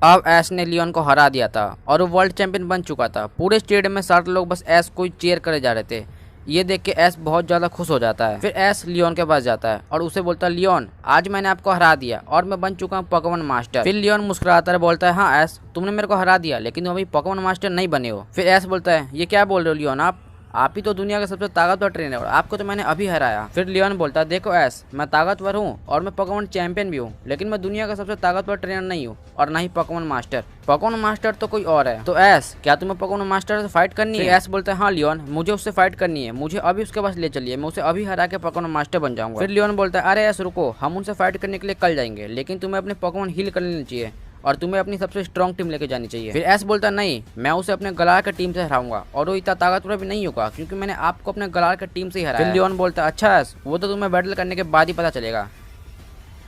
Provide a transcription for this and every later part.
अब एस ने लियोन को हरा दिया था और वो वर्ल्ड चैंपियन बन चुका था। पूरे स्टेडियम में 60 लोग बस एस को चीयर करे जा रहे थे। ये देख के एस बहुत ज्यादा खुश हो जाता है। फिर एस लियोन के पास जाता है और उसे बोलता है, लियोन आज मैंने आपको हरा दिया और मैं बन चुका हूँ पोकेमॉन मास्टर। फिर लियोन मुस्कुराता है, बोलता है, हाँ एस तुमने मेरे को हरा दिया लेकिन तुम अभी पोकेमॉन मास्टर नहीं बने हो। फिर एस बोलता है, ये क्या बोल रहे हो लियोन, आप ही तो दुनिया का सबसे ताकतवर ट्रेनर हो, आपको तो मैंने अभी हराया। फिर लियोन बोलता है, देखो एस मैं ताकतवर हूँ और मैं पोकेमॉन चैंपियन भी हूँ, लेकिन मैं दुनिया का सबसे ताकतवर ट्रेनर नहीं हूँ और ना ही पोकेमॉन मास्टर। पोकेमॉन मास्टर तो कोई और है। तो एस क्या तुम्हें पोकेमॉन मास्टर से फाइट करनी है? एस बोलता है, हाँ लियोन मुझे उससे फाइट करनी है, मुझे अभी उसके पास ले चलिए, मैं उसे अभी हरा के पोकेमॉन मास्टर बन जाऊंगा। फिर लियोन बोलता है, अरे एस रुको, हम उनसे फाइट करने के लिए कल जाएंगे, लेकिन तुम्हें अपने पोकेमॉन हील कर लेना चाहिए और तुम्हें अपनी सबसे स्ट्रॉन्ग टीम लेके जानी चाहिए। फिर एस बोलता नहीं, मैं उसे अपने गलार की टीम से हराऊंगा और वो इतना ताकतवर भी नहीं होगा क्योंकि मैंने आपको अपने गलार की टीम से ही हराया। फिर लियोन बोलता अच्छा एस वो तो तुम्हें बैटल करने के बाद ही पता चलेगा।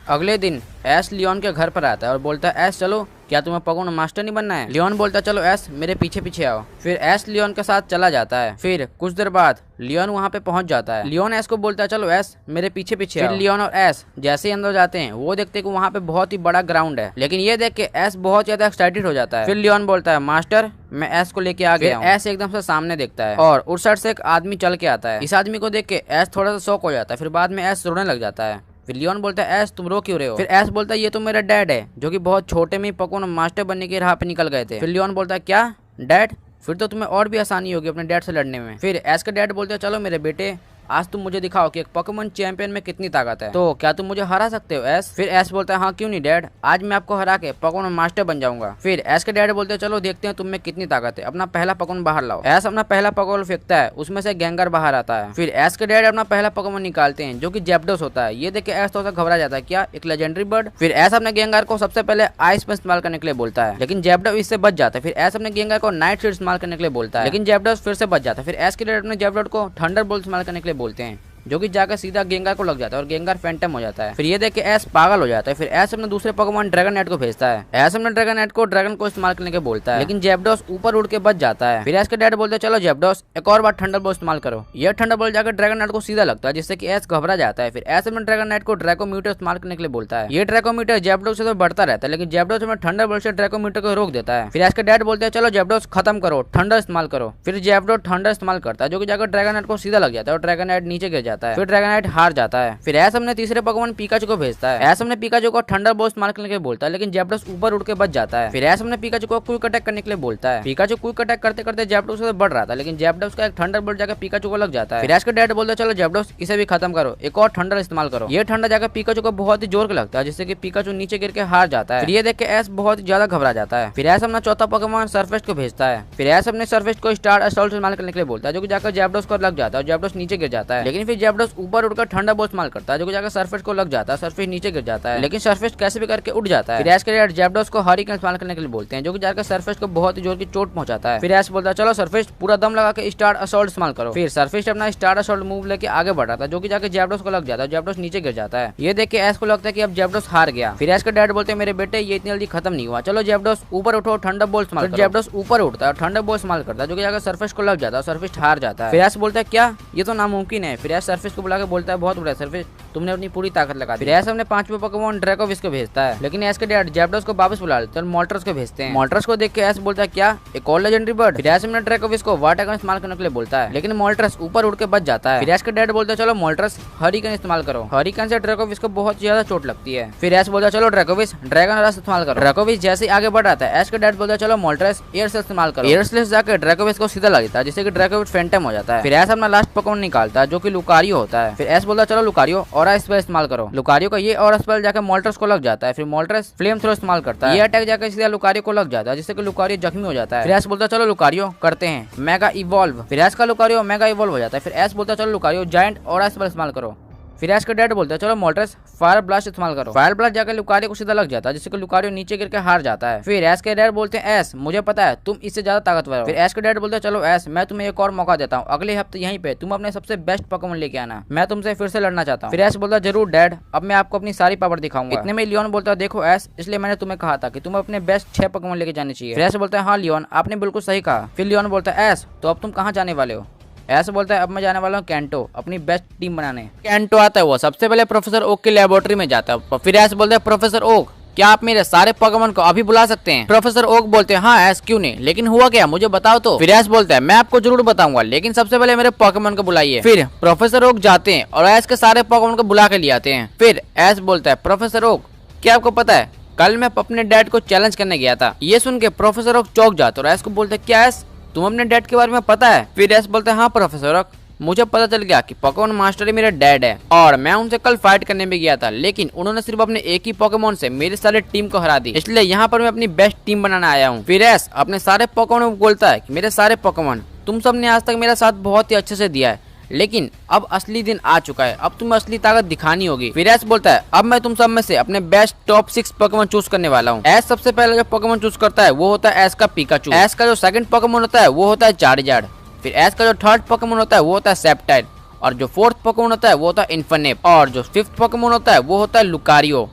अगले दिन एस लियोन के घर पर आता है और बोलता है, एस चलो क्या तुम्हें पोकेमॉन मास्टर नहीं बनना है? लियोन बोलता है, चलो एस मेरे पीछे पीछे आओ। फिर एस लियोन के साथ चला जाता है। फिर कुछ देर बाद लियोन वहाँ पे पहुंच जाता है। लियोन एस को बोलता है, चलो एस मेरे पीछे पीछे आओ। फिर लियोन और एस जैसे ही अंदर जाते हैं वो देखते हैं कि वहाँ पे बहुत ही बड़ा ग्राउंड है, लेकिन ये देख के एस बहुत ज्यादा एक्साइटेड हो जाता है। फिर लियोन बोलता है, मास्टर मैं एस को लेके आ गया हूं। एस एकदम से सामने देखता है और उस साइड से एक आदमी चल के आता है। इस आदमी को देख के एस थोड़ा सा शॉक हो जाता है। फिर बाद में एस रोने लग जाता है। फिर लियोन बोलता है, एस तुम रो क्यों रहे हो? फिर एस बोलता है, ये तो मेरा डैड है जो कि बहुत छोटे में ही पोकेमॉन मास्टर बनने की राह पे निकल गए थे। फिर लियोन बोलता है, क्या डैड? फिर तो तुम्हें और भी आसानी होगी अपने डैड से लड़ने में। फिर एस के डैड बोलते हैं, चलो मेरे बेटे आज तुम मुझे दिखाओ कि एक पोकेमॉन चैंपियन में कितनी ताकत है, तो क्या तुम मुझे हरा सकते हो एस? फिर एस बोलता है, हाँ क्यों नहीं डैड, आज मैं आपको हरा के पोकेमॉन मास्टर बन जाऊंगा। फिर एस के डैड बोलते हैं, चलो देखते हैं तुम में कितनी ताकत है, अपना पहला पोकेमॉन बाहर लाओ। एस अपना पहला पोकेमॉन फेंकता है, उसमें से गेंगर बाहर आता है। फिर एस के डैड अपना पहला पोकेमॉन निकालते हैं जो कि जैप्डोस होता है। ये देख के एस थोड़ा सा घबरा जाता है, क्या एक लेजेंडरी बर्ड? फिर एस अपने गेंगर को सबसे पहले आइस में इस्तेमाल करने के लिए बोलता है, लेकिन जैप्डोस इससे बच जाता है। फिर एस अपने गेंगर को नाइट शील्ड इस्तेमाल करने के लिए बोलता है, लेकिन जैप्डोस फिर से बच जाता है। फिर एस के डैड अपने जैप्डोस को थंडरबोल्ट इस्तेमाल करने के लिए बोलते हैं जो कि जाकर सीधा गेंगार को लग जाता है और गेंगार फैंटम हो जाता है। फिर ये देख के एस पागल हो जाता है। फिर एस अपने दूसरे पोकेमॉन ड्रैगोनैट को भेजता है। एस अपने ड्रैगोनैट को ड्रैगन को इस्तेमाल करने के बोलता है, लेकिन जैप्डोस ऊपर उड़ के बच जाता है। फिर एस के डैड बोलते हैं, चलो जैप्डोस एक और बार थंडरबोल्ट इस्तेमाल करो। यह थंडरबोल्ट जाकर ड्रैगोनैट को सीधा लगता है जिससे कि एस घबरा जाता है। फिर एस अपने ड्रैगोनैट को ड्रैकोमीटर इस्तेमाल करने के लिए बोलता है। ये ड्रैकोमीटर जैप्डोस से तो बढ़ता रहता है, लेकिन जैप्डोस अपने थंडरबोल्ट से ड्रैकोमीटर को रोक देता है। फिर एस के डैड बोलते हैं, चलो जैप्डोस खत्म करो, थंडर इस्तेमाल करो। फिर जैप्डोस थंडर इस्तेमाल करता है जो कि जाकर ड्रैगोनैट को सीधा लग जाता है और ड्रैगोनैट नीचे गिर जाता है। फिर ड्रैगोनैट हार जाता है। फिर एस अपने तीसरे पोकेमॉन पिकाचू को भेजता है। एस अपने पिकाचू को थंडरबोल्ट इस्तेमाल करने के लिए बोलता है, लेकिन जैप्डोस ऊपर उड़ के बच जाता है। फिर एस अपने पिकाचू को क्विक अटैक करने के लिए बोलता है। पिकाचू क्विक अटैक करते करते जैप्डोस से बढ़ रहा था, लेकिन जैप्डोस का एक थंडरबोल्ट जाकर पिकाचू को लग जाता है। फिर एस के डैड बोलते हैं, चलो जैप्डोस इसे भी खत्म करो, एक और थंडर इस्तेमाल करो। ये थंडर जाकर पिकाचू को बहुत ही जोर के लगता है जिससे कि पिकाचू नीचे गिर के हार जाता है। फिर ये देख के एस बहुत ज्यादा घबरा जाता है। फिर एस अपना चौथा पोकेमॉन सरफेस्ट को भेजता है। फिर एस अपने सरफेस्ट को स्टार असॉल्ट इस्तेमाल करने के लिए बोलता है जो कि जाकर जैप्डोस को लग जाता है और जैप्डोस नीचे गिर जाता है। लेकिन फिर जैप्डोस ऊपर उड़कर थंडरबोल्ट इस्तेमाल करता है जो कि जाकर सरफेस को लग जाता है। सरफेस नीचे गिर जाता है, लेकिन सरफेस कैसे भी करके उड़ जाता है। फिर एस के डैड जैप्डोस को हरिकेन इस्तेमाल करने के लिए बोलते हैं जो कि जाकर सरफेस को बहुत ही जोर की चोट पहुंचाता है। फिर एस बोलता है, चलो सरफेस पूरा दम लगा के स्टार असॉल्ट इस्तेमाल करो। फिर सरफेस अपना स्टार असॉल्ट मूव लेके आगे बढ़ रहा था जो कि जाकर जैप्डोस को लग जाता है। जैप्डोस नीचे गिर जाता है। ये देख के एस को लगता है कि अब जैप्डोस हार गया। फिर एस के डैड बोलते हैं, मेरे बेटे ये इतनी जल्दी खत्म नहीं हुआ, चलो जैप्डोस ऊपर उठो, थंडरबोल्ट इस्तेमाल करो। जैप्डोस ऊपर उठता है और थंडरबोल्ट इस्तेमाल करता है जो कि जाकर सरफेस को लग जाता है। सरफेस हार जाता है। फिर एस बोलता है, क्या ये तो नामुमकिन है? फिर एस सरफेस को बुला के बोलता है, बहुत बुरा सरफेस, तुमने अपनी पूरी ताकत लगा दी। फिर एस अपने पांचवें पोकेमॉन ड्रैकोविस को भेजता है, लेकिन एस के डैड जैप्डोस को वापस बुला लेते हैं और मोल्टर्स को भेजते हैं। मोल्टर्स को देख के एस बोलता है, क्या एक और लेजेंडरी बर्ड? फिर एस अपने ड्रैकोविस को वाटर गन इस्तेमाल करने के लिए बोलता है, लेकिन मोल्टर्स ऊपर उड़ के बच जाता है। फिर एस के डैड बोलते हैं, चलो मोल्टर्स हरिकेन इस्तेमाल करो। हरिकेन से ड्रैकोविस को बहुत ज्यादा चोट लगती है। फिर एस बोलता है, चलो ड्रैकोविस ड्रैगन रस इस्तेमाल करो। ड्रैकोविस जैसे आगे बढ़ रहा था, एस के डैड बोलता है, चलो मोल्टर्स एयर स्लेस इस्तेमाल करो। एयर स्लेस जाकर ड्रैकोविस को सीधा लग जाता है जिससे कि ड्रैकोविस फैंटम हो जाता है। फिर एस अपना लास्ट पोकेमॉन निकालता है जो कि लुकारियो होता है। फिर एस बोलता है, चलो लुकारियो ऑरा स्पेल इस्तेमाल करो। लुकारियो का ये ऑरा स्पेल जाकर मोल्टर्स को लग जाता है। फिर मोल्टर्स फ्लेम थ्रो इस्तेमाल करता है। ये अटैक जाकर सीधा लुकारियो को लग जाता है जिससे कि लुकारियो जख्मी हो जाता है। फिर एस बोलता है, चलो लुकारियो करते हैं मेगा इवॉल्व। फिर एस का लुकारियो मेगा इवॉल्व हो जाता है। फिर एस बोलता है, चलो लुकारियो जायंट ऑरा स्पेल इस्तेमाल करो। फिर एस के डैड बोलते हैं, चलो मोल्टर्स फायर ब्लास्ट इस्तेमाल करो। फायर ब्लास्ट जाकर लुकारियो को सीधा लग जाता है जिससे कि लुकारियो नीचे गिर के हार जाता है। फिर एस के डैड बोलते हैं, एस मुझे पता है तुम इससे ज्यादा ताकतवर हो। फिर एस के डैड बोलते हैं, चलो एस मैं तुम्हें एक और मौका देता हूँ, अगले हफ्ते यहीं पे तुम अपने सबसे बेस्ट पोकेमॉन लेके आना, मैं तुमसे फिर से लड़ना चाहता हूँ। फिर एस बोलता है, जरूर डैड, अब मैं आपको अपनी सारी पावर दिखाऊंगा। इतने में लियोन बोलता है, देखो एस, इसलिए मैंने तुम्हें कहा था कि तुम अपने बेस्ट 6 पोकेमॉन लेके जाने चाहिए। फिर एस बोलता है, हाँ लियोन आपने बिल्कुल सही कहा। फिर लियोन बोलता है, एस तो अब तुम कहाँ जाने वाले हो? ऐसा बोलता है, अब मैं जाने वाला हूँ कैंटो अपनी बेस्ट टीम बनाने। कैंटो आता है, वो सबसे पहले प्रोफेसर ओक की लेबोरेटरी में जाता है। फिर ऐसा बोलता है, प्रोफेसर ओक क्या आप मेरे सारे पोकेमोन को अभी बुला सकते हैं? प्रोफेसर ओक बोलते हैं हाँ ऐश क्यों नहीं, लेकिन हुआ क्या मुझे बताओ तो। फिर ऐश बोलता है मैं आपको जरूर बताऊंगा, लेकिन सबसे पहले मेरे पोकेमोन को बुलाइए। फिर प्रोफेसर ओक जाते हैं और ऐश के सारे पोकेमोन को बुला के ले आते हैं। फिर ऐश बोलता है प्रोफेसर ओक क्या आपको पता है कल मैं अपने डैड को चैलेंज करने गया था। ये सुन के प्रोफेसर ओक चौंक जाता है और ऐश को बोलते क्या ऐश तुम अपने डैड के बारे में पता है? फिर ऐश बोलता है हाँ प्रोफेसर ओक मुझे पता चल गया कि पोकेमोन मास्टर ही मेरा डैड है और मैं उनसे कल फाइट करने में गया था, लेकिन उन्होंने सिर्फ अपने एक ही पोकेमोन से मेरी सारी टीम को हरा दी, इसलिए यहाँ पर मैं अपनी बेस्ट टीम बनाने आया हूँ। फिर ऐश अपने सारे पोकेमोन को बोलता है कि मेरे सारे पोकेमोन तुम सबने आज तक मेरा साथ बहुत ही अच्छे से दिया है, लेकिन अब असली दिन आ चुका है, अब तुम्हें असली ताकत दिखानी होगी। फिर ऐश बोलता है अब मैं तुम सब में से अपने बेस्ट टॉप 6 पोकेमोन चूज करने वाला हूँ। ऐश सबसे पहले जो पोकेमोन चूज करता है वो होता है ऐश का पिकाचू। ऐश का जो सेकंड पोकेमोन होता है वो होता है चार्जार्ड। फिर ऐश का जो थर्ड पोकेमोन होता है वो होता है सेप्टाइल और जो फोर्थ पोकेमोन होता है वो होता है इन्फर्नेप और जो फिफ्थ पोकेमोन होता है वो होता है लुकारियो।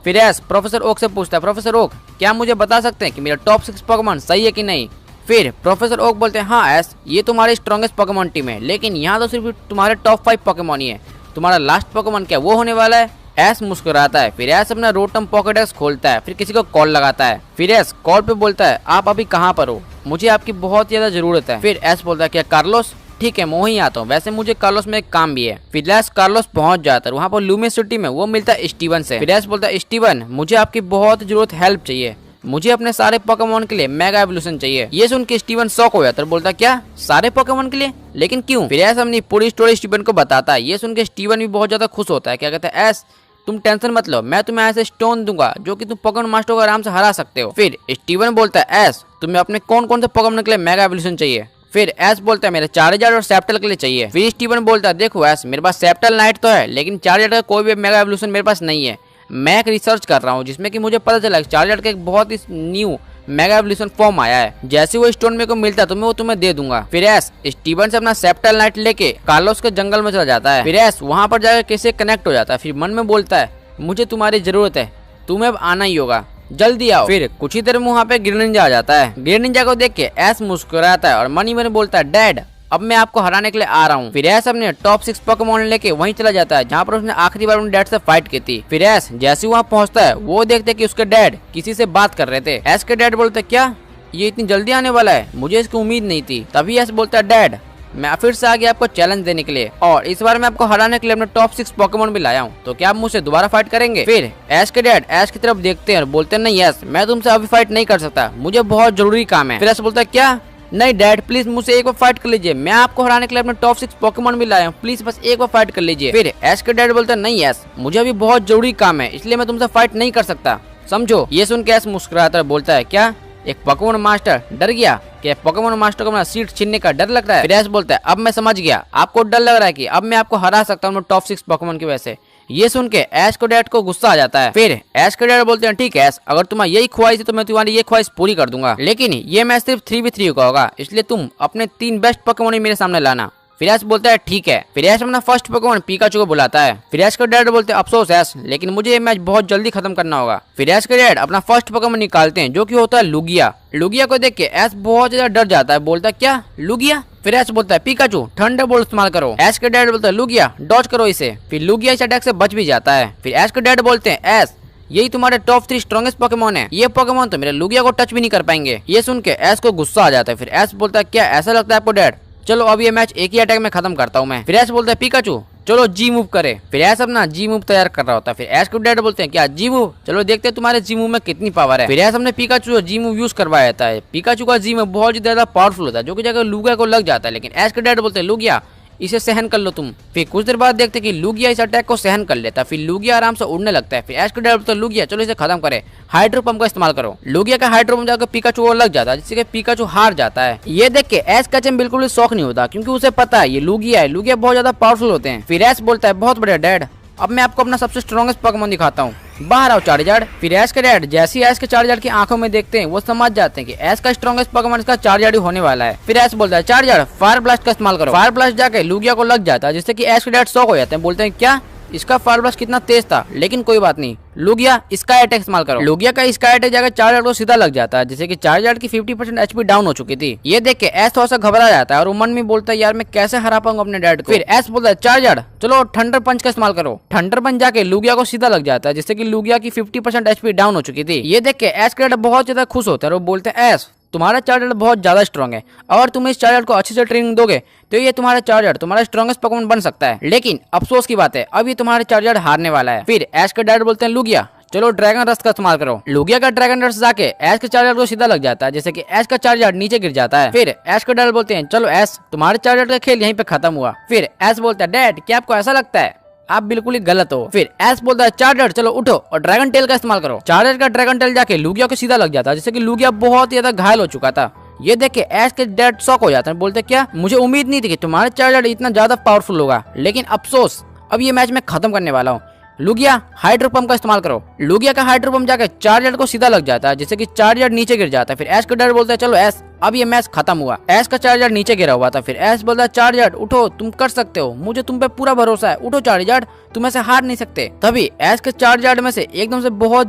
फिर ऐश प्रोफेसर ओक से पूछता है प्रोफेसर ओक क्या मुझे बता सकते हैं कि मेरा टॉप 6 पोकेमोन सही है कि नहीं? फिर प्रोफेसर ओक बोलते हैं हाँ ऐश ये तुम्हारी स्ट्रॉन्गेस्ट पोकेमोन टीम है, लेकिन यहाँ तो सिर्फ तुम्हारे टॉप 5 पोकेमोन ही है, तुम्हारा लास्ट पोकेमोन क्या वो होने वाला है? ऐश मुस्कुराता है। फिर ऐश अपना रोटम पॉकेडेक्स खोलता है, फिर किसी को कॉल लगाता है। फिर ऐश कॉल पे बोलता है आप अभी कहाँ पर हो, मुझे आपकी बहुत ज्यादा जरूरत है। फिर ऐश बोलता है क्या कार्लोस? ठीक है मैं वहीं आता हूँ, वैसे मुझे कार्लोस में एक काम भी है। फिर ऐश कार्लोस पहुंच जाता है, वहाँ पर लूमी सिटी में वो मिलता है स्टीवन से। फिर ऐश बोलता है स्टीवन मुझे आपकी बहुत जरूरत हेल्प चाहिए, मुझे अपने सारे पोकेमोन के लिए मेगा एवोल्यूशन चाहिए। ये सुन के स्टीवन शॉक हो जाता है, बोलता क्या सारे पोकेमोन के लिए, लेकिन क्यों? फिर ऐश अपनी पूरी स्टोरी स्टीवन को बताता है। ये सुन के स्टीवन भी बहुत ज्यादा खुश होता है, क्या कहता है ऐश तुम टेंशन मत लो, मैं तुम्हें ऐसे स्टोन दूंगा जो कि तुम पोकेमोन मास्टर को आराम से हरा सकते हो। फिर स्टीवन बोलता है ऐश तुम्हें अपने कौन कौन से पोकेमोन के लिए मेगा एवोल्यूशन चाहिए? फिर ऐश बोलता है मेरे चार्जार्ड और सेप्टल के लिए चाहिए। फिर स्टीवन बोलता है देखो ऐश मेरे पास सेप्टल नाइट तो है, लेकिन चार्जार्ड का कोई भी मेगा एवोल्यूशन मेरे पास नहीं है। मैं एक रिसर्च कर रहा हूँ जिसमें कि मुझे पता चला चार्जार्ड का एक बहुत ही न्यू मेगा एवोल्यूशन फॉर्म आया है, जैसे वो स्टोन मेरे को मिलता है तो मैं वो तुम्हें दे दूंगा। फिर ऐश स्टीवन से अपना सेप्टल नाइट लेके कार्लोस के जंगल में चला जाता है। फिर ऐश वहाँ पर जाकर किसी से कनेक्ट हो जाता है, फिर मन में बोलता है मुझे तुम्हारी जरूरत है, तुम्हें अब आना ही होगा, जल्दी आओ। फिर कुछ ही देर में वहाँ पे ग्रेनिंजा आ जाता है। ग्रेनिंजा को देख के ऐश मुस्कुराता है और मन ही मन बोलता है डैड अब मैं आपको हराने के लिए आ रहा हूँ। फिर ऐश अपने टॉप 6 पोकेमोन लेके वहीं चला जाता है जहाँ पर उसने आखिरी बार अपने डैड से फाइट की थी। फिर ऐश जैसे वहाँ पहुँचता है वो देखते कि उसके डैड किसी से बात कर रहे थे। ऐश के डैड बोलते क्या ये इतनी जल्दी आने वाला है, मुझे इसकी उम्मीद नहीं थी। तभी ऐश बोलता है डैड मैं फिर से आ गया आपको चैलेंज देने के लिए और इस बार मैं आपको हराने के लिए अपने टॉप 6 पोकेमोन भी लाया हूँ, तो क्या आप मुझसे दोबारा फाइट करेंगे? फिर ऐश के डैड ऐश की तरफ देखते हैं और बोलते हैं नहीं ऐश मैं तुमसे अभी फाइट नहीं कर सकता, मुझे बहुत जरूरी काम है। फिर ऐश बोलता है क्या नहीं डैड प्लीज मुझसे एक बार फाइट कर लीजिए, मैं आपको हराने के लिए अपने टॉप 6 पोकेमोन भी लाया हूँ, प्लीज बस एक बार फाइट कर लीजिए। फिर ऐश के डैड बोलते हैं नहीं ऐश मुझे अभी बहुत जरूरी काम है, इसलिए मैं तुमसे फाइट नहीं कर सकता, समझो। ये सुन के ऐश मुस्कुराता है, बोलता है क्या एक पोकेमोन मास्टर डर गया, क्या पोकेमोन मास्टर को अपना सीट छीनने का डर लग रहा है? फिर ऐश बोलता है अब मैं समझ गया, आपको डर लग रहा है कि अब मैं आपको हरा सकता हूँ टॉप 6 पोकेमोन की वजह से। ये सुन के ऐश को डैड को गुस्सा आ जाता है। फिर ऐश के डैड बोलते हैं ठीक है ऐश अगर तुम्हारी यही ख्वाहिश है तो मैं तुम्हारी ये ख्वाहिश पूरी कर दूंगा, लेकिन ये मैच सिर्फ 3v3 का होगा, इसलिए तुम अपने 3 बेस्ट पोकेमोन मेरे सामने लाना। फिर ऐश बोलता है ठीक है। फिर ऐश अपना फर्स्ट पोकेमोन पिकाचू को बुलाता है। फिर ऐश के डैड बोलते हैं अफसोस ऐश लेकिन मुझे ये मैच बहुत जल्दी खत्म करना होगा। फिर ऐश के डैड अपना फर्स्ट पोकेमोन निकालते हैं जो कि होता है लुगिया। लुगिया को देख के ऐश बहुत ज्यादा डर जाता है, बोलता है क्या लुगिया? फिर ऐश बोलता है पिकाचू थंडरबोल्ट इस्तेमाल करो। ऐश के डैड बोलता है लुगिया डॉज करो इसे। फिर लुगिया इस अटैक से बच भी जाता है। फिर ऐश के डैड बोलते हैं ऐश यही तुम्हारे टॉप 3 स्ट्रॉन्गेस्ट पोकेमोन है, ये पोकेमोन तो मेरे लुगिया को टच भी नहीं कर पाएंगे। ये सुन के ऐश को गुस्सा आ जाता है। फिर ऐश बोलता है क्या ऐसा लगता है आपको डैड, चलो अब ये मैच एक ही अटैक में खत्म करता हूँ मैं। फिर ऐश बोलता है पिकाचू चलो जी मूव करे। फिर ऐश अपना जी मूव तैयार कर रहा होता है। फिर ऐश के डैड बोलते हैं क्या जी मूव, चलो देखते हैं तुम्हारे जी मूव में कितनी पावर है। फिर ऐश हमने पिकाचू जी मूव यूज करवाया जाता है। पिकाचू का जी मूव बहुत ज्यादा पावरफुल होता है जो कि जगह लुगिया को लग जाता है, लेकिन ऐश के डैड बोलते हैं लुगिया इसे सहन कर लो तुम। फिर कुछ देर बाद देखते कि लुगिया इस अटैक को सहन कर लेता है। फिर लुगिया आराम से उड़ने लगता है। फिर ऐश के डैड बोलते हैं लुगिया चलो इसे खत्म करे, हाइड्रो पंप का इस्तेमाल करो। लुगिया का हाइड्रो पंप जाकर पिकाचू को लग जाता है जिससे कि पिकाचू हार जाता है। ये देख के ऐश का चैम बिल्कुल भी शौक नहीं होता क्योंकि उसे पता है ये लुगिया है, लुगिया बहुत ज्यादा पावरफुल होते हैं। फिर ऐश बोलता है बहुत बढ़िया डैड अब मैं आपको अपना सबसे स्ट्रॉन्गेस्ट पोकेमोन दिखाता हूँ, बाहर आओ चार्जार्ड। फिर ऐश के डैड जैसे ही ऐश के चार्जार्ड की आंखों में देखते हैं वो समझ जाते हैं कि ऐश का स्ट्रॉन्गेस्ट पोकेमोन इसका चार्जार्ड होने वाला है। फिर ऐश बोलता है चार्जार्ड फायर ब्लास्ट का इस्तेमाल करो। फायर ब्लास्ट जाके लुगिया को लग जाता है जिससे कि ऐश के डैड शॉक हो जाते हैं, बोलते हैं क्या इसका फायर ब्लास्ट कितना तेज था, लेकिन कोई बात नहीं, लुगिया स्काई अटैक इस्तेमाल करो। लुगिया का स्काई अटैक जाकर चार्जर को सीधा लग जाता है, जिससे कि चार्जर की 50% एचपी डाउन हो चुकी थी। ये देख के एस थोड़ा सा घबरा जाता है और वो मन में बोलता है यार मैं कैसे हरा पाऊंगा अपने डैड को। फिर एस बोलता है चार्जर चलो थंडर पंच का इस्तेमाल करो। थंडर पंच जाके लुगिया को सीधा लग जाता है, जिससे कि लुगिया की 50% एचपी डाउन हो चुकी थी। ये देख के एस का डैड बहुत ज्यादा खुश होता है और वो बोलते हैं एस तुम्हारा चार्जर बहुत ज्यादा स्ट्रॉन्ग है, और तुम इस चार्जर को अच्छे से ट्रेनिंग दोगे तो ये तुम्हारा चार्जर तुम्हारा स्ट्रॉन्गेस्ट पोकेमॉन बन सकता है। लेकिन अफसोस की बात है अब ये तुम्हारा चार्जर हारने वाला है। फिर एश के डैड बोलते हैं लुगिया चलो ड्रैगन रस का इस्तेमाल करो। लुगिया का ड्रैगन रस जाके एश के चार्जर को सीधा लग जाता है, जैसे कि एश का चार्जर नीचे गिर जाता है। फिर एश के डैड बोलते हैं चलो एश तुम्हारे चार्जर का खेल यहीं पे खत्म हुआ। फिर एश बोलता है डैड क्या आपको ऐसा लगता है, आप बिल्कुल ही गलत हो। फिर एस बोलता है चार्जर चलो उठो और ड्रैगन टेल का इस्तेमाल करो। चार्जर का ड्रैगन टेल जाके लुगिया को सीधा लग जाता है, जिससे कि लुगिया बहुत ज्यादा घायल हो चुका था। ये देख के एश के डैड शॉक हो जाते हैं, बोलते क्या मुझे उम्मीद नहीं थी कि तुम्हारा चार्जर इतना ज्यादा पावरफुल होगा, लेकिन अफसोस अब ये मैच मैं खत्म करने वाला हूँ। लुगिया हाइड्रो पंप का इस्तेमाल करो। लुगिया का हाइड्रो पंप जाकर चार्जर को सीधा लग जाता है, जिससे कि चार्जर नीचे गिर जाता है। फिर एश का डैड बोलता है चलो एश अब ये मैच खत्म हुआ। एश का चार्जर नीचे गिरा हुआ था। फिर एश बोलता है चार्जर उठो तुम कर सकते हो, मुझे तुम पे पूरा भरोसा है, उठो चार्जर तुम ऐसे हार नहीं सकते। तभी एश के चार्जर में से एकदम से बहुत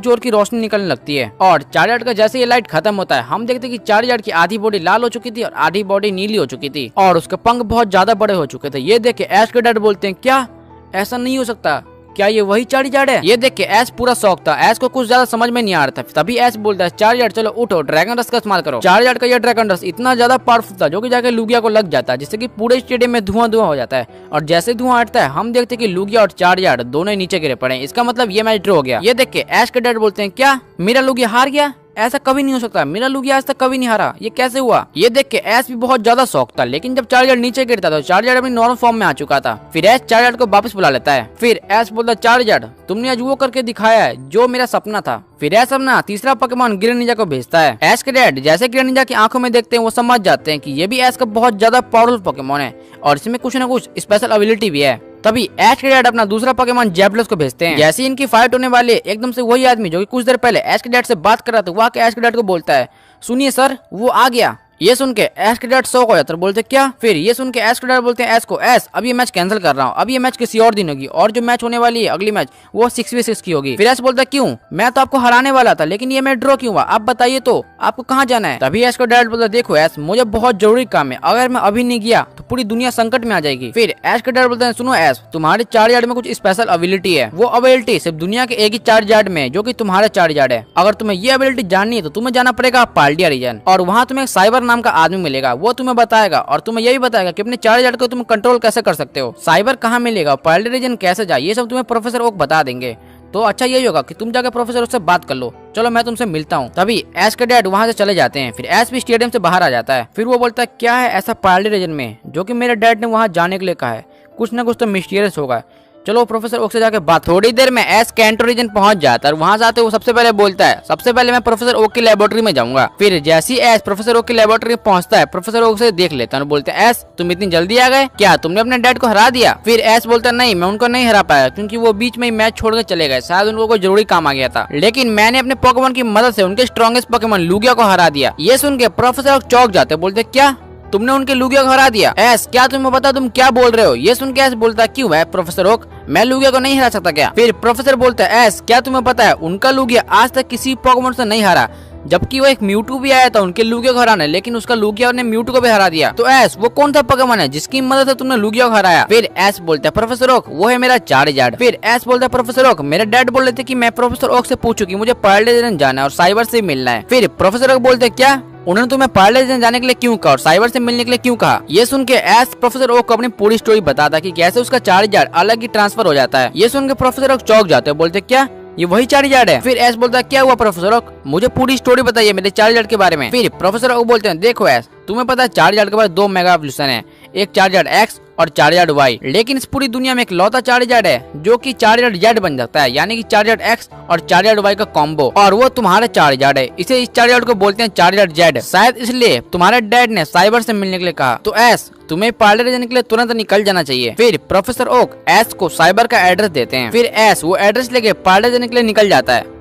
जोर की रोशनी निकलने लगती है और चार्जर का जैसे ये लाइट खत्म होता है हम देखते हैं कि चार्जर की आधी बॉडी लाल हो चुकी थी और आधी बॉडी नीली हो चुकी थी और उसके पंख बहुत ज्यादा बड़े हो चुके थे। ये देख के एश के डैड बोलते हैं क्या ऐसा नहीं हो सकता, क्या ये वही चार्जर है। ये देख के एश पूरा शौक था, एश को कुछ ज्यादा समझ में नहीं आ रहा था। तभी एश बोलता है चार्जर चलो उठो ड्रैगन रस का इस्तेमाल करो। चार्जर का ये ड्रैगन रस इतना ज्यादा पावरफुल था जो कि जाके लुगिया को लग जाता है, जिससे कि पूरे स्टेडियम में धुआं धुआं हो जाता है और जैसे धुआं हटता है हम देखते हैं कि लुगिया और चार्जर दोनों नीचे गिरे पड़े। इसका मतलब ये मैच ड्रॉ हो गया। ये देख के एश के डैड बोलते हैं क्या मेरा लुगिया हार गया, ऐसा कभी नहीं हो सकता, मेरा लुगिया आज तक कभी नहीं हारा, ये कैसे हुआ। ये देख के एश भी बहुत ज्यादा शौक था, लेकिन जब चार्जर नीचे गिरता तो चार्जर अपनी नॉर्मल फॉर्म में आ चुका था। फिर एश चार्जर को वापस बुला लेता है। फिर एश बोलता चार्जर तुमने आज वो करके दिखाया है जो मेरा सपना था। फिर एश अपना तीसरा पोकेमॉन ग्रीन निंजा को भेजता है। एश के डैड जैसे ग्रीन निंजा की आंखों में देखते हैं वो समझ जाते हैं कि ये भी एश का बहुत ज्यादा पावरफुल पोकेमॉन है और इसमें कुछ न कुछ स्पेशल एबिलिटी भी है। तभी एश के डैड अपना दूसरा पोकेमॉन जैबलस को भेजते हैं। जैसे इनकी फाइट होने वाली है एकदम से वही आदमी जो कि कुछ देर पहले एश के डैड से बात कर रहा था वह आके एश के डैड को बोलता है सुनिए सर वो आ गया। ये सुन के एश के डैड शॉक हो जाता है, बोलते क्या। फिर ये सुन के एश के डैड बोलते हैं एश को एश अब ये मैच कैंसिल कर रहा हूँ, अब ये मैच किसी और दिन होगी और जो मैच होने वाली है अगली मैच वो 6v6 की होगी। फिर एश बोलता है क्यों, मैं तो आपको हराने वाला था लेकिन ये मैच ड्रॉ क्यों हुआ, आप बताइए तो आपको कहाँ जाना है। तभी एश का डैड बोलता देखो एश मुझे बहुत जरूरी काम है, अगर मैं अभी नहीं गया तो पूरी दुनिया संकट में आ जाएगी। फिर एश के डैड बोलते हैं सुनो एश तुम्हारे चार्जर में कुछ स्पेशल एबिलिटी है, वो एबिलिटी सिर्फ दुनिया के एक ही चार्जर में जो कि तुम्हारा चार्जर है। अगर तुम्हें ये एबिलिटी जाननी है तो तुम्हें जाना पड़ेगा पाल्डिया रीजन और वहाँ तुम्हें साइबर नाम का आदमी मिलेगा, वो तुम्हें बताएगा और तुम्हें यही बताएगा कि अपने चार्जर को तुम कंट्रोल कैसे कर सकते हो, साइबर कहाँ मिलेगा, पाल्डिया रीजन कैसे जाए, ये सब तुम्हें प्रोफेसर ओक बता देंगे। तो अच्छा यही होगा कि तुम जाकर प्रोफेसर ओक से बात कर लो, चलो मैं तुमसे मिलता हूँ। तभी एश के डैड वहाँ से चले जाते हैं। फिर एश भी स्टेडियम से बाहर आ जाता है। फिर वो बोलता है क्या है ऐसा पाल्डिया रीजन में जो कि मेरे डैड ने वहाँ जाने के लिए कहा है, कुछ ना कुछ तो मिस्टीरियस होगा, चलो प्रोफेसर ओक से जाके बात। थोड़ी देर में एश कैंटो रीजन पहुंच जाता है और वहां जाते वो सबसे पहले बोलता है सबसे पहले मैं प्रोफेसर ओक की लेबोरेटरी में जाऊंगा। फिर जैसे ही एश प्रोफेसर ओक की लेबोरेटरी में पहुंचता है प्रोफेसर ओक से देख लेता है, बोलते हैं एश तुम इतनी जल्दी आ गए, क्या तुमने अपने डैड को हरा दिया। फिर एश बोलता है नहीं मैं उनको नहीं हरा पाया क्योंकि वो बीच में ही मैच छोड़कर चले गए, शायद उनको कोई जरूरी काम आ गया था, लेकिन मैंने अपने पोकेमॉन की मदद से उनके स्ट्रॉन्गेस्ट पोकेमॉन लुगिया को हरा दिया। ये सुन के प्रोफेसर ओक चौंक जाते, बोलते क्या तुमने उनके लुगिया को हरा दिया, एश क्या तुम्हें पता तुम क्या बोल रहे हो। ये सुन के एश बोलता क्यों है प्रोफेसर ओक मैं लुगिया को नहीं हरा सकता क्या। फिर प्रोफेसर बोलता है एश क्या तुम्हें पता है उनका लुगिया आज तक किसी पोकेमॉन से नहीं हारा, जबकि वो एक म्यूटू भी आया था उनके लुगिया को हराने, लेकिन उसका लुगिया ने म्यूटू को भी हरा दिया। तो एश वो कौन सा पोकेमॉन है जिसकी मदद से तुमने लुगिया को हराया। फिर एश बोलता है प्रोफेसर ओक वो है मेरा चार्जर। फिर एश बोलता है प्रोफेसर ओक मेरे डैड बोल रहे थे कि मैं प्रोफेसर ओक से पूछूं कि मुझे पाल्डिया रीजन जाना है और साइबर से मिलना है। फिर प्रोफेसर ओक बोलते क्या उन्होंने तुम्हें पाल्डिया रीजन जाने के लिए क्यों कहा और साइबर से मिलने के लिए क्यों कहा। ये सुन के एश प्रोफेसर ओक को अपनी पूरी स्टोरी बताता कि कैसे उसका चार्जर अलग ही ट्रांसफर हो जाता है। ये सुन के प्रोफेसर ओक चौंक जाते हैं, बोलते क्या ये वही चार्जर है। फिर एश बोलता है क्या हुआ प्रोफेसर ओक मुझे पूरी स्टोरी बताइए मेरे चार्जर के बारे में। फिर प्रोफेसर ओक बोलते हैं देखो एश तुम्हें पता है चार्जर के पास 2 मेगा एवोल्यूशन है, एक चार्जर एक्स और चार्जर वाई, लेकिन इस पूरी दुनिया में एक लौता चार्जर है जो कि चार्जर जेड बन सकता है, यानी कि चार्जर एक्स और चार्जर वाई का कॉम्बो, और वो तुम्हारा चार्जर है। इसे इस चार्जर को बोलते हैं चार्जर जेड, शायद इसलिए तुम्हारे डैड ने साइबर से मिलने के लिए कहा। तो एश तुम्हें पाल्डिया रीजन के लिए तुरंत निकल जाना चाहिए। फिर प्रोफेसर ओक एश को साइबर का एड्रेस देते हैं। फिर एश वो एड्रेस लेके पाल्डिया रीजन के लिए निकल जाता है।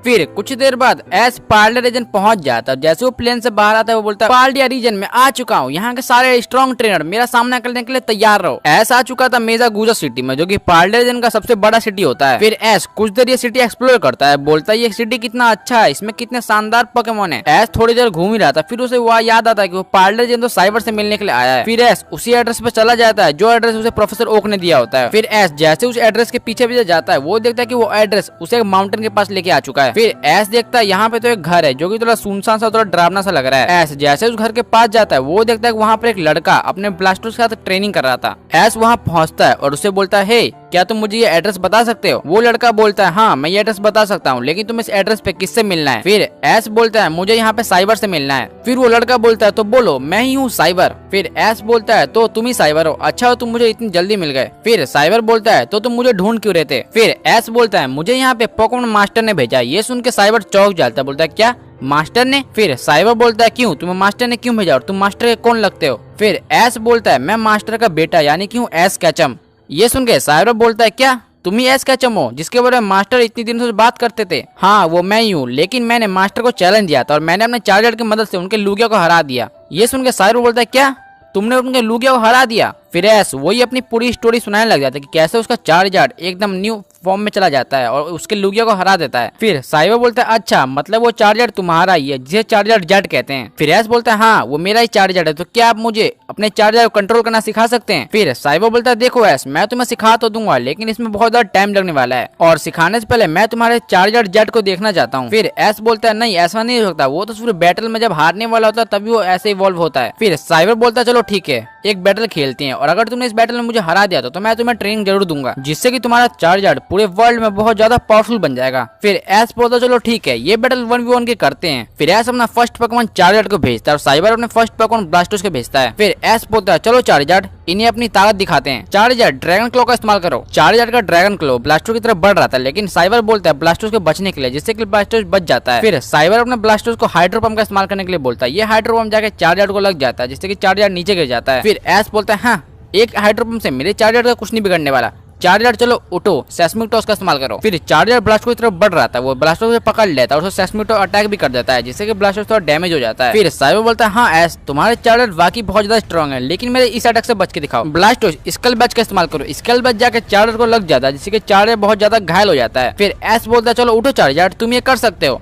फिर कुछ देर बाद एस पार्लिया रीजन पहुंच जाता है। जैसे वो प्लेन से बाहर आता है वो बोलता है पार्लिया रीजन में आ चुका हूँ, यहाँ के सारे स्ट्रॉन्ग ट्रेनर मेरा सामना करने के लिए तैयार रहो। एस आ चुका था मेजा गुजा सिटी में, जो कि पार्लिया रीजन का सबसे बड़ा सिटी होता है। फिर एस कुछ देर ये सिटी एक्सप्लोर करता है, बोलता है ये सिटी कितना अच्छा है, इसमें कितने शानदार पोकेमोन है। एस थोड़ी देर घूम ही रहा था, फिर उसे वह याद आता है कि वो पार्लिया रीजन तो साइबर से मिलने के लिए आया है। फिर एस उसी एड्रेस पे चला जाता है जो एड्रेस उसे प्रोफेसर ओक ने दिया होता है। फिर एस जैसे उस एड्रेस के पीछे पीछे जाता है वो देखता है कि वो एड्रेस उसे एक माउंटेन के पास लेके आ चुका है। फिर एस देखता है यहाँ पे तो एक घर है जो कि थोड़ा सुनसान सा, थोड़ा डरावना सा लग रहा है। एस जैसे उस घर के पास जाता है वो देखता है कि वहाँ पर एक लड़का अपने ब्लास्टर्स के साथ ट्रेनिंग कर रहा था। एस वहाँ पहुँचता है और उसे बोलता है हे क्या तुम मुझे ये एड्रेस बता सकते हो। वो लड़का बोलता है हाँ मैं ये एड्रेस बता सकता हूँ, लेकिन तुम इस एड्रेस पे किससे मिलना है। फिर एस बोलता है मुझे यहाँ पे साइबर से मिलना है। फिर वो लड़का बोलता है तो बोलो मैं ही हूँ साइबर। फिर एस बोलता है तो तुम ही साइबर हो, अच्छा हो तुम मुझे इतनी जल्दी मिल गए। फिर साइबर बोलता है तो तुम मुझे ढूंढ क्यों रहे थे। फिर एस बोलता है मुझे यहाँ पे पोकेमॉन मास्टर ने भेजा। ये सुन के साइबर चौंक जाता है, बोलता है क्या मास्टर ने। फिर साइबर बोलता है क्यों, तुम्हें मास्टर ने क्यों भेजा और तुम मास्टर के कौन लगते हो। फिर एस बोलता है मैं मास्टर का बेटा यानी कि हूँ एस कैचम। ये सुन के साइबर बोलता है क्या तुम ही एस कैचम हो जिसके बारे में मास्टर इतनी दिनों से बात करते थे। हाँ वो मैं ही हूँ, लेकिन मैंने मास्टर को चैलेंज दिया था और मैंने अपने चार्जर की मदद से उनके लुगिया को हरा दिया। ये सुन के साइबर बोलता है क्या तुमने उनके लुगिया को हरा दिया। फिर एस वही अपनी पूरी स्टोरी सुनाने लग जाता है कि कैसे उसका चार्जर एकदम न्यू फॉर्म में चला जाता है और उसके लुगिया को हरा देता है। फिर साइबर बोलता है अच्छा मतलब वो चार्जर तुम्हारा ही है जिसे चार्जर जेट कहते हैं। फिर एस बोलता है हाँ वो मेरा ही चार्जर है, तो क्या आप मुझे अपने चार्जर को कंट्रोल करना सिखा सकते हैं। फिर साइबर बोलता है देखो एस मैं तुम्हें सिखा तो दूंगा, लेकिन इसमें बहुत ज्यादा टाइम लगने वाला है और सिखाने से पहले मैं तुम्हारे चार्जर जेट को देखना चाहता हूँ। फिर एस बोलता है नहीं ऐसा नहीं हो सकता, वो तो सिर्फ बैटल में जब हारने वाला होता है तभी वो ऐसे इवॉल्व होता है। फिर साइबर बोलता है चलो ठीक है एक बैटल खेलते हैं और अगर तुमने इस बैटल में मुझे हरा दिया तो मैं तुम्हें ट्रेनिंग जरूर दूंगा जिससे कि तुम्हारा चार्जर पूरे वर्ल्ड में बहुत ज्यादा पावरफुल बन जाएगा। फिर एस बोलता चलो ठीक है ये बैटल 1v1 के करते हैं। फिर एस अपना फर्स्ट पोकेमॉन चार्जर को भेजता है और साइबर अपने फर्स्ट पोकेमॉन ब्लास्टोस को भेजता है। फिर एस बोलता है चलो चार्जर इन्हें अपनी ताकत दिखाते हैं। चार्जर ड्रैगन क्लो का इस्तेमाल करो। चार्जर का ड्रैगन क्लो ब्लास्टोस की तरफ बढ़ रहा था, लेकिन साइबर बोलता है ब्लास्टोस को बचने के लिए, जिससे कि ब्लास्टोस बच जाता है। फिर साइबर अपने ब्लास्टोस को हाइड्रो पंप का इस्तेमाल करने के लिए बोलता है। ये हाइड्रो पंप जाकर चार्जर को लग जाता है जिससे कि चार्जर नीचे गिर जाता है। फिर एस बोलता है हाँ एक हाइड्रो पंप से मेरे चार्जर का कुछ नहीं बिगड़ने वाला, चार्जर चलो उठो सेस्मिक टॉस का इस्तेमाल करो। फिर चार्जर ब्लास्टो की तरफ बढ़ रहा था, वो ब्लास्टो से पकड़ लेता है और उसे सेस्मिक टॉस अटैक भी कर देता है जिससे कि ब्लास्टो थोड़ा डैमेज हो जाता है। फिर साइबर बोलता है हाँ एस तुम्हारे चार्जर वाकई बहुत ज्यादा स्ट्रॉन्ग है, लेकिन मेरे इस अटैक से बच के दिखाओ। ब्लास्टो स्कल बैच का इस्तेमाल करो। स्कल बैच जाकर चार्जर को लग जाता है जिससे कि चार्जर बहुत ज्यादा घायल हो जाता है। फिर एस बोलता है चलो उठो चार्जर तुम ये कर सकते हो।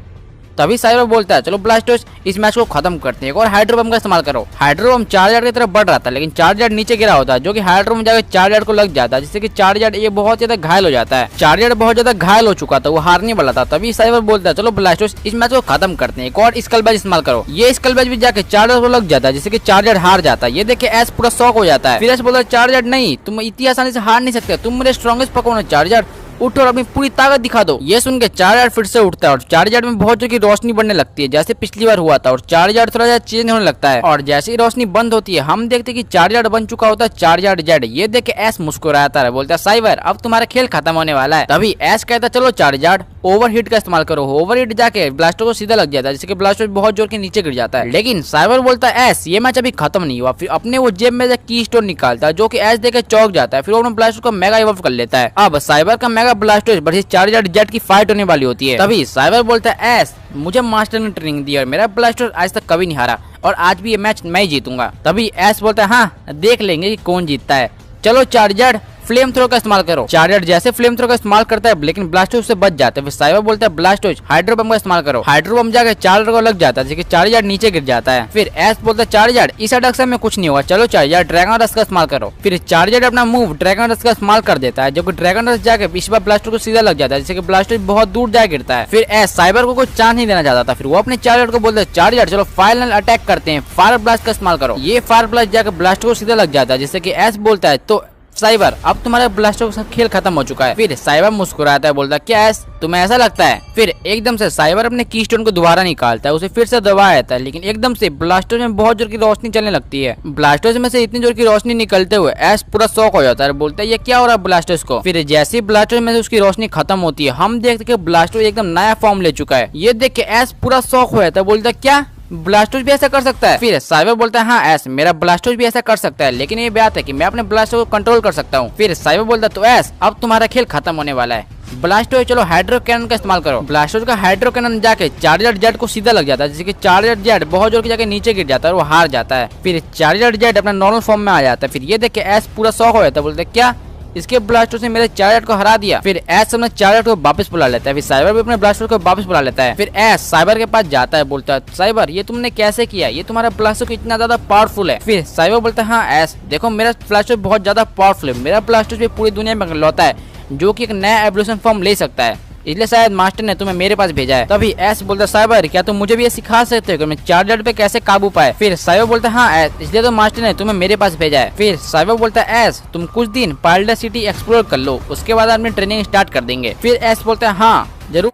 तभी साइबर बोलता है चलो ब्लास्टोस इस मैच को खत्म करते हैं और हाइड्रो बम का इस्तेमाल करो। हाइड्रो बम चार्जर की तरफ बढ़ रहा था, लेकिन चार्जर नीचे गिरा होता है जो कि हाइड्रो बम जाकर चार्जर को लग जाता है जिससे कि चार्जर ये बहुत ज्यादा घायल हो जाता है। चार्जर बहुत ज्यादा घायल हो चुका था, वो हारने वाला था। तभी साइबर बोलता है चलो ब्लास्टोस इस मैच को खत्म करते हैं, एक और स्कल बैच इस्तेमाल करो। ये स्कल बैच भी जाकर चार्जर को लग जाता है जिससे कि चार्जर हार जाता है। ये देख के एस पूरा शॉक हो जाता है। फिर एस बोलता है चार्जर नहीं तुम इतनी आसानी से हार नहीं सकते, तुम मेरे स्ट्रॉन्गेस्ट पोकेमॉन हो चार्जर, उठो और अपनी पूरी ताकत दिखा दो। ये सुन के चार्जर फिर से उठता है और चार्जर में बहुत जोर की रोशनी बढ़ने लगती है जैसे पिछली बार हुआ था और चार्जर थोड़ा सा चेंज होने लगता है और जैसे ही रोशनी बंद होती है हम देखते हैं कि चार्जर बन चुका होता है चार्जर जेड। ये देख के एस मुस्कुराता है, बोलता है साइबर अब तुम्हारा खेल खत्म होने वाला है। तभी एस कहता है चलो चार्जर ओवरहीट का इस्तेमाल करो। ओवरहीट जाके ब्लास्टो को सीधा लग जाता है जिससे कि ब्लास्टो बहुत जोर के नीचे गिर जाता है। लेकिन साइबर बोलता है एस ये मैच अभी खत्म नहीं हुआ। फिर अपने वो जेब में से की स्टोन निकालता है जो कि एस देख चौक जाता है। फिर वो अपने ब्लास्टो को मेगा इवॉल्व कर लेता है। अब साइबर का मेगा ब्लास्टो चार्जर जेट की फाइट होने वाली होती है। तभी साइबर बोलता है एस मुझे मास्टर ने ट्रेनिंग दी और मेरा ब्लास्टर आज तक कभी नहीं हारा और आज भी ये मैच मैं ही जीतूंगा। तभी एस बोलता है हाँ देख लेंगे कि कौन जीतता है, चलो चार्जर फ्लेम थ्रो का इस्तेमाल करो। चार्जर जैसे फ्लेम थ्रो का इस्तेमाल करता है लेकिन ब्लास्टो उससे बच जाता है। फिर साइबर बोलता है ब्लास्टो हाइड्रो बम का इस्तेमाल करो। हाइड्रो बम जाकर चार्जर को लग जाता है जिससे चार्जर नीचे गिर जाता है। फिर एस बोलता है चार्जर इस अटैक से में कुछ नहीं होगा, चलो चार्जर ड्रैगन रस का इस्तेमाल करो। फिर चार्जर अपना मूव ड्रैगन रस का इस्तेमाल कर देता है जो कि ड्रैगन रस जाकर पिछली बार ब्लास्टो को सीधा लग जाता है जिससे कि ब्लास्टो बहुत दूर जा गिरता है। फिर एस साइबर को कोई चांस नहीं देना चाहता था। फिर वो अपने चार्जर को बोलता है चार्जर चलो फाइनल अटैक करते हैं, फायर ब्लास्ट का इस्तेमाल करो। ये फायर ब्लास्ट जाकर ब्लास्टो को सीधा लग जाता है जिससे कि एस बोलता है तो साइबर अब तुम्हारे ब्लास्टो का खेल खत्म हो चुका है। फिर साइबर मुस्कुराता है, बोलता है क्या एस तुम्हें ऐसा लगता है। फिर एकदम से साइबर अपने कीस्टोन को दोबारा निकालता है, उसे फिर से दबा देता है लेकिन एकदम से ब्लास्टो में बहुत जोर की रोशनी चलने लगती है। ब्लास्टो में से इतनी जोर की रोशनी निकलते हुए एस पूरा शॉक हो जाता है, बोलता है ये क्या हो रहा है ब्लास्टो को। फिर जैसे ही ब्लास्टो में से उसकी रोशनी खत्म होती है हम देखते हैं ब्लास्टो एकदम नया फॉर्म ले चुका है। ये देख के एस पूरा शॉक हो जाता है, बोलता है क्या ब्लास्टोस भी ऐसा कर सकता है? फिर साइबर बोलता है हाँ एस, मेरा ब्लास्टोस भी ऐसा कर सकता है, लेकिन ये बात है कि मैं अपने ब्लास्टोस को कंट्रोल कर सकता हूँ। फिर साइबर बोलता है तो एस अब तुम्हारा खेल खत्म होने वाला है। ब्लास्टोस चलो हाइड्रो कैनन का इस्तेमाल करो। ब्लास्टोस का हाइड्रो कैनन जाके चार्जर जेट को सीधा लग जाता है, जिससे चार्जर जेट बहुत जोर की जाके नीचे गिर जाता है और वो हार जाता है। फिर चार्जर जेट अपना नॉर्मल फॉर्म में आ जाता है। फिर ये देख के एस पूरा शॉक हो जाता है, बोलते क्या इसके ब्लास्टोस ने मेरे चार्जर को हरा दिया। फिर एस अपने चार्जर को वापस बुला लेता है। फिर साइबर भी अपने ब्लास्टोस को वापस बुला लेता है। फिर एस साइबर के पास जाता है, बोलता है साइबर ये तुमने कैसे किया, ये तुम्हारा ब्लास्टोस इतना ज्यादा पावरफुल है। फिर साइबर बोलता है हाँ एस देखो मेरा ब्लास्टोस बहुत ज्यादा पावरफुल है, मेरा ब्लास्टोस भी पूरी दुनिया में लौटा है जो कि एक नया एवोल्यूशन फॉर्म ले सकता है, इसलिए शायद मास्टर ने तुम्हें मेरे पास भेजा है। तभी एस बोलता है साइबर क्या तुम मुझे भी ये सिखा सकते हो कि मैं चार्जर पे कैसे काबू पाए। फिर साइबर बोलता है हाँ एस इसलिए तो मास्टर ने तुम्हें मेरे पास भेजा है। फिर साइबर बोलता है एस तुम कुछ दिन पार्लर सिटी एक्सप्लोर कर लो, उसके बाद अपनी ट्रेनिंग स्टार्ट कर देंगे। फिर एस बोलता है हाँ जरूर।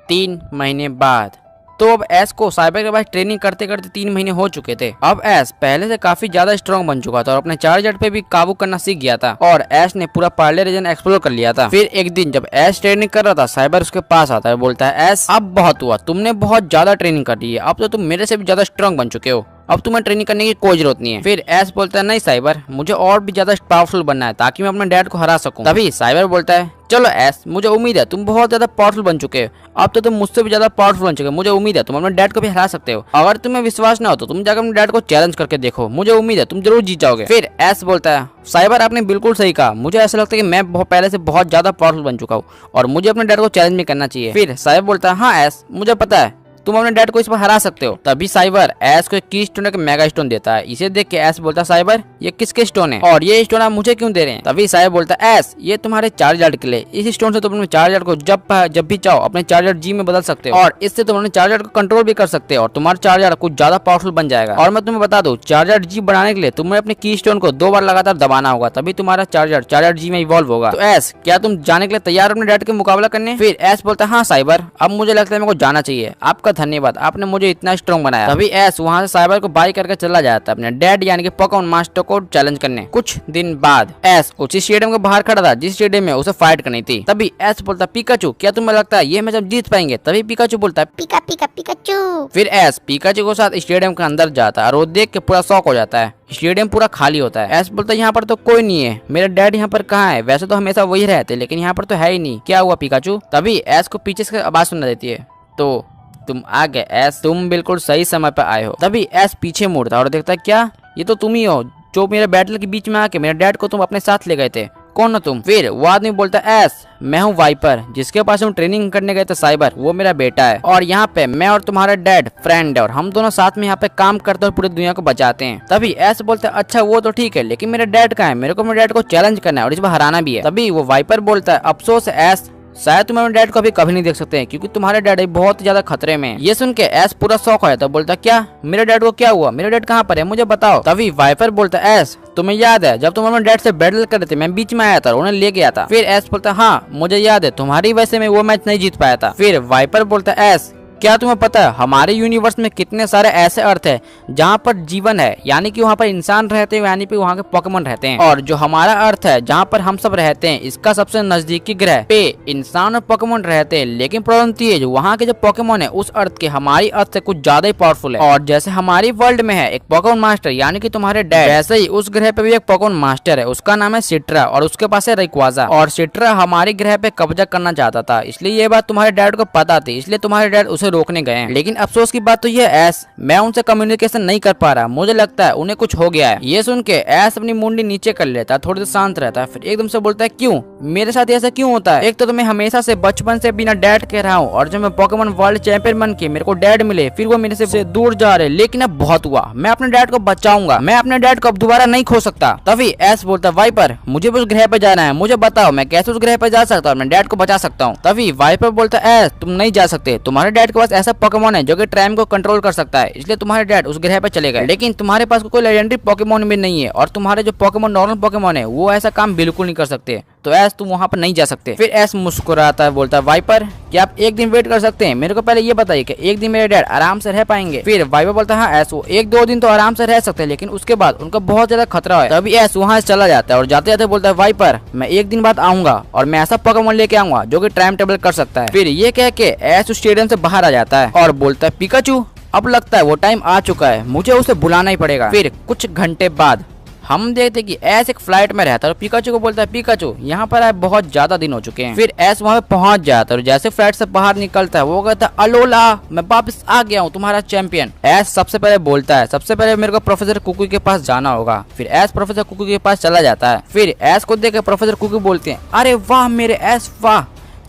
3 महीने बाद तो अब एस को साइबर के पास ट्रेनिंग करते करते 3 महीने हो चुके थे। अब एस पहले से काफी ज्यादा स्ट्रॉन्ग बन चुका था और अपने चार्जर पे भी काबू करना सीख गया था और एस ने पूरा पार्ले रीजन एक्सप्लोर कर लिया था। फिर एक दिन जब एस ट्रेनिंग कर रहा था, साइबर उसके पास आता है, बोलता है एस अब बहुत हुआ, तुमने बहुत ज्यादा ट्रेनिंग कर ली है, अब तो तुम मेरे से भी ज्यादा स्ट्रॉन्ग बन चुके हो, अब तुम्हें ट्रेनिंग करने की कोई जरूरत नहीं है। फिर एस बोलता है नहीं साइबर मुझे और भी ज्यादा पावरफुल बनना है ताकि मैं अपने डैड को हरा सकूं। तभी साइबर बोलता है चलो एस मुझे उम्मीद है तुम बहुत ज्यादा पावरफुल बन चुके हो, अब तो तुम मुझसे भी ज्यादा पावरफुल बन चुके हो, मुझे उम्मीद है तुम अपने डैड को भी हरा सकते हो, अगर तुम्हें विश्वास ना हो तो तुम जाकर अपने डैड को चैलेंज करके देखो, मुझे उम्मीद है तुम जरूर जीत जाओगे। फिर एस बोलता है साइबर आपने बिल्कुल सही कहा, मुझे ऐसा लगता है कि मैं पहले से बहुत ज्यादा पावरफुल बन चुका हूँ और मुझे अपने डैड को चैलेंज भी करना चाहिए। फिर साइबर बोलता है हाँ एस मुझे पता है तुम अपने डैड को इस पर हरा सकते हो। तभी साइबर एस को एक की स्टोन का मेगा स्टोन देता है। इसे देख के एस बोलता है साइबर ये किसके स्टोन है और ये स्टोन आप मुझे क्यों दे रहे हैं। तभी साइबर बोलता है एस ये तुम्हारे चार्जर के लिए, इस स्टोन से तुम अपने चार्जर को जब भी चाहो अपने चार्जर जी में बदल सकते हो और इससे तुम अपने चार्जर को कंट्रोल भी कर सकते हो और तुम्हारा चार्जर कुछ ज्यादा पावरफुल बन जाएगा। और मैं तुम्हें बता दूं चार्जर जी बनाने के लिए तुम्हें अपने की स्टोन को 2 बार लगातार दबाना होगा, तभी तुम्हारा चार्जर जी में इवॉल्व होगा। तो एस क्या तुम जाने के लिए तैयार अपने डैड के मुकाबला करने। फिर एस बोलता है हाँ साइबर अब मुझे लगता है मेरे को जाना चाहिए, आपका धन्यवाद आपने मुझे इतना स्ट्रॉन्ग बनाया। तभी एस वहाँ से साइबर को बाई करके चला जाता है अपने डैड यानी कि पोकेमॉन मास्टर को चैलेंज करने। कुछ दिन बाद एस उसी स्टेडियम के बाहर खड़ा था जिस स्टेडियम में उसे फाइट करनी थी। तभी एस बोलता पिकाचू क्या तुम्हें लगता है ये मैच हम जीत पाएंगे। तभी पिकाचू बोलता है पिका पिका पिकाचू। फिर एस पिकाचू के साथ स्टेडियम के अंदर जाता है और वो देख के पूरा शॉक हो जाता है, स्टेडियम पूरा खाली होता है। एस बोलता है यहाँ पर तो कोई नहीं है, मेरा डैड यहाँ पर कहाँ है, वैसे तो हमेशा वही रहते लेकिन यहाँ पर तो है ही नहीं, क्या हुआ पिकाचू। तभी एस को पीछे से आवाज सुना देती है तो तुम आ गए एस, तुम बिल्कुल सही समय पर आए हो। तभी एस पीछे मुड़ता और देखता है क्या ये तो तुम ही हो जो मेरे बैटल के बीच में आके मेरे डैड को तुम अपने साथ ले गए थे, कौन हो तुम। फिर वो आदमी बोलता है एस मैं हूँ वाइपर जिसके पास हम ट्रेनिंग करने गए थे साइबर, वो मेरा बेटा है और यहाँ पे मैं और तुम्हारा डैड फ्रेंड है और हम दोनों साथ में यहाँ पे काम करते और पूरी दुनिया को बचाते हैं। तभी एस बोलता है अच्छा वो तो ठीक है लेकिन मेरा डैड कहाँ है, मेरे को मेरे डैड को चैलेंज करना है और इस बार हराना भी है। तभी वो वाइपर बोलता है अफसोस है एस शायद तुम अपने डैड को कभी नहीं देख सकते हैं क्योंकि तुम्हारे डैड बहुत ज्यादा खतरे में। ये सुन के एस पूरा शौक हो जाता है, बोलता क्या मेरे डैड को क्या हुआ, मेरे डैड कहाँ पर है मुझे बताओ। तभी वाइपर बोलता है एस तुम्हें याद है जब तुम अपने डैड से बैटल कर रहे थे मैं बीच में आया था और उन्हें ले गया था। फिर एस बोलता हाँ मुझे याद है तुम्हारी वजह से मैं वो मैच नहीं जीत पाया था। फिर वाइपर बोलता है एस क्या तुम्हें पता है हमारे यूनिवर्स में कितने सारे ऐसे अर्थ है जहाँ पर जीवन है, यानी कि वहाँ पर इंसान रहते हैं यानी कि वहाँ के पोकेमॉन रहते हैं, और जो हमारा अर्थ है जहाँ पर हम सब रहते हैं इसका सबसे नजदीकी ग्रह पे इंसान और पोकेमॉन रहते हैं, लेकिन प्रॉब्लम ये है जो वहाँ के जो पोकेमॉन है उस अर्थ के हमारी अर्थ से कुछ ज्यादा ही पावरफुल है। और जैसे हमारी वर्ल्ड में है एक पोकेमॉन मास्टर यानी कि तुम्हारे डैड, वैसे ही उस ग्रह पे भी एक पोकेमॉन मास्टर है, उसका नाम है सिट्रा और उसके पास है रेक्वाजा, और सिट्रा हमारे ग्रह पे कब्जा करना चाहता था, इसलिए ये बात तुम्हारे डैड को पता थी, इसलिए तुम्हारे डैड उसे रोकने गए हैं। लेकिन अफसोस की बात तो ये एस मैं उनसे कम्युनिकेशन नहीं कर पा रहा, मुझे लगता है उन्हें कुछ हो गया है। ये सुन के एस अपनी मुंडी नीचे कर लेता है, थोड़ी देर शांत रहता है, फिर एकदम से बोलता है क्यों मेरे साथ ऐसा क्यों होता है, एक तो मैं हमेशा से बचपन से बिना डैड के रहा हूँ और जब मैं पोकेमॉन वर्ल्ड चैंपियन बन के मेरे को डैड मिले फिर वो मेरे से दूर जा रहे, लेकिन अब बहुत हुआ, मैं अपने डैड को बचाऊंगा, मैं अपने डैड को अब दोबारा नहीं खो सकता। तभी एस बोलता है वाइपर मुझे भी उस ग्रह पे जाना है, मुझे बताओ मैं कैसे उस ग्रह पे जा सकता हूँ, मैं डैड को बचा सकता हूँ। तभी वाइपर बोलता है एस तुम नहीं जा सकते, तुम्हारे डैड के पास ऐसा पोकेमॉन है जो कि टाइम को कंट्रोल कर सकता है, इसलिए तुम्हारे डैड उस ग्रह पे चले गए, लेकिन तुम्हारे पास कोई लेजेंडरी पोकेमॉन भी नहीं है और तुम्हारे जो पोकेमॉन नॉर्मल पोकेमॉन है वो ऐसा काम बिल्कुल नहीं कर सकते, तो एस तुम वहाँ पर नहीं जा सकते। फिर एस मुस्कुराता है, बोलता है वाइपर क्या आप एक दिन वेट कर सकते हैं, मेरे को पहले ये बताइए कि एक दिन मेरे डैड आराम से रह पाएंगे। फिर वाइपर बोलता है हाँ एस वो 1-2 दिन तो आराम से रह सकते हैं, लेकिन उसके बाद उनका बहुत ज्यादा खतरा है। तभी एस वहाँ से चला जाता है और जाते जाते बोलता है वाइपर मैं एक दिन बाद आऊंगा और मैं ऐसा पोकेमॉन लेके आऊंगा जो कि टाइम टेबल कर सकता है। फिर ये कह के एस उस स्टेडियम से बाहर आ जाता है और बोलता है पिकाचू अब लगता है वो टाइम आ चुका है, मुझे उसे बुलाना ही पड़ेगा। फिर कुछ घंटे बाद हम देखते कि एस एक फ्लाइट में रहता है और पिकाचू को बोलता है पिकाचू यहाँ पर आए बहुत ज्यादा दिन हो चुके हैं। फिर एस वहाँ पे पहुंच जाता है और जैसे फ्लाइट से बाहर निकलता है वो कहता है अलोला मैं वापस आ गया हूँ तुम्हारा चैंपियन। एस सबसे पहले बोलता है सबसे पहले मेरे को प्रोफेसर कुकी के पास जाना होगा। फिर एस प्रोफेसर कुकी के पास चला जाता है। फिर एस को देख प्रोफेसर कुकी बोलते हैं अरे वाह मेरे एस वाह,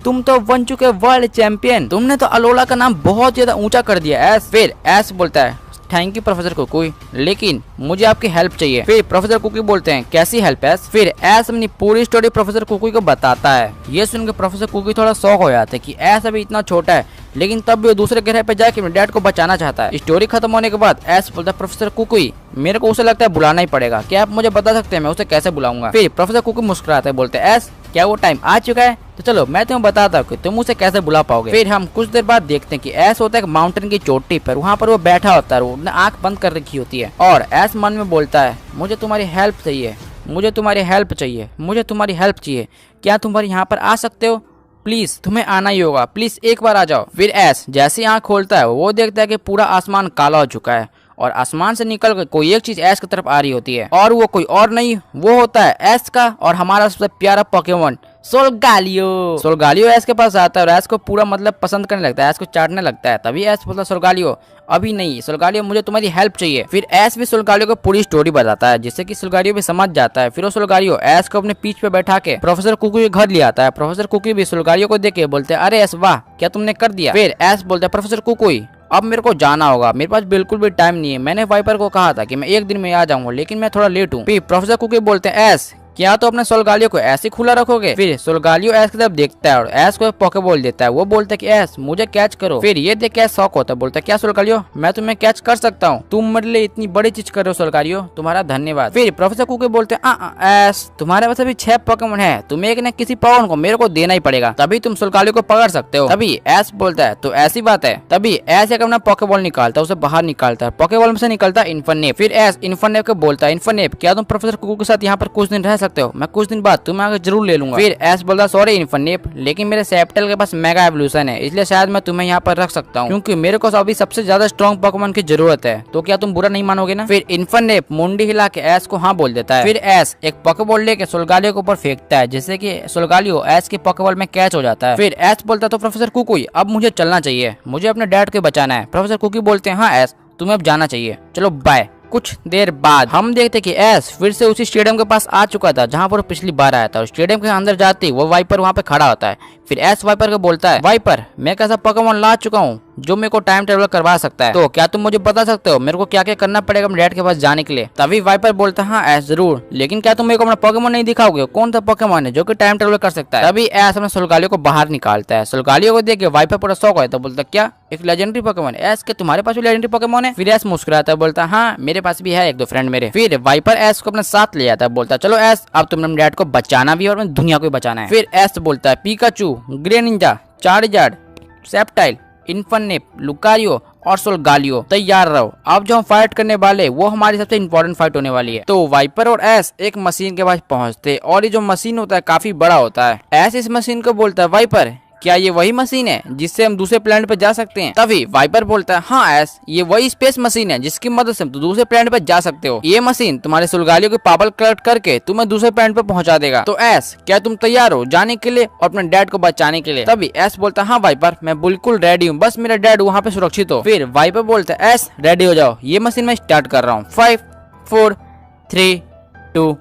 तुम तो बन चुके वर्ल्ड चैंपियन, तुमने तो अलोला का नाम बहुत ज्यादा ऊंचा कर दिया एस। फिर एस बोलता है थैंक यू प्रोफेसर कुकी, लेकिन मुझे आपकी हेल्प चाहिए। फिर प्रोफेसर कुकी बोलते हैं कैसी हेल्प एस। फिर एस अपनी पूरी स्टोरी प्रोफेसर कुकी को बताता है। ये सुनकर प्रोफेसर कुकी थोड़ा शॉक हो जाता है कि एस अभी इतना छोटा है लेकिन तब भी वो दूसरे ग्रह पे जाके अपने डैड को बचाना चाहता है। स्टोरी खत्म होने के बाद एस बोलता है प्रोफेसर कुकी मेरे को उसे लगता है बुलाना ही पड़ेगा, क्या आप मुझे बता सकते हैं मैं उसे कैसे बुलाऊंगा। फिर प्रोफेसर कुकी मुस्कुराते हैं बोलते हैं एस क्या वो टाइम आ चुका है, तो चलो मैं तुम्हें बताता हूँ कि तुम उसे कैसे बुला पाओगे। फिर हम कुछ देर बाद देखते हैं कि एस होता है माउंटेन की चोटी पर, वहाँ पर वो बैठा होता है, उसने आंख बंद कर रखी होती है और एस मन में बोलता है मुझे तुम्हारी हेल्प चाहिए, मुझे तुम्हारी हेल्प चाहिए, मुझे तुम्हारी हेल्प चाहिए, क्या तुम यहाँ पर आ सकते हो, प्लीज तुम्हें आना ही होगा, प्लीज एक बार आ जाओ। फिर एस जैसे ही आँख खोलता है वो देखता है कि पूरा आसमान काला हो चुका है और आसमान से निकल कर कोई एक चीज एस की तरफ आ रही होती है और वो कोई और नहीं वो होता है एस का और हमारा सबसे प्यारा पोकेमोन सोलगालियो। सोलगालियो एस के पास आता है और एस को पूरा मतलब पसंद करने लगता है, एस को चाटने लगता है। तभी एस बोलता है सोलगालियो अभी नहीं सोलगालियो मुझे तुम्हारी हेल्प चाहिए। फिर एस भी सोलगालियो को पूरी स्टोरी बताता है जिससे कि सोलगालियो भी समझ जाता है। फिर वो सोलगालियो एस को अपने पीठ पे बैठा के प्रोफेसर कुकी के घर ले आता है। प्रोफेसर कुकी भी सोलगालियो को देख के बोलते हैं अरे एस वाह क्या तुमने कर दिया। फिर एस बोलता है प्रोफेसर कुकी अब मेरे को जाना होगा, मेरे पास बिल्कुल भी टाइम नहीं है, मैंने वाइपर को कहा था कि मैं एक दिन में आ जाऊंगा लेकिन मैं थोड़ा लेट हूँ। फिर प्रोफेसर कुकी बोलते हैं एस क्या तो अपने सोलगालियो को ऐसे खुला रखोगे। फिर सोलगालियो एस की तरफ देखता है और एस को एक पोकेबॉल देता है, वो बोलता है कि एस मुझे कैच करो। फिर ये देख के एस शॉक होता है, बोलता है क्या सोलगालियो मैं तुम्हें कैच कर सकता हूँ, तुम मेरे लिए इतनी बड़ी चीज कर रहे हो सोलगालियो तुम्हारा धन्यवाद। फिर प्रोफेसर कुकी बोलते हैं एस तुम्हारे पास अभी 6 पोकेमोन है, तुम्हें एक न किसी पोकेमोन को मेरे को देना ही पड़ेगा तभी तुम सोलगालियो को पकड़ सकते हो। तभी एस बोलता है तो ऐसी बात है। तभी एस एक अपना पोकेबॉल निकालता है, उसे बाहर निकालता है, पोकेबॉल में से निकलता है इन्फरनेप। फिर एस इन्फरनेप को बोलता है इन्फरनेप क्या तुम प्रोफेसर कुकी के साथ यहाँ पर कुछ दिन रह सकते हो, मैं कुछ दिन बाद तुम्हें आगे जरूर ले लूंगा। फिर एस बोलता सॉरी इन्फरनेप लेकिन मेरे सेप्टेल के पास मेगा एवोल्यूशन है इसलिए शायद मैं तुम्हें यहाँ पर रख सकता हूँ क्योंकि मेरे को अभी सबसे ज्यादा स्ट्रॉन्ग पोकेमोन की जरूरत है, तो क्या तुम बुरा नहीं मानोगे ना। फिर इन्फरनेप मुंडी हिला के एस को हाँ बोल देता है। फिर एस एक पोकेबॉल लेके सोलगालियो के ऊपर फेंकता है जिससे कि सोलगालियो एस के पोकेबॉल में कैच हो जाता है। फिर एस बोलता है तो प्रोफेसर कुकी अब मुझे चलना चाहिए, मुझे अपने डैड को बचाना है। प्रोफेसर कुकी बोलते हैं हाँ एस तुम्हें अब जाना चाहिए, चलो बाय। कुछ देर बाद हम देखते कि एस फिर से उसी स्टेडियम के पास आ चुका था जहां पर पिछली बार आया था और स्टेडियम के अंदर जाते ही वो वाइपर वहां पे खड़ा होता है। फिर एस वाइपर को बोलता है वाइपर मैं एक ऐसा पोकेमोन ला चुका हूँ जो मेरे को टाइम ट्रेवल करवा सकता है, तो क्या तुम मुझे बता सकते हो मेरे को क्या क्या करना पड़ेगा अपने डैड के पास जाने के लिए। तभी वाइपर बोलता है हाँ एस जरूर, लेकिन क्या तुम मेरे को अपना पोकेमोन नहीं दिखाओगे, कौन सा पोकेमोन है जो कि टाइम ट्रेवल कर सकता है। तभी एस अपने सोलगालियो को बाहर निकालता है। सोलगालियो को देख के वाइपर पूरा शौक है तो बोलता क्या एक लेजेंडरी पोकेमोन एस के तुम्हारे पास भी लेजेंडरी पोकेमोन है। फिर एस मुस्कुराता है बोलता हाँ मेरे पास भी है एक दो फ्रेंड मेरे। फिर वाइपर एस को अपने साथ ले जाता है, बोलता चलो एस अब तुमने अपने डैड को बचाना भी और अपनी दुनिया को बचाना है। फिर एस बोलता है Pikachu grey Ninja Charizard septile Infernape Lucario और सोलगालियो तैयार रहो, अब जो हम फाइट करने वाले वो हमारी सबसे इम्पोर्टेंट फाइट होने वाली है। तो वाइपर और एस एक मशीन के पास पहुंचते और ये जो मशीन होता है काफी बड़ा होता है। एस इस मशीन को बोलता है वाइपर क्या ये वही मशीन है जिससे हम दूसरे प्लेनेट पे जा सकते हैं। तभी वाइपर बोलता है हाँ एस ये वही स्पेस मशीन है जिसकी मदद से तुम दूसरे प्लेनेट पे जा सकते हो, ये मशीन तुम्हारे सोलगालियो के पावर कलेक्ट करके तुम्हें दूसरे प्लेनेट पे पहुंचा देगा। तो एस क्या तुम तैयार हो जाने के लिए और अपने डैड को बचाने के लिए। तभी एस बोलता है हाँ वाइपर मैं बिल्कुल रेडी हूँ, बस मेरा डैड वहाँ पे सुरक्षित हो। फिर वाइपर बोलता है एस रेडी हो जाओ, ये मशीन मैं स्टार्ट कर रहा हूँ 5 4 3 2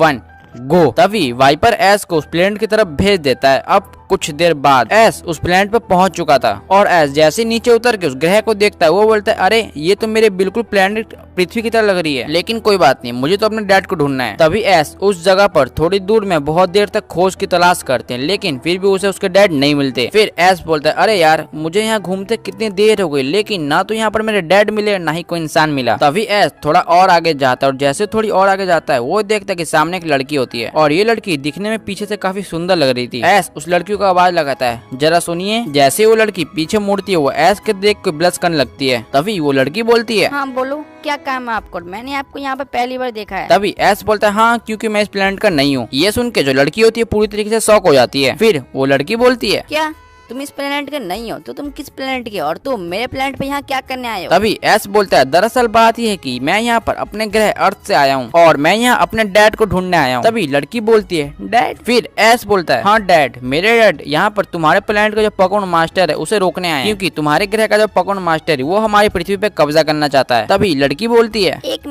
1 गो। तभी वाइपर एस को उस प्लेनेट की तरफ भेज देता है। अब कुछ देर बाद एस उस प्लेनेट पे पहुंच चुका था और एस जैसे नीचे उतर के उस ग्रह को देखता है वो बोलता है अरे ये तो मेरे बिल्कुल प्लेनेट पृथ्वी की तरह लग रही है, लेकिन कोई बात नहीं मुझे तो अपने डैड को ढूंढना है। तभी एस उस जगह पर थोड़ी दूर में बहुत देर तक खोज की तलाश करते हैं लेकिन फिर भी उसे उसके डैड नहीं मिलते। फिर एस बोलता है अरे यार मुझे यहाँ घूमते कितनी देर हो गई लेकिन ना तो यहाँ पर मेरे डैड मिले ना ही कोई इंसान मिला। तभी एस थोड़ा और आगे जाता है और जैसे थोड़ी और आगे जाता है वो देखता है कि सामने एक लड़की होती है और ये लड़की दिखने में पीछे से काफी सुंदर लग रही थी। एस उस लड़की को आवाज लगाता है जरा सुनिए। जैसे वो लड़की पीछे मुड़ती है वो एस के देख के ब्लश करने लगती है। तभी वो लड़की बोलती है हाँ बोलो क्या काम है आपको, मैंने आपको यहाँ पे पहली बार देखा है। तभी एस बोलता है हाँ क्योंकि मैं इस प्लेनेट का नहीं हूँ। ये सुन के जो लड़की होती है पूरी तरीके से शॉक हो जाती है। फिर वो लड़की बोलती है क्या तुम इस प्लेनेट के नहीं हो तो तुम किस प्लेनेट के हो और तुम मेरे प्लेनेट पे यहाँ क्या करने आए हो? तभी एस बोलता है दरअसल बात यह है कि मैं यहाँ पर अपने ग्रह अर्थ से आया हूँ और मैं यहाँ अपने डैड को ढूंढने आया हूँ। तभी लड़की बोलती है डैड? फिर एस बोलता है हाँ डैड, मेरे डैड यहाँ पर तुम्हारे प्लेनेट का जो पोकेमॉन मास्टर है उसे रोकने आए हैं, क्योंकि तुम्हारे ग्रह का जो पोकेमॉन मास्टर है वो हमारी पृथ्वी पे कब्जा करना चाहता है। तभी लड़की बोलती है एक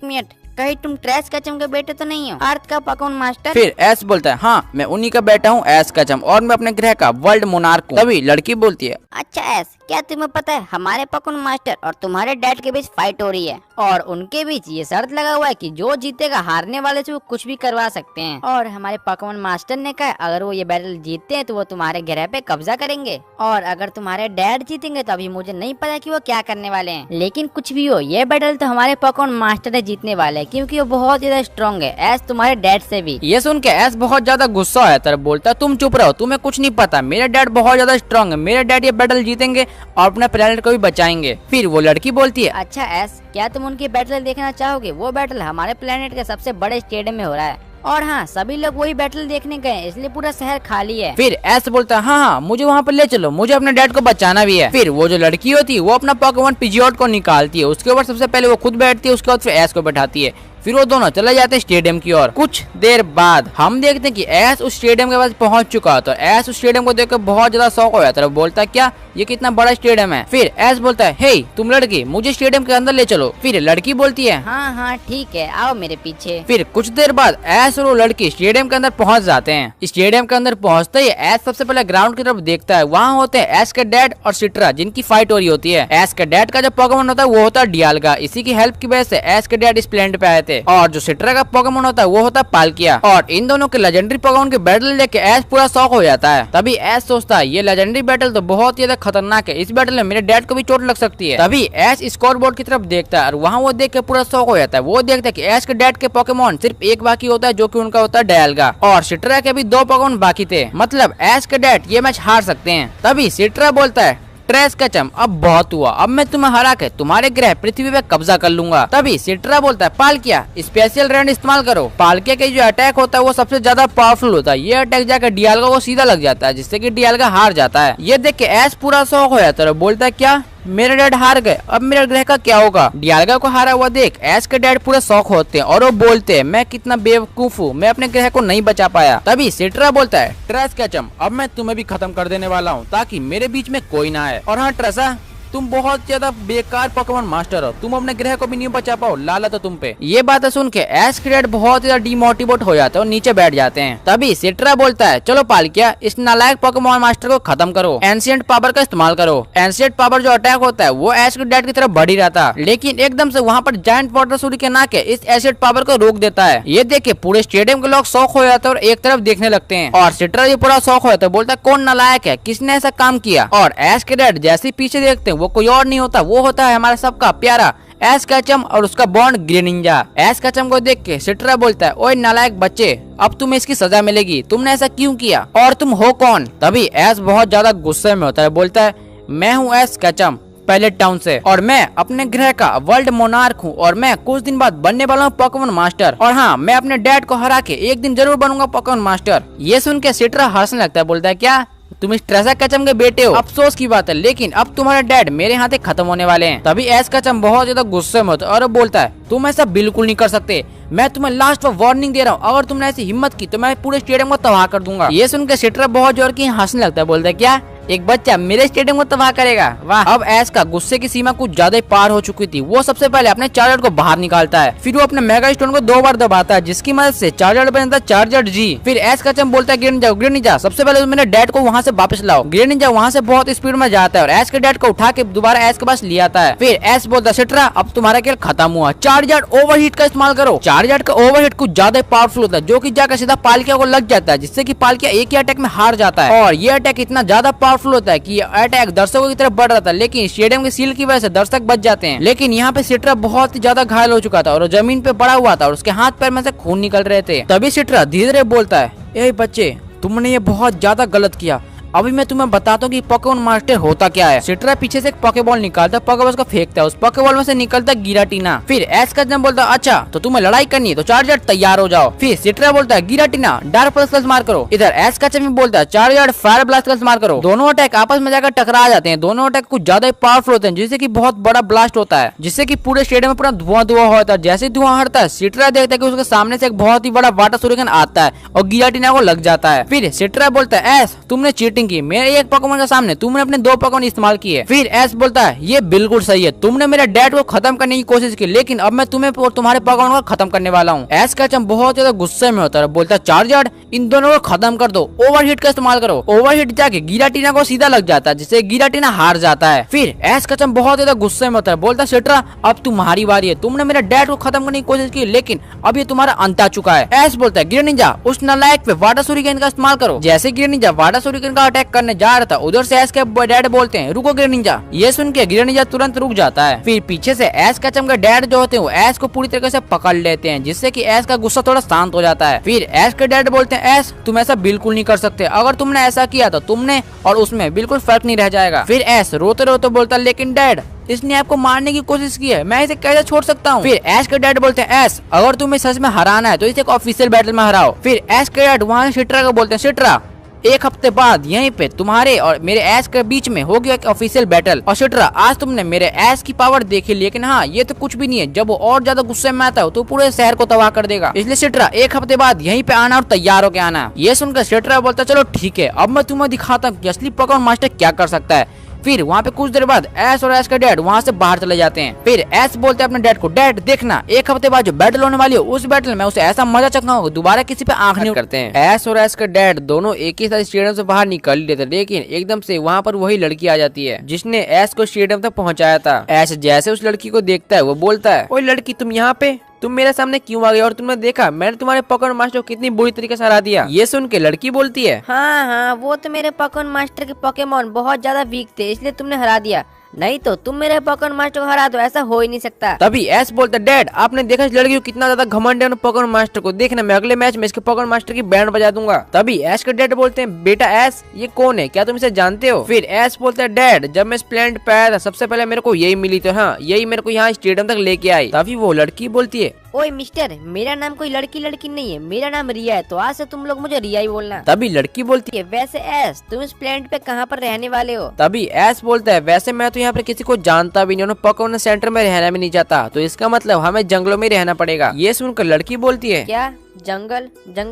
मिनट, कहीं तुम ट्रैश कचम के बेटे तो नहीं हो, अर्थ का पोकेमॉन मास्टर? फिर एस बोलता है हाँ मैं उन्हीं का बेटा हूँ एस कचम, और मैं अपने ग्रह का वर्ल्ड मोनार्क हूँ। तभी लड़की बोलती है अच्छा एस, क्या तुम्हें पता है हमारे पोकेमॉन मास्टर और तुम्हारे डैड के बीच फाइट हो रही है और उनके बीच ये शर्त लगा हुआ है कि जो जीतेगा हारने वाले से वो कुछ भी करवा सकते हैं, और हमारे पोकेमॉन मास्टर ने कहा अगर वो ये बैटल जीतते हैं तो वो तुम्हारे ग्रह पे कब्जा करेंगे, और अगर तुम्हारे डैड जीतेंगे तो अभी मुझे नहीं पता कि वो क्या करने वाले हैं, लेकिन कुछ भी हो ये बैटल तो हमारे पोकेमॉन मास्टर है जीतने वाले हैं, क्योंकि वो बहुत ज्यादा स्ट्रॉन्ग है एस तुम्हारे डैड से भी। ये सुन के एस बहुत ज्यादा गुस्सा है, तरफ बोलता है तुम चुप रहो, तुम्हें कुछ नहीं पता, मेरे डैड बहुत ज्यादा स्ट्रॉन्ग है, मेरे डैड ये बैटल जीतेंगे और अपने प्लेनेट को भी बचाएंगे। फिर वो लड़की बोलती है अच्छा एस, क्या तुम उनकी बैटल देखना चाहोगे? वो बैटल हमारे प्लेनेट के सबसे बड़े स्टेडियम में हो रहा है, और हाँ सभी लोग वही बैटल देखने गए इसलिए पूरा शहर खाली है। फिर एस बोलता है हाँ मुझे वहाँ पर ले चलो, मुझे अपने डैड को बचाना भी है। फिर वो जो लड़की होती है वो अपना पोकेमॉन पिजियोट को निकालती है, उसके ऊपर सबसे पहले वो खुद बैठती है, उसके बाद फिर एस को बैठाती है, फिर वो दोनों चले जाते हैं स्टेडियम की ओर। कुछ देर बाद हम देखते हैं कि एस उस स्टेडियम के पास पहुंच चुका है, तो एस उस स्टेडियम को देखकर बहुत ज्यादा शौक हो जाता है, बोलता है क्या ये कितना बड़ा स्टेडियम है। फिर एस बोलता है हे तुम लड़की मुझे स्टेडियम के अंदर ले चलो। फिर लड़की बोलती है हाँ ठीक है आओ मेरे पीछे। फिर कुछ देर बाद एस और वो लड़की स्टेडियम के अंदर पहुंच जाते हैं। स्टेडियम के अंदर पहुंचते ही एस सबसे पहले ग्राउंड की तरफ देखता है, वहाँ होते हैं एस के डैड और सिट्रा जिनकी फाइट हो रही होती है। एस के डैड का जो पोकेमॉन होता है वो होता है डियाल्गा, इसी की हेल्प की वजह से एस के डैड इस प्लेनेट पे आए थे, और जो सिट्रा का पोकेमॉन होता है वो होता है पाल्किया, और इन दोनों के लेजेंडरी पोकेमॉन के बैटल देख के एस पूरा शौक हो जाता है। तभी एस सोचता है ये लेजेंडरी बैटल तो बहुत ज्यादा खतरनाक है, इस बैटल में मेरे डैड को भी चोट लग सकती है। तभी एस स्कोर बोर्ड की तरफ देखता है और वहाँ वो देख के पूरा शौक हो जाता है, वो देखता है कि एस के डैड के पोकेमॉन सिर्फ एक बाकी होता है जो कि उनका होता है डियाल्गा, और सिट्रा के भी 2 पोकेमॉन बाकी थे, मतलब एस के डैड ये मैच हार सकते हैं। तभी सिट्रा बोलता है ट्रैश कचम अब बहुत हुआ, अब मैं तुम्हें हरा के तुम्हारे ग्रह पृथ्वी पे कब्जा कर लूंगा। तभी सिट्रा बोलता है पाल्किया स्पेशल रैंड इस्तेमाल करो। पाल्किया के जो अटैक होता है वो सबसे ज्यादा पावरफुल होता है, ये अटैक जाकर डियाल्गा को सीधा लग जाता है जिससे कि डियाल्गा हार जाता है। ये देख के एस पूरा शौक हो जाता है, बोलता है क्या मेरे डैड हार गए, अब मेरे ग्रह का क्या होगा। डियाल्गा को हारा हुआ देख एस के डैड पूरा शौक होते हैं और वो बोलते हैं मैं कितना बेवकूफ हूँ, मैं अपने ग्रह को नहीं बचा पाया। तभी सिट्रा बोलता है ट्रैश कैचम अब मैं तुम्हें भी खत्म कर देने वाला हूँ ताकि मेरे बीच में कोई ना आए, और हाँ ट्रैशा तुम बहुत ज्यादा बेकार पोकेमॉन मास्टर हो, तुम अपने ग्रह को भी नहीं बचा पाओ, लाला तो तुम पे। ये बातें सुन के एस के डैड बहुत ज्यादा डिमोटिवेट हो जाते हैं और नीचे बैठ जाते हैं। तभी सिट्रा बोलता है चलो पाल्किया इस नालायक पोकेमॉन मास्टर को खत्म करो, एंशिएंट पावर का इस्तेमाल करो। एंशिएंट पावर जो अटैक होता है वो एस के डैड की तरफ बढ़ ही रहा था, लेकिन एकदम से वहाँ पर जायंट वाटर सूर्य के नाके इस एसिड पावर को रोक देता है। ये देख के पूरे स्टेडियम के लोग शौक हो जाते हैं और एक तरफ देखने लगते हैं, और सिट्रा भी पूरा शौक हो जाता है, बोलता है कौन नालायक है, किसने ऐसा काम किया। और एस के डैड जैसे पीछे देखते हैं वो कोई और नहीं होता, वो होता है हमारा सबका प्यारा एस कचम और उसका बॉन्ड ग्रेनिंजा। एस कचम को देख के सिट्रा बोलता है ओए नालायक बच्चे अब तुम्हें इसकी सजा मिलेगी, तुमने ऐसा क्यों किया और तुम हो कौन। तभी एस बहुत ज्यादा गुस्से में होता है, बोलता है मैं हूँ एस कचम पैलेट टाउन से, और मैं अपने ग्रह का वर्ल्ड मोनार्क हूँ, और मैं कुछ दिन बाद बनने वाला हूँ पोकेमॉन मास्टर, और हाँ मैं अपने डैड को हरा के एक दिन जरूर बनूंगा पोकेमॉन मास्टर। ये सुन के सिट्रा हंसने लगता है, बोलता है क्या तुम इस ट्रेसा कचम के बेटे हो, अफसोस की बात है लेकिन अब तुम्हारे डैड मेरे हाथे खत्म होने वाले हैं। तभी एस कचम बहुत ज्यादा गुस्से में होता है और बोलता है तुम ऐसा बिल्कुल नहीं कर सकते, मैं तुम्हें लास्ट वार्निंग दे रहा हूँ, अगर तुमने ऐसी हिम्मत की तो मैं पूरे स्टेडियम को तबाह कर दूंगा। ये सुनकर सिट्रा बहुत जोर की हंसने लगता है, बोलता है क्या एक बच्चा मेरे स्टेडियम को तबाह करेगा, वाह। अब एस का गुस्से की सीमा कुछ ज्यादा पार हो चुकी थी, वो सबसे पहले अपने चार्जर को बाहर निकालता है, फिर वो अपने मेगा स्टोन को 2 बार दबाता है जिसकी मदद से चार्जर बनता है चार्जर जी। फिर एस कचम बोलता है ग्रेनिंजा सबसे पहले मेरे डैड को वहाँ से वापस लाओ। ग्रेनिंजा वहाँ से बहुत स्पीड में जाता है और एस के डैड को उठा के दोबारा एस के पास ले आता है। फिर एस बोलता है सिट्रा अब तुम्हारा खेल खत्म हुआ, चार्जर ओवरहीट का इस्तेमाल करो। चार्जर का ओवरहीट कुछ ज्यादा पावरफुल होता है जो कि जाकर सीधा पाल्किया को लग जाता है जिससे कि पाल्किया एक ही अटैक में हार जाता है, और ये अटैक इतना ज्यादा पावरफुल होता है कि अटैक दर्शकों की तरफ बढ़ रहा था लेकिन स्टेडियम के सील की वजह से दर्शक बच जाते हैं। लेकिन यहाँ पे सिट्रा बहुत ही ज्यादा घायल हो चुका था और जमीन पे पड़ा हुआ था और उसके हाथ पैर में से खून निकल रहे थे। तभी सिट्रा धीरे धीरे बोलता है ए बच्चे तुमने ये बहुत ज्यादा गलत किया, अभी मैं तुम्हें बताता हूँ कि पोकेमॉन मास्टर होता क्या है। सिट्रा पीछे से एक पोकेबॉल निकालता है, पोकेबॉल को फेंकता है, उस पोकेबॉल में से निकलता है गिराटीना। फिर एस का जन्म बोलता है अच्छा तो तुम्हें लड़ाई करनी है तो चार्जर तैयार हो जाओ। फिर सिट्रा बोलता है गिराटीना डार्क पल्स मार करो। इधर एस का चैंपियन बोलता है चार्जर फायर ब्लास्ट मार करो। दोनों अटैक आपस में जाकर टकरा जाते हैं। दोनों अटैक कुछ ज्यादा पावरफुल होते हैं, जिससे कि बहुत बड़ा ब्लास्ट होता है, जिससे कि पूरे स्टेडियम में पूरा धुआं धुआं होता है। जैसे धुआं हटता है सिट्रा देखता है कि उसके सामने से एक बहुत ही बड़ा वाटर सूर्यकिरण आता है और गिराटीना को लग जाता है। फिर सिट्रा बोलता है एस तुमने चीटिंग की, मेरे एक पोकेमॉन के सामने तुमने अपने 2 पोकेमॉन इस्तेमाल किए। फिर एस बोलता है ये बिल्कुल सही है, तुमने मेरे डैड को खत्म करने की कोशिश की, लेकिन अब मैं तुम्हें और तुम्हारे पोकेमॉन को खत्म करने वाला हूँ। एस का चम बहुत ज्यादा गुस्से में होता है, बोलता है चार्जर इन दोनों को खत्म कर दो, ओवरहीट का इस्तेमाल करो। ओवरहीट जाके गिराटीना को सीधा लग जाता है, जिससे गिराटीना हार जाता है। फिर एस का चम बहुत ज्यादा गुस्से में होता है, बोलता है सिट्रा अब तुम्हारी बारी है, तुमने मेरे डैड को खत्म करने की कोशिश की, लेकिन अब ये तुम्हारा अंत आ चुका है। एस बोलता है ग्रेनिंजा उस नालायक पे वाटर सूर्यकिरण का इस्तेमाल करो। जैसे ग्रेनिंजा वाटर सूर्यकिरण का अटैक करने जा रहा था, उधर से एस के डैड बोलते हैं रुको ग्रेनिंजा। ये सुन के ग्रेनिंजा तुरंत रुक जाता है। फिर पीछे से एस का चम के डैड जो होते हैं वो एस को पूरी तरीके से पकड़ लेते हैं, जिससे कि एस का गुस्सा थोड़ा शांत हो जाता है। फिर एस के डैड बोलते हैं एस तुम ऐसा बिल्कुल नहीं कर सकते, अगर तुमने ऐसा किया तो तुमने और उसमें बिल्कुल फर्क नहीं रह जाएगा। फिर एस रोते रोते बोलता है लेकिन डैड इसने आपको मारने की कोशिश की है, मैं इसे कैसे छोड़ सकता हूँ। फिर एस के डैड बोलते हैं एस अगर तुम्हें सच में हराना है तो इसे एक ऑफिशियल बैटल में हराओ। फिर एस के डैड वहाँ सिट्रा को बोलते हैं सिट्रा 1 हफ्ते बाद यहीं पे तुम्हारे और मेरे एस के बीच में हो गया एक ऑफिशियल बैटल। और सिट्रा आज तुमने मेरे एस की पावर देखी, लेकिन हाँ ये तो कुछ भी नहीं है, जब वो और ज्यादा गुस्से में आता है तो पूरे शहर को तबाह कर देगा, इसलिए सिट्रा 1 हफ्ते बाद यहीं पे आना और तैयार होके आना। ये सुनकर सिट्रा बोलता चलो ठीक है, अब मैं तुम्हें दिखाता हूँ कि असली पोकेमॉन मास्टर क्या कर सकता है। फिर वहाँ पे कुछ देर बाद एस और एस का डैड वहाँ से बाहर चले जाते हैं। फिर एस बोलते हैं अपने डैड को डैड देखना 1 हफ्ते बाद जो बैटल होने वाली है उस बैटल में उसे ऐसा मजा चखना दोबारा किसी पे आंख नहीं करते हैं। एस और एस का डैड दोनों एक ही साथ स्टेडियम से बाहर निकल लेते, लेकिन एकदम से वहाँ पर वही लड़की आ जाती है जिसने एस को स्टेडियम तक पहुँचाया था। एस जैसे उस लड़की को देखता है वो बोलता है ओए लड़की तुम यहाँ पे, तुम मेरे सामने क्यों आ गई और तुमने देखा मैंने तुम्हारे पोकेमॉन मास्टर को कितनी बुरी तरीके से हरा दिया। ये सुन के लड़की बोलती है हाँ वो तो मेरे पोकेमॉन मास्टर के पोकेमॉन बहुत ज्यादा वीक थे, इसलिए तुमने हरा दिया, नहीं तो तुम मेरे पोकेमॉन मास्टर को हरा दो, ऐसा हो ही नहीं सकता। तभी एस बोलता डैड आपने देखा इस लड़की को कितना ज्यादा घमंड है पोकेमॉन मास्टर को, देखना मैं अगले मैच में इसके पोकेमॉन मास्टर की बैंड बजा दूंगा। तभी एस के डैड बोलते हैं बेटा एस ये कौन है, क्या तुम इसे जानते हो। फिर एस बोलता है डैड जब मैं इस प्लेनेट पे आया था सबसे पहले मेरे को यही मिली, तो हाँ यही मेरे को यहाँ स्टेडियम तक लेके आई। तभी वो लड़की बोलती है ओए मिस्टर मेरा नाम कोई लड़की नहीं है, मेरा नाम रिया है, तो आज से तुम लोग मुझे रिया ही बोलना। तभी लड़की बोलती है वैसे एस तुम इस प्लेनेट पे कहाँ पर रहने वाले हो। तभी एस बोलता है वैसे मैं तो यहाँ पे किसी को जानता भी नहीं, पोकेमॉन सेंटर में रहना भी नहीं चाहता, तो इसका मतलब हमें जंगलों में रहना पड़ेगा। ये सुनकर लड़की बोलती है क्या जंगल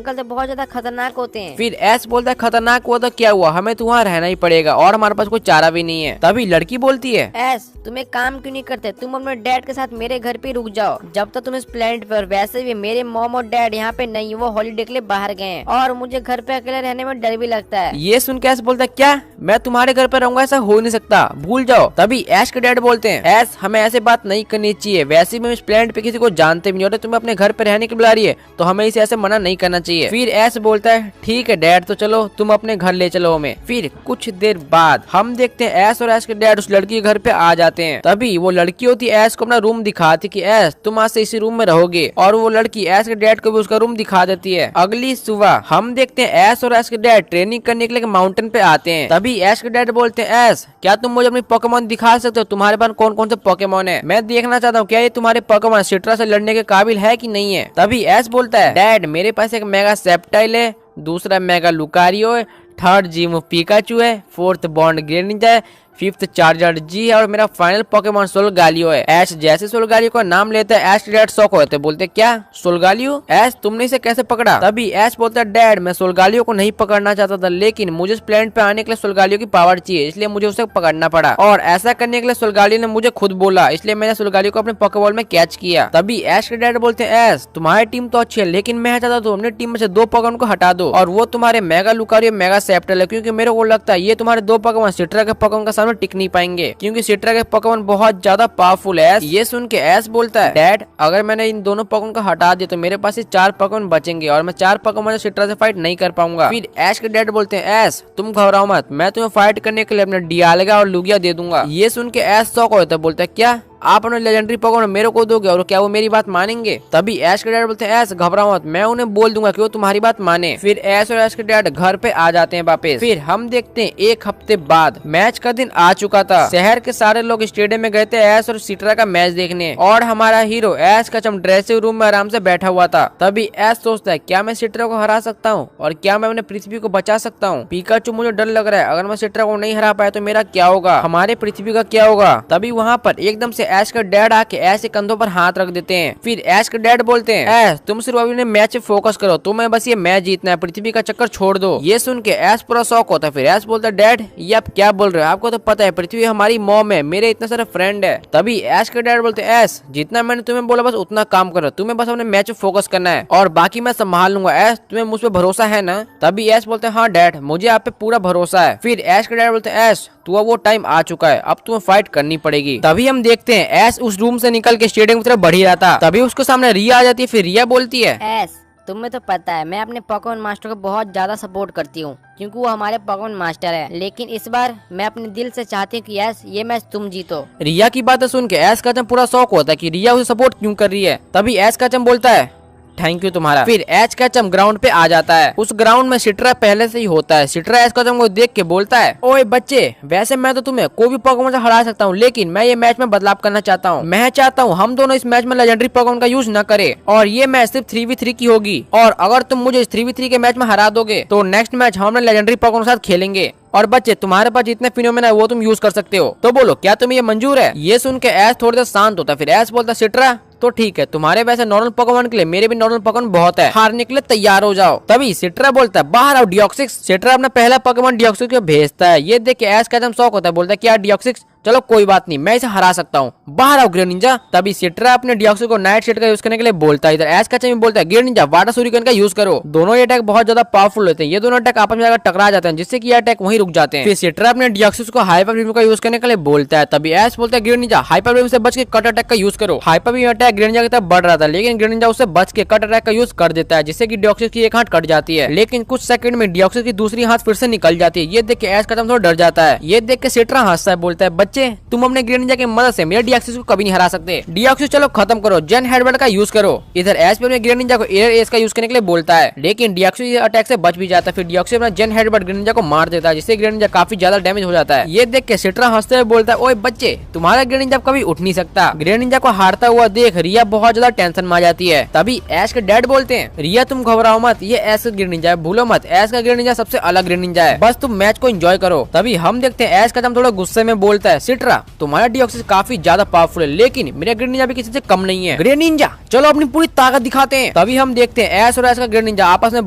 तो बहुत ज्यादा खतरनाक होते हैं। फिर एस बोलता है खतरनाक हुआ तो क्या हुआ, हमें तो वहाँ रहना ही पड़ेगा और हमारे पास कोई चारा भी नहीं है। तभी लड़की बोलती है एस तुम एक काम क्यों नहीं करते, तुम अपने डैड के साथ मेरे घर पे रुक जाओ जब तक तुम इस प्लेनेट पे, और वैसे भी मेरे मॉम और डैड यहाँ पे नहीं, वो हॉलीडे के लिए बाहर गए हैं और मुझे घर पे अकेले रहने में डर भी लगता है। ये सुन के एस बोलता है क्या मैं तुम्हारे घर पे रहूंगा, ऐसा हो नहीं सकता, भूल जाओ। तभी एस के डैड बोलते हैं एस हमें ऐसे बात नहीं करनी चाहिए, वैसे भी हम इस प्लेनेट पे किसी को जानते भी नहीं, और तुम्हें अपने घर पे रहने के लिए बुला रही है तो हमें इसे ऐसे मना नहीं करना चाहिए। फिर एस बोलता है ठीक है डैड तो चलो तुम अपने घर ले चलो हमें। फिर कुछ देर बाद हम देखते हैं एस और एस के डैड उस लड़की के घर पे आ जाते हैं। तभी वो लड़की होती है एस को अपना रूम दिखाती कि एस तुम आज से इसी रूम में रहोगे, और वो लड़की एस के डैड को भी उसका रूम दिखा देती है। अगली सुबह हम देखते हैं एस और एस के डैड ट्रेनिंग करने के लिए माउंटेन पे आते हैं। तभी एस के डैड बोलते हैं एस क्या तुम मुझे अपनी पोकेमॉन दिखा सकते हो, तुम्हारे पास कौन कौन से पोकेमॉन है, मैं देखना चाहता हूँ क्या ये तुम्हारे पोकेमॉन सिट्रा से लड़ने के काबिल है कि नहीं है। तभी एस बोलता है डैड मेरे पास एक मेगा सेप्टाइल है, दूसरा मेगा लुकारियो है, थर्ड जीमो पिकाचू है, फोर्थ बॉन्ड ग्रेनिंजा है, फिफ्थ चार्जर जी है और मेरा फाइनल पोकेमॉन सोलगालियो है। एश जैसे सोलगालियो का नाम लेता है एश के डैड शॉक होते, बोलते क्या सोलगालियो, एश तुमने इसे कैसे पकड़ा। तभी एश बोलता है डैड मैं सोलगालियो को नहीं पकड़ना चाहता था, लेकिन मुझे इस प्लेनेट पे आने के लिए सोलगालियो की पावर चाहिए, इसलिए मुझे उसे पकड़ना पड़ा, और ऐसा करने के लिए सोलगालियो ने मुझे खुद बोला, इसलिए मैंने सोलगालियो को अपने पोकेबॉल में कैच किया। तभी एश के डैड बोलते हैं एश तुम्हारी टीम तो अच्छी है, लेकिन मैं चाहता हूँ अपनी टीम में से 2 पोकेमॉन को हटा दो, और वो तुम्हारे मेगा लुकारियो मेगा सेप्टल है, क्योंकि मेरे को लगता है ये तुम्हारे 2 पोकेमॉन सिट्रा के पोकेमॉन के सामने टिक नहीं पाएंगे, क्योंकि सिट्रा के पोकेमॉन बहुत ज्यादा पावरफुल है। ये सुन के एस बोलता है डैड अगर मैंने इन दोनों पोकेमॉन को हटा दिया तो मेरे पास 4 पोकेमॉन बचेंगे और मैं 4 पोकेमॉन से सिट्रा से फाइट नहीं कर पाऊंगा। फिर एश के डैड बोलते हैं एस तुम घबराओ मत, मैं तुम्हें फाइट करने के लिए अपने डियालगा और लुगिया दे दूंगा। ये सुन के एस शॉक होता है, बोलता है क्या आप अपने लेजेंडरी पोकेमोन मेरे को दोगे और क्या वो मेरी बात मानेंगे? तभी ऐश के डैड बोलते हैं ऐश घबराओ मत, मैं उन्हें बोल दूंगा कि वो तुम्हारी बात माने। फिर ऐश और ऐश के डैड घर पे आ जाते हैं वापस। फिर हम देखते हैं एक हफ्ते बाद मैच का दिन आ चुका था। शहर के सारे लोग स्टेडियम में गए थे ऐश और सिट्रा का मैच देखने, और हमारा हीरो ऐश कचम ड्रेसिंग रूम में आराम से बैठा हुआ था। तभी ऐश सोचता है क्या मैं सिट्रा को हरा सकता हूँ और क्या मैं अपने पृथ्वी को बचा सकता हूँ? पिकाचू मुझे डर लग रहा है, अगर मैं सिट्रा को नहीं हरा पाया तो मेरा क्या होगा, हमारे पृथ्वी का क्या होगा? तभी वहाँ पर एकदम से ऐश का डैड आके ऐश के कंधों पर हाथ रख देते हैं। फिर ऐश के डैड बोलते हैं ऐश तुम सिर्फ अभी मैच पे फोकस करो, तुम्हें बस ये मैच जीतना है, पृथ्वी का चक्कर छोड़ दो। ये सुन के ऐश पूरा शौक होता है। फिर ऐश बोलता है डैड ये आप क्या बोल रहे हो, आपको तो पता है पृथ्वी हमारी मॉम है, मेरे इतने सारे फ्रेंड है। तभी ऐश के डैड बोलते हैं ऐश जितना मैंने तुम्हें बोला बस उतना काम करो, तुम्हें बस अपने मैच पे फोकस करना है और बाकी मैं संभाल लूंगा। ऐश तुम्हें मुझ पे भरोसा है ना? तभी ऐश बोलते हैं हाँ डैड मुझे आप पे पूरा भरोसा है। फिर ऐश के डैड बोलते हैं ऐश तो अब वो टाइम आ चुका है, अब तुम्हें फाइट करनी पड़ेगी। तभी हम देखते हैं ऐश उस रूम से निकल के स्टेडियम की तरफ बढ़ ही रहा था। तभी उसके सामने रिया आ जाती है। फिर रिया बोलती है ऐश तुम्हें तो पता है मैं अपने पोकेमोन मास्टर को बहुत ज्यादा सपोर्ट करती हूँ क्योंकि वो हमारे पोकेमोन मास्टर है, लेकिन इस बार मैं अपने दिल से चाहती हूँ कि ऐश ये मैच तुम जीतो। रिया की बातें सुन के ऐश का पूरा शौक होता है कि रिया उसे सपोर्ट क्यों कर रही है। तभी ऐश का बोलता है थैंक यू तुम्हारा। फिर ऐश कैचम ग्राउंड पे आ जाता है। उस ग्राउंड में सिट्रा पहले से ही होता है। सिट्रा ऐश कैचम को देख के बोलता है ओए बच्चे वैसे मैं तो तुम्हें कोई भी पोकेमोन से हरा सकता हूँ, लेकिन मैं ये मैच में बदलाव करना चाहता हूँ। मैं चाहता हूँ हम दोनों इस मैच में लेजेंडरी पोकेमोन का यूज न करें और ये मैच सिर्फ 3v3 की होगी, और अगर तुम मुझे इस 3v3 के मैच में हरा दोगे तो नेक्स्ट मैच हम लेजेंडरी पोकेमोन के साथ खेलेंगे, और बच्चे तुम्हारे पास जितने फिनोमेना है वो तुम यूज कर सकते हो, तो बोलो क्या तुम्हें ये मंजूर है? ये सुन के ऐश थोड़ी देर शांत होता है। फिर ऐश बोलता सिट्रा तो ठीक है, तुम्हारे वैसे नॉर्मल पोकेमोन के लिए मेरे भी नॉर्मल पोकेमोन बहुत है, हारने के लिए तैयार हो जाओ। तभी सिट्रा बोलता है बाहर आओ डियोक्सिक्स। सिट्रा अपना पहला पोकेमोन डियोक्सिक्स को भेजता है। ये देख के ऐश का शौक होता है, बोलता है क्या डियोक्सिक्स, चलो कोई बात नहीं मैं इसे हरा सकता हूँ, बाहर आओ ग्रेनिंजा। तभी सिट्रा अपने डियोक्सिक्स को नाइट शेड का यूज करने के लिए बोलता है। इधर ऐश का बोलता है ग्रेनिंजा वाटर सूरिकन का यूज करो। दोनों अटैक बहुत ज्यादा पावरफुल होते हैं, ये दोनों अटैक आपस में अगर टकरा जाते हैं जिससे कि अटैक वहीं रुक जाते हैं। फिर सिट्रा अपने डियोक्सिक्स को हाइपर बीम का यूज करने के लिए बोलता है। तभी ऐश बोलता है ग्रेनिंजा हाइपर बीम से बच के कट अटैक का यूज करो। हाइपर बीम अटैक ग्रेनिंजा की तरफ बढ़ रहा था, लेकिन ग्रेनिंजा उससे बच के कट अटैक का यूज कर देता है, जिससे कि डियोक्सिक्स की एक हाथ कट जाती है, लेकिन कुछ सेकंड में डियोक्सिक्स की दूसरी हाथ फिर से निकल जाती है। ये देख के ऐश थोड़ा डर जाता है। ये देख के सिट्रा हंसता है, बोलता है बच्चे तुम अपने ग्रेनिंजा की मदद से मेरे डियोक्सिक्स को कभी नहीं हरा सकते। डियोक्सिक्स चलो खत्म करो, जेन हेडबट का यूज करो। इधर ऐश अपने ग्रेनिंजा को एयर एस का यूज करने के लिए बोलता है, लेकिन डियोक्सिक्स अटैक से बच भी जाता है। फिर डियोक्सिक्स अपना जेन हेडबट ग्रेनिंजा को मार देता है, जिससे ग्रेनिंजा काफी ज्यादा डैमेज हो जाता है। ये देख के सिट्रा हंसते हुए बोलता है ओए बच्चे तुम्हारा ग्रेनिंजा कभी उठ नहीं सकता। ग्रेनिंजा को हारता हुआ देख रिया बहुत ज्यादा टेंशन में आ जाती है। तभी ऐश के डैड बोलते हैं रिया तुम घबराओ मत, ये ऐश का ग्रेनिंजा है, भूलो मत ऐश का ग्रेनिंजा सबसे अलग ग्रेनिंजा है, बस तुम मैच को एंजॉय करो। तभी हम देखते हैं ऐश का थोड़ा गुस्से में बोलता है सिट्रा तुम्हारा डियोक्सिक्स काफी ज्यादा पावरफुल है, लेकिन मेरा ग्रेनिंजा भी किसी से कम नहीं है। ग्रेनिंजा चलो अपनी पूरी ताकत दिखाते हैं। तभी हम देखते हैं ऐश और ऐश का ग्रेनिंजा आपस में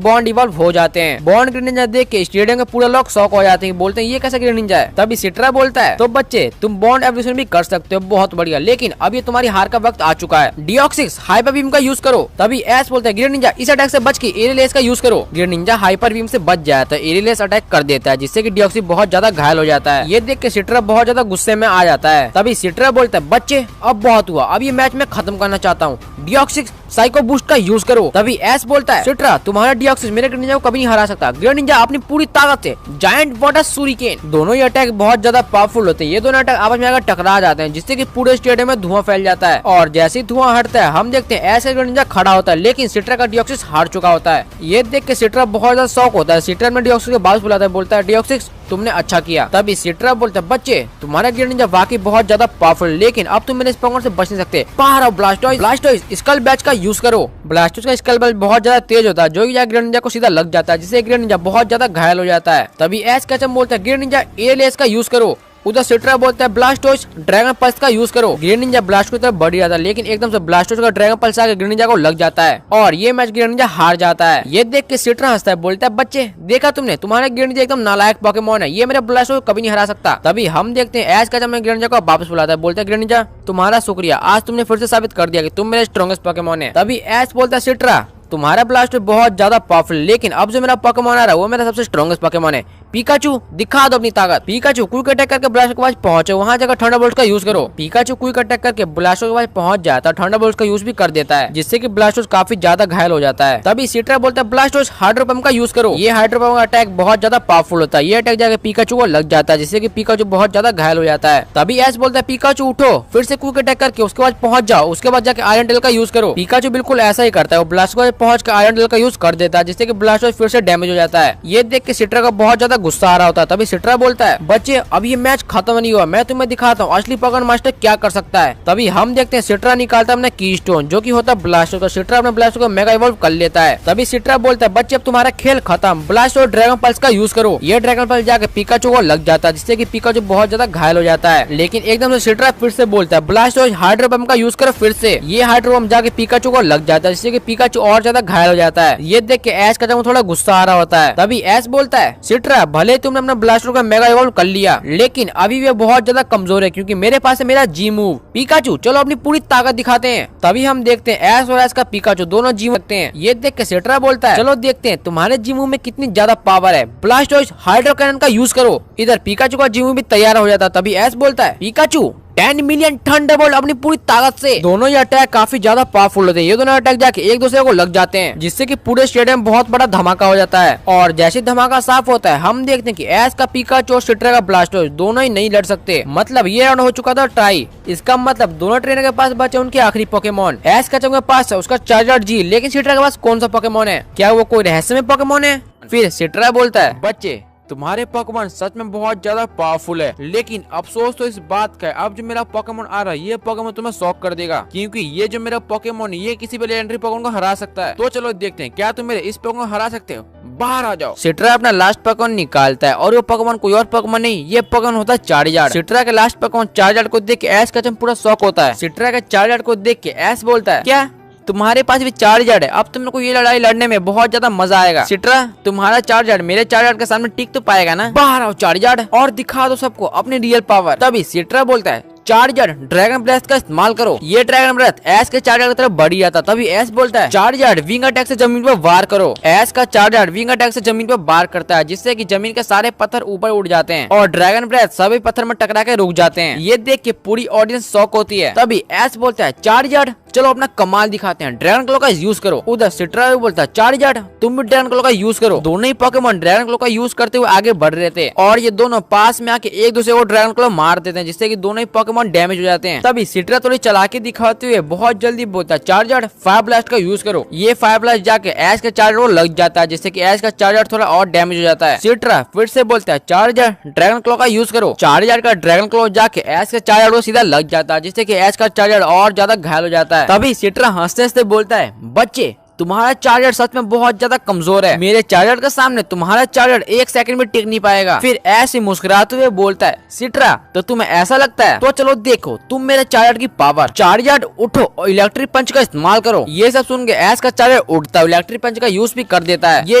बॉन्ड इवॉल्व हो जाते हैं। बॉन्ड ग्रेनिंजा देख के स्टेडियम के पूरे लोग शॉक हो जाते हैं, बोलते हैं ये कैसा ग्रेनिंजा है। तभी सिट्रा बोलता है तो बच्चे तुम बॉन्ड एवोल्यूशन भी कर सकते हो, बहुत बढ़िया, लेकिन अब ये तुम्हारी हार का वक्त आ चुका है। डियोक्सिक्स हाइपर बीम का यूज करो। तभी ऐश बोलता है ग्रेनिंजा इस अटैक से बच के एरिलेस का यूज करो। ग्रेनिंजा हाइपर बीम से बच जाता है, एरिलेस अटैक कर देता है, जिससे कि डियोक्सिक्स बहुत ज्यादा घायल हो जाता है। ये देख के सिट्रा बहुत ज्यादा गुस्से में आ जाता है। तभी सिट्रा बोलता है बच्चे अब बहुत हुआ, अब ये मैच मैं खत्म करना चाहता हूँ, डियोक्सिक्स साइको बूस्ट का यूज करो। तभी ऐश बोलता है सिट्रा तुम्हारा डियोक्सिक्स मेरे ग्रेनिंजा को कभी नहीं हरा सकता। ग्रेनिंजा अपनी पूरी ताकत से जायंट वाटर सूरिकेन, दोनों ही अटैक बहुत ज्यादा पावरफुल होते हैं। ये दोनों अटैक आपस में अगर टकरा जाते हैं, जिससे कि पूरे स्टेडियम में धुआं फैल जाता है, और जैसे ही धुआं हटता है हम देखते हैं ऐश का ग्रेनिंजा खड़ा होता है, लेकिन सिट्रा का डियोक्सिक्स हार चुका होता है। ये देख के सिट्रा बहुत ज्यादा शॉक होता है। सिट्रा में डियोक्सिक्स के बात बुलाता है, बोलता है डियोक्सिक्स तुमने अच्छा किया। तभी सिट्रा बोलता है बच्चे तुम्हारा ग्रेनिंजा वाकई बहुत ज्यादा पावरफुल, लेकिन अब तुम मेरे इस पोकेमोन से बच नहीं सकते। बाहर आओ ब्लास्टोइस, ब्लास्टोइस स्कल बैच का यूज करो। ब्लास्टोइस का स्कल बैच बहुत ज्यादा तेज होता है, जो कि ग्रेनिंजा को सीधा लग जाता है, जिससे ग्रेनिंजा बहुत ज्यादा घायल हो जाता है। तभी ऐश कैचम बोलता है ग्रेनिंजा एयरलेस का यूज करो। उधर सिट्रा बोलता है ब्लास्टोइस ड्रैगन पल्स का यूज करो। ग्रेनिंजा ब्लास्ट की तरफ बढ़ जाता है, लेकिन एकदम से ब्लास्टोइस का ड्रैगन पल्स आके ग्रेनिंजा को लग जाता है, और ये मैच ग्रेनिंजा हार जाता है। ये देख के सिट्रा हंसता है, बोलता है बच्चे देखा तुमने, तुम्हारा ग्रेनिंजा एकदम नालायक पोकेमोन है, ये मेरे ब्लास्टोइस को कभी नहीं हरा सकता। तभी हम देखते हैं ऐश का ग्रेनिंजा को वापस बुलाता है, बोलता है ग्रेनिंजा तुम्हारा शुक्रिया, आज तुमने फिर से साबित कर दिया कि तुम मेरे स्ट्रॉन्गेस्ट पोकेमोन है। तभी ऐश बोलता है सिट्रा तुम्हारा ब्लास्टोइस बहुत ज्यादा पावरफुल, लेकिन अब जो मेरा पोकेमोन आ रहा है वो मेरा सबसे स्ट्रॉन्गेस्ट पोकेमोन है, पिकाचू दिखा दो अपनी ताकत। पिकाचू क्विक अटैक करके ब्लास्टर के पास पहुंचे, वहां जाकर थंडरबोल्ट का यूज करो। पिकाचू क्विक अटैक करके ब्लास्टर के पास पहुंच जाता है, थंडरबोल्ट का यूज भी कर देता है, जिससे कि ब्लास्टोस काफी ज्यादा घायल हो जाता है। तभी सिट्रा बोलता है ब्लास्टोस हाइड्रो पंप का यूज करो। ये हाइड्रो पंप का अटैक बहुत ज्यादा पावरफुल होता है, ये अटैक जाकर पिकाचू को लग जाता है, जिससे कि पिकाचू बहुत ज्यादा घायल हो जाता है। तभी एस बोलता है पिकाचू उठो, फिर से क्विक अटैक करके उसके बाद पहुंच जाओ, उसके बाद जाकर आयरन टेल का यूज करो। पिकाचू बिल्कुल ऐसा ही करता है, वो ब्लास्टोस के पास पहुंच कर आयरन टेल का यूज कर देता है, जिससे कि ब्लास्टोस फिर से डैमेज हो जाता है। ये देख के सिट्रा का बहुत ज्यादा गुस्सा आ रहा होता है। तभी सिट्रा बोलता है बच्चे अब ये मैच खत्म नहीं हुआ, मैं तुम्हें दिखाता हूँ असली पोकेमॉन मास्टर क्या कर सकता है। तभी हम देखते हैं सिट्रा निकालता है अपना कीस्टोन, जो कि होता है ब्लास्टोस का। सिट्रा अपने ब्लास्टोस को मेगा इवॉल्व कर लेता है। तभी सिट्रा बोलता है बच्चे अब तुम्हारा खेल खत्म, ब्लास्टोस ड्रैगन पल्स का यूज करो। ये ड्रैगन पल्स जाके पिकाचू को लग जाता है, जिससे कि पिकाचू बहुत ज्यादा घायल हो जाता है। लेकिन एकदम से सिट्रा फिर से बोलता है ब्लास्टोस हाइड्रो पंप का यूज करो फिर से। ये हाइड्रो पंप जाके पिकाचू को लग जाता है, जिससे कि पिकाचू और ज्यादा घायल हो जाता है। ये देख के ऐश का जब थोड़ा गुस्सा आ रहा होता है। तभी ऐश बोलता है सिट्रा भले तुमने अपना ब्लास्टर का मेगा इवॉल्व कर लिया, लेकिन अभी वे बहुत ज्यादा कमजोर है, क्योंकि मेरे पास है मेरा जी मूव। पिकाचू चलो अपनी पूरी ताकत दिखाते हैं। तभी हम देखते हैं ऐश और ऐश का पिकाचू दोनों जी रखते हैं। ये देख के सिट्रा बोलता है चलो देखते हैं तुम्हारे जी मूव में कितनी ज्यादा पावर है, ब्लास्टोस हाइड्रो कैनन का यूज करो। इधर पिकाचू का जी मूव भी तैयार हो जाता है। तभी ऐश बोलता है पिकाचू 10 मिलियन थंडरबोल्ट अपनी पूरी ताकत से। दोनों ये अटैक काफी ज्यादा पावरफुल होते हैं, ये दोनों अटैक जाके एक दूसरे को लग जाते हैं, जिससे कि पूरे स्टेडियम में बहुत बड़ा धमाका हो जाता है। और जैसे धमाका साफ होता है हम देखते हैं कि ऐश का पिकाचू और सिट्रा का ब्लास्टोस दोनों ही नहीं लड़ सकते। मतलब ये राउंड हो चुका था टाई। इसका मतलब दोनों ट्रेनर के पास बचे उनके आखिरी पोकेमॉन। ऐश का के पास है उसका चार्जर जी, लेकिन सिट्रा के पास कौन सा पोकेमॉन है? क्या वो कोई रहस्यमय पोकेमॉन है? फिर सिट्रा बोलता है बच्चे तुम्हारे पोकेमॉन सच में बहुत ज्यादा पावरफुल है, लेकिन अफसोस तो इस बात का है अब जो मेरा पोकेमॉन आ रहा है ये पोकेमॉन तुम्हें शॉक कर देगा, क्योंकि ये जो मेरा पोकेमॉन ये किसी भी लेजेंडरी पोकेमॉन को हरा सकता है। तो चलो देखते हैं क्या तुम मेरे इस पोकेमॉन को हरा सकते हो, बाहर आ जाओ। सिट्रा अपना लास्ट पोकेमॉन निकालता है और वो पोकेमॉन कोई और पोकेमॉन नहीं, ये पोकेमॉन होता है चार्जर। सिट्रा के लास्ट पोकेमॉन चार्जर को देख के ऐश का पूरा शॉक होता है। सिट्रा के चार्जर को देख के ऐश बोलता है क्या तुम्हारे पास भी चार्जर है? अब तुम को ये लड़ाई लड़ने में बहुत ज्यादा मजा आएगा। सिट्रा तुम्हारा चार्जर मेरे चार्जर के सामने टिक तो पाएगा ना? बाहर आओ चार्जर और दिखा दो सबको अपनी रियल पावर। तभी सिट्रा बोलता है चार्जर ड्रैगन ब्रेथ का इस्तेमाल करो। ये ड्रैगन ब्रेथ ऐश के चार्जर की तरफ बढ़ जाता। तभी ऐश बोलता है चार्जर विंग अटैक से जमीन पर वार करो। ऐश का चार्जर विंग अटैक से जमीन पर वार करता है, जिससे कि जमीन के सारे पत्थर ऊपर उड़ जाते हैं और ड्रैगन ब्रेथ सभी पत्थर में टकरा के रुक जाते हैं। ये देख के पूरी ऑडियंस शॉक होती है। तभी ऐश बोलता है चार्जर चलो अपना कमाल दिखाते हैं, ड्रैगन क्लो का यूज करो। उधर सिट्रा भी बोलता है चार्जर तुम भी ड्रैगन क्लो का यूज करो। दोनों ही पोकेमॉन ड्रैगन क्लो का यूज करते हुए आगे बढ़ रहे थे और ये दोनों पास में आके एक दूसरे को ड्रैगन क्लो मार देते हैं, जिससे कि दोनों ही पोकेमॉन डैमेज हो जाते हैं। तभी सिट्रा थोड़ी चालाकी दिखाते हुए बहुत जल्दी बोलता है चार्जर फायर ब्लास्ट का यूज करो। ये फायर ब्लास्ट जाके ऐश के चार्जर को लग जाता है, जिससे कि ऐश का चार्जर थोड़ा और डैमेज हो जाता है। सिट्रा फिर से बोलता है चार्जर ड्रैगन क्लो का यूज करो। चार्जर का ड्रैगन क्लो जाके ऐश के चार्जर को सीधा लग जाता है, जिससे कि ऐश का चार्जर और ज्यादा घायल हो जाता है। तभी सिट्रा हंसते हंसते बोलता है बच्चे तुम्हारा चार्जर सच में बहुत ज्यादा कमजोर है, मेरे चार्जर के सामने तुम्हारा चार्जर एक सेकंड में टिक नहीं पाएगा। फिर ऐसे मुस्कुराते हुए बोलता है सिट्रा तो तुम्हें ऐसा लगता है? तो चलो देखो तुम मेरे चार्जर की पावर। चार्जर उठो और इलेक्ट्रिक पंच का इस्तेमाल करो। ये सब सुन के ऐश का चार्जर उठता है, इलेक्ट्रिक पंच का यूज भी कर देता है। ये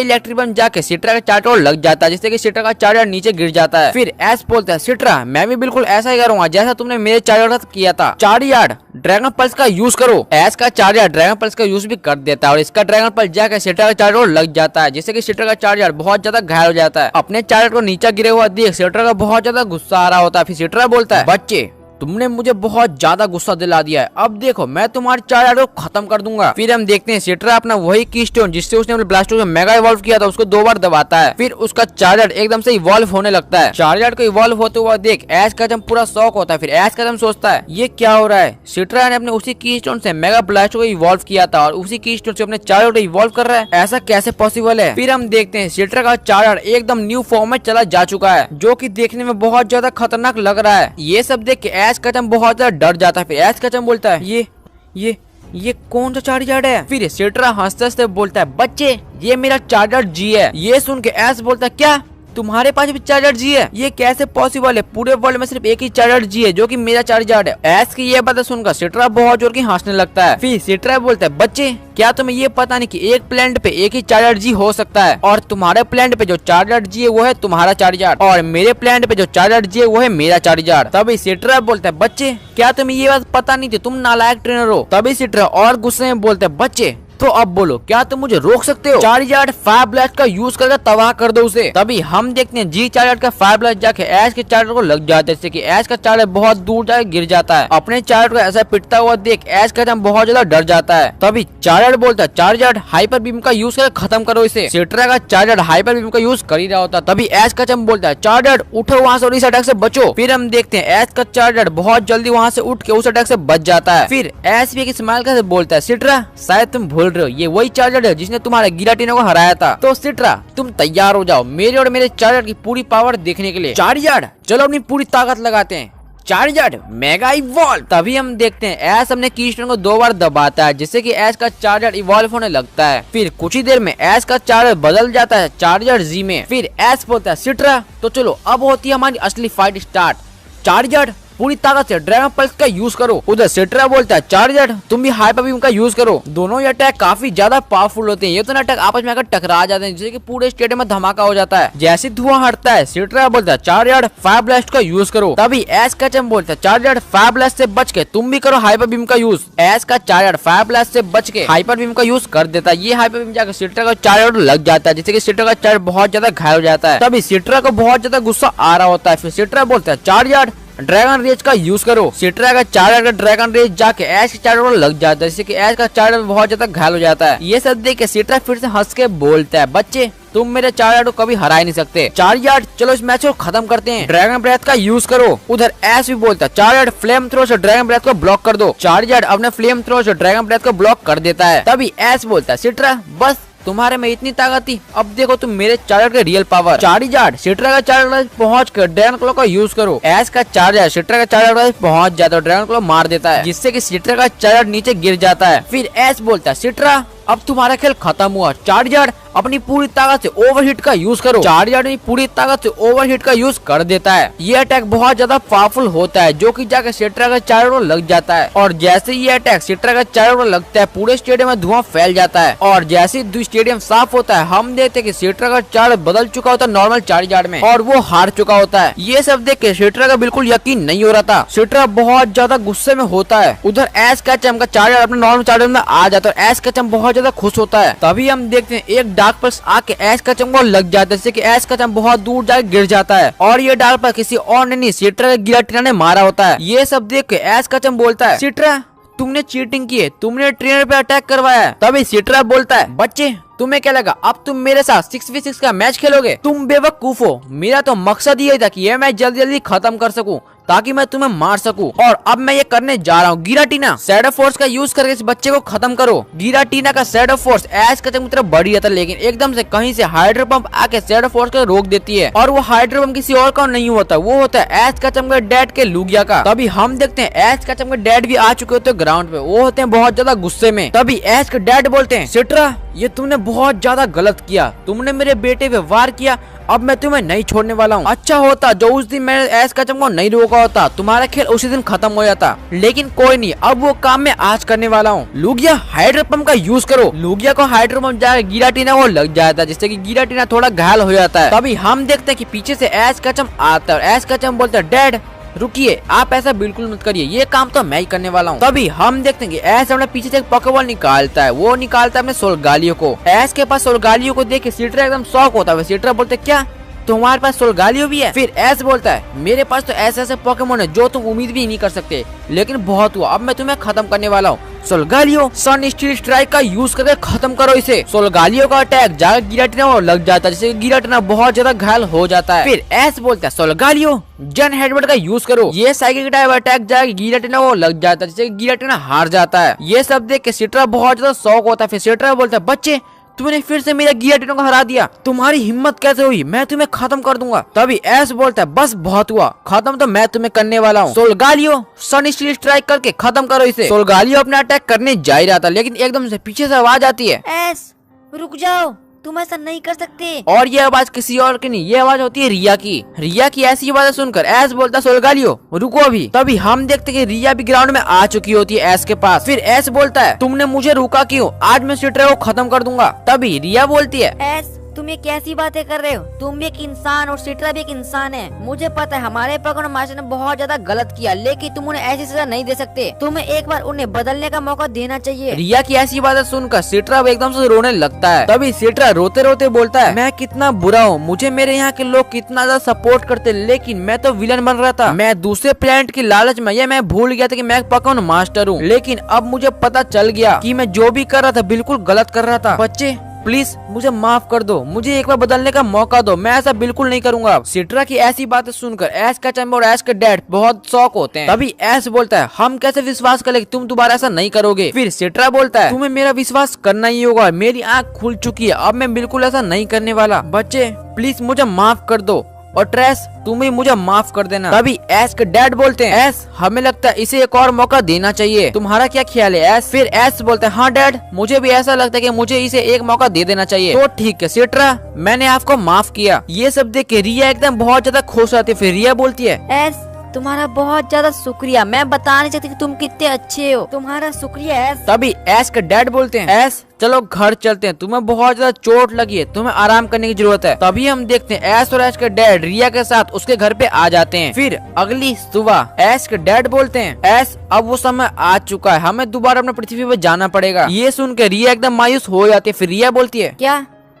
इलेक्ट्रिक पंच जाके सिट्रा के चार्जर को लग जाता है, जिससे कि सिट्रा का चार्जर नीचे गिर जाता है। फिर ऐश बोलता है सिट्रा मैं भी बिल्कुल ऐसा ही करूंगा जैसा तुमने मेरे चार्जर का किया था। चार्जर ड्रैगन पल्स का यूज करो। ऐश का चार्जर ड्रैगन पल्स का यूज भी कर देता है और इसका ड्रैगन पल्स जाकर सिट्रा का चार्जर लग जाता है, जिससे कि सिट्रा का चार्जर बहुत ज्यादा घायल हो जाता है। अपने चार्जर को नीचे गिरे हुआ देख सिट्रा का बहुत ज्यादा गुस्सा आ रहा होता है। फिर सिट्रा बोलता है बच्चे तुमने मुझे बहुत ज्यादा गुस्सा दिला दिया है, अब देखो मैं तुम्हारे चार्जर को खत्म कर दूंगा। फिर हम देखते हैं सिट्रा अपना वही कीस्टोन जिससे उसने अपने ब्लास्टोस में मेगा इवॉल्व किया था उसको 2 बार दबाता है। फिर उसका चार्जर एकदम से इवॉल्व होने लगता है। चार्जर को इवॉल्व होते हुआ देख ऐश का पूरा शॉक होता है। फिर ऐश का सोचता है ये क्या हो रहा है, सिट्रा ने अपने उसी कीस्टोन से मेगा ब्लास्टो को इवॉल्व किया था और उसी कीस्टोन से अपने चार्जर को इवॉल्व कर रहा है, ऐसा कैसे पॉसिबल है। फिर हम देखते हैं सिट्रा का चार्जर एकदम न्यू फॉर्म में चला जा चुका है, जो की देखने में बहुत ज्यादा खतरनाक लग रहा है। ये सब देख के ऐश का बहुत डर जाता है। फिर ऐश का बोलता है ये कौन सा चार्जर है? फिर सिट्रा हंसते हंसते बोलता है बच्चे ये मेरा चार्जर जी है। ये सुन के ऐश बोलता है क्या तुम्हारे पास भी चार्जर जी है? ये कैसे पॉसिबल है? पूरे वर्ल्ड में सिर्फ एक ही चार्जर जी है जो कि मेरा चार्जर है। ऐश की ये बात सुनकर सिट्रा बहुत जोर की हंसने लगता है। फिर सिट्रा बोलता है बच्चे क्या तुम्हें ये पता नहीं कि एक प्लेनेट पे एक ही चार्जर जी हो सकता है और तुम्हारे प्लेनेट पे जो चार्जर जी है वो है तुम्हारा चार्जर और मेरे प्लेनेट पे जो चार्जर जी है वो है मेरा चार्जर। तभी सिट्रा बोलता है बच्चे क्या तुम्हें ये बात पता नहीं थी, तुम नालायक ट्रेनर हो। तभी सिट्रा और गुस्से में बोलता है बच्चे तो अब बोलो, क्या तुम मुझे रोक सकते हो? चार्जर्ड फायर ब्लास्ट का यूज करके तबाह कर दो उसे। तभी हम देखते हैं जी चार्जर्ड का फायर ब्लास्ट जाके ऐश के चार्जर को लग जाता है, जिससे कि ऐश का चार्जर बहुत दूर जाके गिर जाता है। अपने चार्जर को ऐसा पिटता हुआ देख ऐश का बहुत ज्यादा डर जाता है। तभी चार्जर बोलता है, चार्जर्ड हाइपर बीम का यूज करके खत्म करो इसे। सिट्रा का चार्जर्ड हाइपर बीम का यूज कर ही रहा होता। तभी ऐश का बोलता है, चार्जर्ड उठो वहाँ से और इस अटैक से बचो। फिर हम देखते हैं ऐश का चार्जर बहुत जल्दी वहाँ से उठ के उस अटैक से बच जाता है। फिर ऐश भी एक स्माइल करके बोलता है, सिट्रा शायद तुम भूल रहे हो, ये वही चार्जर है जिसने तुम्हारे गिराटिनो को हराया था। तो सिट्रा तुम तैयार हो जाओ मेरे और मेरे चार्जर की पूरी पावर देखने के लिए। चार्जर चलो अपनी पूरी ताकत लगाते हैं। Charger mega evolve. तभी हम देखते हैं ऐश अपने कीस्टोन को 2 बार दबाता है, जिससे कि ऐश का चार्जर इवॉल्व होने लगता है। फिर कुछ ही देर में ऐश का चार्जर बदल जाता है चार्जर जी में। फिर ऐश बोलता है, सिट्रा तो चलो अब होती है हमारी असली फाइट स्टार्ट। चार्जर पूरी ताकत से ड्रैगन पल्स का यूज करो। उधर सिट्रा बोलता है, चार्जर तुम भी हाइपर बीम का यूज करो। दोनों ये अटैक काफी ज्यादा पावरफुल होते हैं। ये तो अटैक आपस में आकर टकरा जाते हैं, जिससे कि पूरे स्टेडियम में धमाका हो जाता है। जैसे धुआं हटता है सिट्रा बोलता है, चार्जर फायर ब्लास्ट का यूज करो। तभी ऐश का बोलता है, चार्जर फायर ब्लास्ट से बच के तुम भी करो हाइपर बीम का यूज। ऐश का चार्जर फायर ब्लास्ट से बच के हाइपर बीम का यूज कर देता है। ये हाइपर बीम जाकर सिट्रा का चार्जर लग जाता है, जिससे कि सिट्रा का चार्जर बहुत ज्यादा घायल हो जाता है। तभी सिट्रा को बहुत ज्यादा गुस्सा आ रहा होता है। फिर सिट्रा बोलता है, चार्जर ड्रैगन रेज का यूज करो। सिट्रा का चार्जर का ड्रैगन रेज जाके ऐश के चार्जर को लग जाता है, जिससे कि ऐश का चार्जर बहुत ज्यादा घायल हो जाता है। ये सब देख के सिट्रा फिर से हंस के बोलता है, बच्चे तुम मेरे चार्जर को कभी हरा ही नहीं सकते। चार्जर चलो इस मैच को खत्म करते हैं, ड्रैगन ब्रेथ का यूज करो। उधर ऐश भी बोलता है, चार्जर फ्लेम थ्रो से ड्रैगन ब्रेथ को ब्लॉक कर दो। चार्जर अपने फ्लेम थ्रो से ड्रैगन ब्रेथ को ब्लॉक कर देता है। तभी ऐश बोलता है, सिट्रा बस तुम्हारे में इतनी ताकत थी, अब देखो तुम मेरे चार्जर के रियल पावर। चार्जर सिट्रा का चार्जर पहुंच कर ड्रैगन क्लॉ का यूज करो। ऐश का चार्जर सिट्रा का चार्जर पहुंच जाता है, ड्रैगन क्लॉ मार देता है, जिससे कि सिट्रा का चार्जर नीचे गिर जाता है। फिर ऐश बोलता है, सिट्रा अब तुम्हारा खेल खत्म हुआ। चार्जर अपनी पूरी ताकत से ओवरहीट का यूज करो। चार्जर अपनी पूरी ताकत से ओवरहीट का यूज कर देता है। ये अटैक बहुत ज्यादा पावरफुल होता है, जो कि जाकर सिट्रा का चार्जर को लग जाता है। और जैसे ये अटैक सिट्रा का चार्जर को लगता है, पूरे स्टेडियम में धुआं फैल जाता है। और जैसे ही स्टेडियम साफ होता है, हम देखते हैं कि सिट्रा का चार्जर बदल चुका होता है नॉर्मल चार्जर में, और वो हार चुका होता है। ये सब देख के सिट्रा का बिल्कुल यकीन नहीं हो रहा था। सिट्रा बहुत ज्यादा गुस्से में होता है। उधर ऐश का चार्जर अपने नॉर्मल चार्जर में आ जाता है, और ऐश का बहुत ज्यादा खुश होता है। तभी हम देखते हैं एक डार्क पल्स आके ऐश का को लग जाता है, जिससे कि ऐश का बहुत दूर जाके गिर जाता है। और ये डार्क पल्स किसी और ने नहीं, सिट्रा गिराटिना ने मारा होता है। ये सब देख के ऐश का बोलता है, सिट्रा तुमने चीटिंग की है, तुमने ट्रेनर पे अटैक करवाया है। तभी सिट्रा बोलता है, बच्चे तुम्हें क्या लगा अब तुम मेरे साथ 6v6 का मैच खेलोगे? तुम बेवकूफ हो, मेरा तो मकसद यही था कि ये मैच जल्दी जल्दी खत्म कर सकूं, ताकि मैं तुम्हें मार सकूं। और अब मैं ये करने जा रहा हूँ। गिराटिना शैडो फोर्स का यूज करके इस बच्चे को खत्म करो। गिराटिना का शैडो फोर्स ऐश का तरफ बढ़ रहा था, लेकिन एकदम से कहीं से हाइड्रो पंप आके शैडो फोर्स को रोक देती है। और वो हाइड्रो पंप किसी और का नहीं होता, वो होता है ऐश का चमके डैड के लुगिया का। तभी हम देखते हैं ऐश का चमके डैड भी आ चुके होते ग्राउंड पे। वो होते हैं बहुत ज्यादा गुस्से में। तभी ऐश के डैड बोलते हैं, सिट्रा ये तुमने बहुत ज्यादा गलत किया, तुमने मेरे बेटे पे वार किया, अब मैं तुम्हें नहीं छोड़ने वाला हूँ। अच्छा होता जो उस दिन मैंने ऐश का को नहीं रोका होता, तुम्हारा खेल उसी दिन खत्म हो जाता। लेकिन कोई नहीं, अब वो काम मैं आज करने वाला हूँ। लुगिया हाइड्रो पंप का यूज करो। लुगिया को हाइड्रो पंप जाकर गिराटिना वो लग जाता है, जिससे कि गिराटिना थोड़ा घायल हो जाता है। तभी हम देखते हैं कि पीछे से ऐश का आता है, और ऐश का बोलता है, डैड रुकिए, आप ऐसा बिल्कुल मत करिए, ये काम तो मैं ही करने वाला हूँ। तभी हम देखते हैं कि ऐश अपने पीछे से एक पॉकेबॉल निकालता है। वो निकालता है अपने सोलगालियो को। ऐश के पास सोलगालियो को देख के सिट्रा एकदम शॉक होता है। सिट्रा बोलते क्या तुम्हारे पास सोलगालियो भी है? फिर ऐश बोलता है, मेरे पास तो ऐसे ऐसे पोकेमोन है जो तुम उम्मीद भी नहीं कर सकते, लेकिन बहुत हुआ, अब मैं तुम्हें खत्म करने वाला हूँ। सोलगालियो सन स्टील स्ट्राइक का यूज करके खत्म करो इसे। सोलगालियो का अटैक जाकर गिराटिना वो लग जाता है, जिससे गिराटिना बहुत ज्यादा घायल हो जाता है। फिर ऐश बोलता है, सोलगालियो जन हेडबट का यूज करो। ये साइकिल टाइप अटैक जाकर गिराटिना वो लग जाता है, जिससे गिराटिना हार जाता है। ये सब देख के सिट्रा बहुत ज्यादा शौक होता है। फिर सिट्रा बोलता है, बच्चे तुमने फिर से मेरा गिराटिनो को हरा दिया, तुम्हारी हिम्मत कैसे हुई, मैं तुम्हें खत्म कर दूंगा। तभी ऐश बोलता है, बस बहुत हुआ, खत्म तो मैं तुम्हें करने वाला हूँ। सोलगालियो सन स्टील स्ट्राइक करके खत्म करो इसे। सोलगालियो अपना अटैक करने जा ही रहा था, लेकिन एकदम से पीछे से आवाज आती है, ऐश रुक जाओ, तुम ऐसा नहीं कर सकते। और ये आवाज किसी और की नहीं, ये आवाज होती है रिया की। रिया की ऐसी आवाज सुनकर ऐश बोलता है, सोलगालियो रुको अभी। तभी हम देखते कि रिया भी ग्राउंड में आ चुकी होती है ऐश के पास। फिर ऐश बोलता है, तुमने मुझे रोका क्यों, आज मैं सिट्रा को खत्म कर दूंगा। तभी रिया बोलती है, ऐश तुम ये कैसी बातें कर रहे हो? तुम भी एक इंसान और सिट्रा भी एक इंसान है। मुझे पता है हमारे पोकेमॉन मास्टर ने बहुत ज्यादा गलत किया, लेकिन तुम उन्हें ऐसी सजा नहीं दे सकते। तुम्हें एक बार उन्हें बदलने का मौका देना चाहिए। रिया की ऐसी बातें सुनकर सिट्रा एकदम से रोने लगता है। तभी सिट्रा रोते रोते बोलता है, मैं कितना बुरा हूँ, मुझे मेरे यहाँ के लोग कितना ज्यादा सपोर्ट करते, लेकिन मैं तो विलन बन रहा था। मैं दूसरे प्लेनेट की लालच में मैं भूल गया था कि मैं पोकेमॉन मास्टर हूँ। लेकिन अब मुझे पता चल गया कि मैं जो भी कर रहा था बिल्कुल गलत कर रहा था। बच्चे प्लीज मुझे माफ कर दो, मुझे एक बार बदलने का मौका दो, मैं ऐसा बिल्कुल नहीं करूंगा। सिट्रा की ऐसी बातें सुनकर ऐश का चैम्बर और ऐश के डैड बहुत शॉक होते हैं। तभी ऐश बोलता है, हम कैसे विश्वास करें कि तुम दोबारा ऐसा नहीं करोगे। फिर सिट्रा बोलता है, तुम्हें मेरा विश्वास करना ही होगा, मेरी आँख खुल चुकी है, अब मैं बिल्कुल ऐसा नहीं करने वाला। बच्चे प्लीज मुझे माफ कर दो, और ट्रेस तुम भी मुझे माफ कर देना। तभी ऐश के डैड बोलते हैं, ऐश हमें लगता है इसे एक और मौका देना चाहिए, तुम्हारा क्या ख्याल है ऐश? फिर ऐश बोलते हैं, हाँ डैड मुझे भी ऐसा लगता है कि मुझे इसे एक मौका दे देना चाहिए। तो ठीक है सिट्रा, मैंने आपको माफ किया। ये सब देख के रिया एकदम बहुत ज्यादा खुश रहती है। फिर रिया बोलती है, ऐश तुम्हारा बहुत ज्यादा शुक्रिया, मैं बता नहीं सकती कि तुम कितने अच्छे हो, तुम्हारा शुक्रिया ऐश। तभी ऐश के डैड बोलते हैं, ऐश चलो घर चलते हैं, तुम्हें बहुत ज्यादा चोट लगी है, तुम्हें आराम करने की जरूरत है। तभी हम देखते हैं ऐश और ऐश के डैड रिया के साथ उसके घर पे आ जाते हैं। फिर अगली सुबह ऐश के डैड बोलते हैं, ऐश अब वो समय आ चुका है, हमें दोबारा अपने पृथ्वी पे जाना पड़ेगा। ये सुन के रिया एकदम मायूस हो जाती है। फिर रिया बोलती है, क्या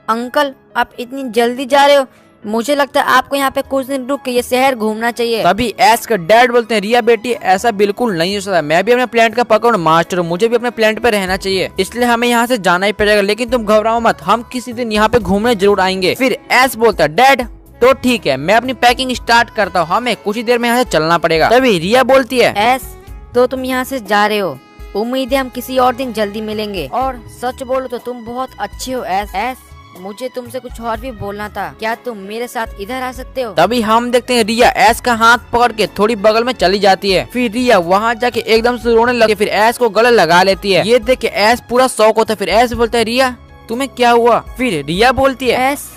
अंकल आप इतनी जल्दी जा रहे हो? मुझे लगता है आपको यहाँ पे कुछ दिन रुक के ये शहर घूमना चाहिए। तभी ऐश के डैड बोलते हैं, रिया बेटी ऐसा बिल्कुल नहीं हो सकता, मैं भी अपने प्लेनेट का पोकेमॉन मास्टर हूँ, मुझे भी अपने प्लेनेट पे रहना चाहिए, इसलिए हमें यहाँ से जाना ही पड़ेगा। लेकिन तुम घबराओ मत, हम किसी दिन यहाँ पे घूमने जरूर आएंगे। फिर ऐश बोलता है, डैड तो ठीक है, मैं अपनी पैकिंग स्टार्ट करता हूँ, हमें कुछ ही देर में यहाँ से चलना पड़ेगा। तभी रिया बोलती है, ऐश तो तुम यहाँ से जा रहे हो, उम्मीद है हम किसी और दिन जल्दी मिलेंगे। और सच बोलो तो तुम बहुत अच्छे हो ऐश। ऐश मुझे तुमसे कुछ और भी बोलना था, क्या तुम मेरे साथ इधर आ सकते हो? तभी हम देखते हैं रिया ऐश का हाथ पकड़ के थोड़ी बगल में चली जाती है। फिर रिया वहाँ जाके एकदम से रोने लगती है। फिर ऐश को गले लगा लेती है। ये देख के ऐश पूरा शौक होता है। फिर ऐश बोलता है, रिया तुम्हें क्या हुआ? फिर रिया बोलती है, ऐश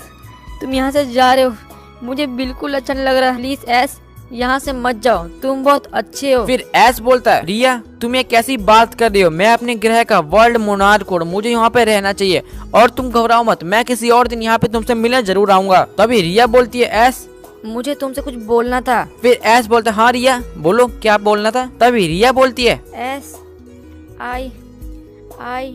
तुम यहाँ से जा रहे हो, मुझे बिल्कुल अच्छा नहीं लग रहा, प्लीज ऐश यहाँ से मत जाओ, तुम बहुत अच्छे हो। फिर ऐश बोलता है, रिया तुम ये कैसी बात कर रही हो, मैं अपने ग्रह का वर्ल्ड मोनार्क हूँ, मुझे यहाँ पे रहना चाहिए, और तुम घबराओ मत, मैं किसी और दिन यहाँ पे तुमसे मिलने जरूर आऊंगा। तभी रिया बोलती है, ऐश मुझे तुमसे कुछ बोलना था। फिर ऐश बोलता है, हाँ रिया बोलो क्या बोलना था। तभी रिया बोलती है, ऐश आई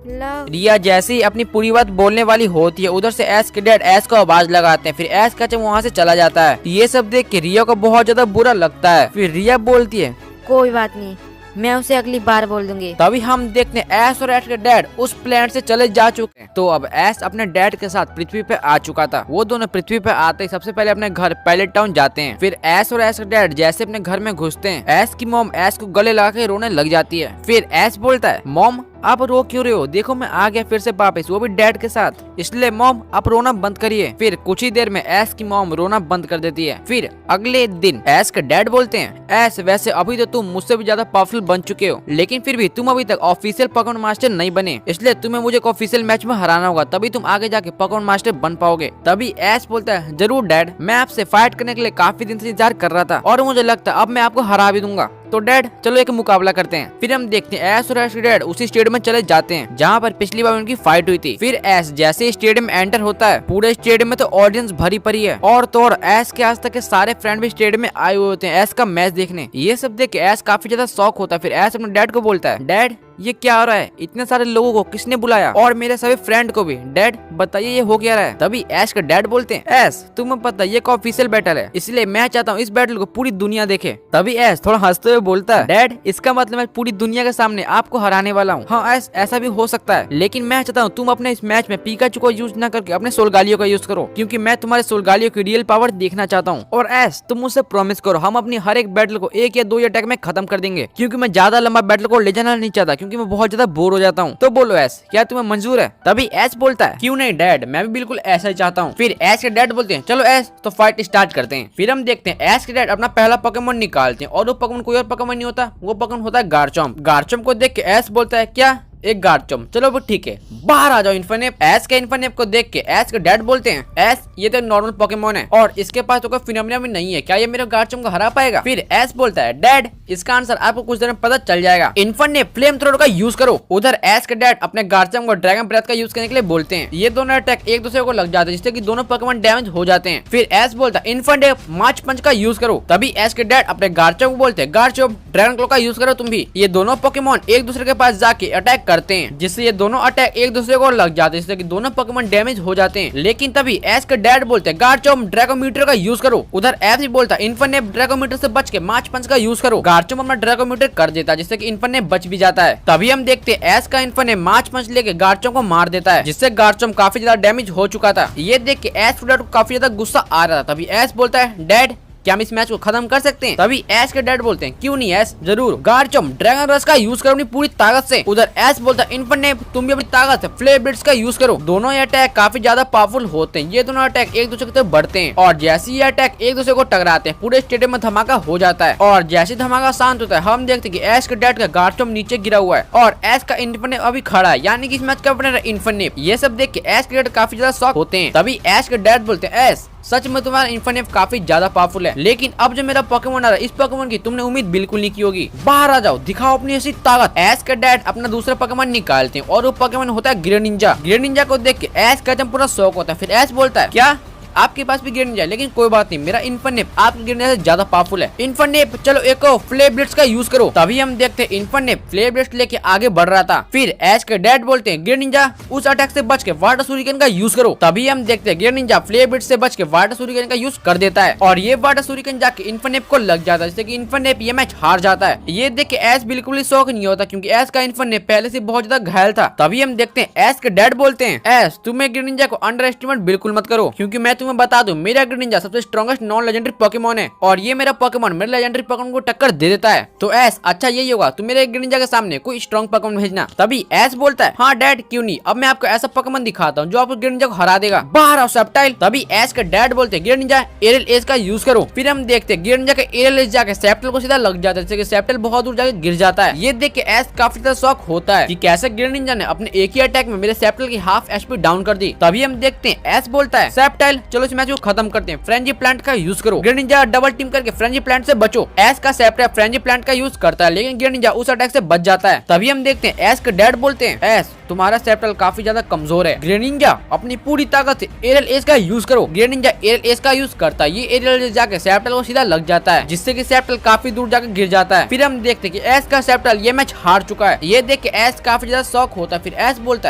लव। रिया जैसे ही अपनी पूरी बात बोलने वाली होती है, उधर से ऐश के डैड ऐश को आवाज लगाते हैं। फिर ऐश का चम वहाँ से चला जाता है। ये सब देख के रिया को बहुत ज्यादा बुरा लगता है। फिर रिया बोलती है, कोई बात नहीं, मैं उसे अगली बार बोल दूंगी। तभी हम देखते हैं ऐश और ऐश के डैड उस प्लेनेट से चले जा चुके हैं। तो अब ऐश अपने डैड के साथ पृथ्वी पे आ चुका था। वो दोनों पृथ्वी पे आते ही सबसे पहले अपने घर पैलेट टाउन जाते हैं। फिर ऐश और ऐश के डैड जैसे अपने घर में घुसते हैं, ऐश की मॉम ऐश को गले लगा के रोने लग जाती है। फिर ऐश बोलता है, मॉम आप रो क्यों रहे हो, देखो मैं आ गया फिर से वापस, वो भी डैड के साथ, इसलिए मॉम आप रोना बंद करिए। फिर कुछ ही देर में ऐश की मॉम रोना बंद कर देती है। फिर अगले दिन ऐश के डैड बोलते हैं, ऐश वैसे अभी तो तुम मुझसे भी ज्यादा पावरफुल बन चुके हो, लेकिन फिर भी तुम अभी तक ऑफिशियल पोकेमॉन मास्टर नहीं बने, इसलिए तुम्हें मुझे ऑफिशियल मैच में हराना होगा, तभी तुम आगे जाके पोकेमॉन मास्टर बन पाओगे। तभी ऐश बोलता है, जरूर डैड, मैं आपसे फाइट करने के लिए काफी दिन से इंतजार कर रहा था, और मुझे लगता है अब मैं आपको हरा भी दूंगा। तो डैड चलो एक मुकाबला करते हैं। फिर हम देखते हैं ऐश और ऐश के डैड उसी स्टेडियम में चले जाते हैं जहाँ पर पिछली बार उनकी फाइट हुई थी। फिर ऐश जैसे स्टेडियम में एंटर होता है, पूरे स्टेडियम में तो ऑडियंस भरी पड़ी है, और तो और ऐश के आज तक के सारे फ्रेंड भी स्टेडियम में आए हुए होते हैं ऐश का मैच देखने। ये सब देख के ऐश काफी ज्यादा शौक होता है। फिर ऐश अपने डैड को बोलता है, डैड ये क्या हो रहा है, इतने सारे लोगों को किसने बुलाया, और मेरे सभी फ्रेंड को भी, डैड बताइए ये हो क्या रहा है। तभी ऐश के डैड बोलते हैं, ऐश तुम्हें पता है ये ऑफिशियल बैटल है, इसलिए मैं चाहता हूँ इस बैटल को पूरी दुनिया देखे। तभी ऐश थोड़ा हंसते हुए बोलता है, डैड इसका मतलब मैं पूरी दुनिया के सामने आपको हराने वाला हूँ। हाँ ऐश ऐसा भी हो सकता है, लेकिन मैं चाहता हूँ तुम अपने इस मैच में पिकाचू को यूज न करके अपने सोलगालियों का यूज करो, क्योंकि मैं तुम्हारे सोलगालियों की रियल पावर देखना चाहता हूँ। और ऐश तुम मुझसे प्रॉमिस करो, हम अपनी हर एक बैटल को 1 या 2 अटैक में खत्म कर देंगे, क्योंकि मैं ज्यादा लंबा बैटल को ले जाना नहीं चाहता, क्योंकि मैं बहुत ज्यादा बोर हो जाता हूँ। तो बोलो ऐश क्या तुम्हें मंजूर है? तभी ऐश बोलता है, क्यों नहीं डैड, मैं भी बिल्कुल ऐसा ही चाहता हूँ। फिर ऐश के डैड बोलते हैं, चलो ऐश तो फाइट स्टार्ट करते हैं। फिर हम देखते हैं ऐश के डैड अपना पहला पोकेमॉन निकालते हैं, और वो पोकेमॉन कोई और पोकेमॉन नहीं होता, वो पोकेमॉन होता है गार्चम्प। गार्चम्प को देख के ऐश बोलता है, क्या एक गार्चम्प। चलो वो ठीक है, बाहर आ जाओ इन्फिनिप। एस के इन्फिनिप को देख के एस के डैड बोलते हैं, एस ये तो नॉर्मल पोकेमोन है और इसके पास तो कोई फिनोमिना भी नहीं है, क्या ये मेरे गार्चम्प को हरा पाएगा? फिर एस बोलता है, डैड इसका आंसर आपको कुछ देर में पता चल जाएगा। इन्फिनिप फ्लेम थ्रोर का यूज करो। उधर एस के डैड अपने गार्चम्प को ड्रैगन ब्रेथ का यूज करने के लिए बोलते हैं। ये दोनों अटैक एक दूसरे को लग जाते हैं जिससे कि दोनों पोकेमोन डैमेज हो जाते हैं। फिर एस बोलता है, इन्फिनिप मार्च पंच का यूज करो। तभी एस के डैड अपने गार्चम्प को बोलते हैं, गार्चम्प ड्रैगन क्लो का यूज करो तुम भी। ये दोनों पोकेमोन एक दूसरे के पास जाके अटैक करते हैं जिससे ये दोनों अटैक एक दूसरे को लग जाते हैं जिससे कि दोनों पोकेमोन डैमेज हो जाते हैं। लेकिन तभी एस के डैड बोलते हैं, गार्चम्प ड्रैगोमीटर का यूज करो। उधर एस भी बोलता है, इन्फिनिप ड्रैगोमीटर से बच के मार्च पंच का यूज करो। गार्चम्प अपना ड्रैगोमीटर कर देता है जिससे कि इन्फिनिप बच भी जाता है। तभी हम देखते हैं एस का इन्फिनिप मार्च पंच लेके गार्चम्प को मार देता है जिससे गार्चम्प काफी ज्यादा डैमेज हो चुका था। ये देख के एस को काफी ज्यादा गुस्सा आ रहा था। तभी एस बोलता है, डैड क्या हम इस मैच को खत्म कर सकते हैं? तभी एस के डैड बोलते हैं, क्यों नहीं एस, जरूर। गार्चम्प ड्रैगन रश का यूज करो अपनी पूरी ताकत से। उधर एस बोलता है, इन्फिनिप तुम भी अपनी ताकत से फ्लेयर ब्लिट्ज का यूज करो। दोनों ये अटैक काफी ज्यादा पावरफुल होते हैं। ये दोनों अटैक एक दूसरे की तरफ बढ़ते हैं और जैसे ये अटैक एक दूसरे को टकराते हैं पूरे स्टेडियम में धमाका हो जाता है। और जैसे धमाका शांत होता है हम देखते हैं कि एस के डैड का गार्चम्प नीचे गिरा हुआ है और एस का इन्फिनिप अभी खड़ा है, यानी कि इस मैच का विनर है इन्फिनिप। ये सब देख के एस के डैड काफी ज्यादा शॉक होते हैं। तभी एस के डैड बोलते हैं, एस सच में तुम्हारा इन्फिनिप काफी ज्यादा पावरफुल है, लेकिन अब जो मेरा पोकेमोन आ रहा है इस पोकेमोन की तुमने उम्मीद बिल्कुल नहीं की होगी। बाहर आ जाओ, दिखाओ अपनी ऐसी ताकत। एस के डैड अपना दूसरा पोकेमोन निकालते हैं और वो पोकेमोन होता है ग्रेनिंजा। ग्रेनिंजा को देख के एस का पूरा शौक होता है। फिर एस बोलता है, क्या आपके पास भी ग्रेनिंजा, लेकिन कोई बात नहीं, मेरा इन्फिनिप आपके ग्रेनिंजा से ज्यादा पावरफुल है। इन्फिनिप चलो एक फ्लेयर ब्लिट्ज का यूज करो। तभी हम देखते हैं इन्फिनिप फ्लेयर ब्लिट्ज लेके आगे बढ़ रहा था। फिर एस के डैड बोलते हैं, ग्रेनिंजा उस अटैक से बच के वाटर सूरिकेन का यूज करो। तभी हम देखते हैं ग्रेनिंजा फ्लेयर ब्लिट्ज से बच के वाटर सूरिकेन का यूज कर देता है और ये वाटर सूरिकेन जाके इन्फिनिप को लग जाता है जिससे कि इन्फिनिप ये मैच हार जाता है। ये देख के एस बिल्कुल ही शौक नहीं होता क्योंकि एस का इन्फिनिप पहले से बहुत ज्यादा घायल था। तभी हम देखते हैं एस के डैड बोलते हैं, एस तुम्हें ग्रेनिंजा को अंडर एस्टिमेट बिल्कुल मत करो क्योंकि मैं तुम्हें बता दूं मेरा ग्रेनिंजा सबसे स्ट्रॉन्गेस्ट नॉन लेजेंडरी पोकेमोन है और ये मेरा पोकेमोन मेरे लेजेंडरी पोकेमोन को टक्कर दे देता है। तो एस अच्छा यही होगा, तुम मेरे ग्रेनिंजा के सामने कोई स्ट्रॉन्ग पोकेमोन भेजना। तभी एस बोलता है, हाँ डैड क्यों नहीं, अब मैं आपको ऐसा पोकेमोन दिखाता हूँ जो आपको ग्रेनिंजा को हरा देगा। बाहर आओ सेप्टाइल। तभी एस के डैड बोलते हैं, ग्रेनिंजा एरियल एज का यूज करो। फिर हम देखते हैं ग्रेनिंजा का एरियल एज जाके सेप्टाइल को सीधा लग जाता है जिससे कि सेप्टाइल बहुत दूर जाके गिर जाता है। ये देख के एस काफी ज्यादा शॉक होता है कि कैसे ग्रेनिंजा ने अपने एक ही अटैक में मेरे सेप्टाइल की हाफ एचपी डाउन कर दी। तभी हम देखते हैं एस बोलता है, सेप्टाइल चलो इस मैच को खत्म करते हैं, फ्रेंजी प्लांट का यूज करो। ग्रेनिंजा डबल टीम करके फ्रेंजी प्लांट से बचो। एस का सेप्टाइल फ्रेंजी प्लांट का यूज करता है लेकिन ग्रेनिंजा उस अटैक से बच जाता है। तभी हम देखते हैं एस के डैड बोलते हैं, एस तुम्हारा सेप्टाइल काफी ज्यादा कमजोर है, ग्रेनिंजा अपनी पूरी ताकत से एरियल एज का यूज करो। ग्रेनिंजा एरियल एज का यूज करता है, ये एरियल एज जाके सेप्टाइल को सीधा लग जाता है जिससे कि सेप्टाइल काफी दूर जाकर गिर जाता है। फिर हम देखते हैं कि एस का सेप्टाइल ये मैच हार चुका है। ये देख के एस काफी ज्यादा शॉक होता है। फिर एस बोलता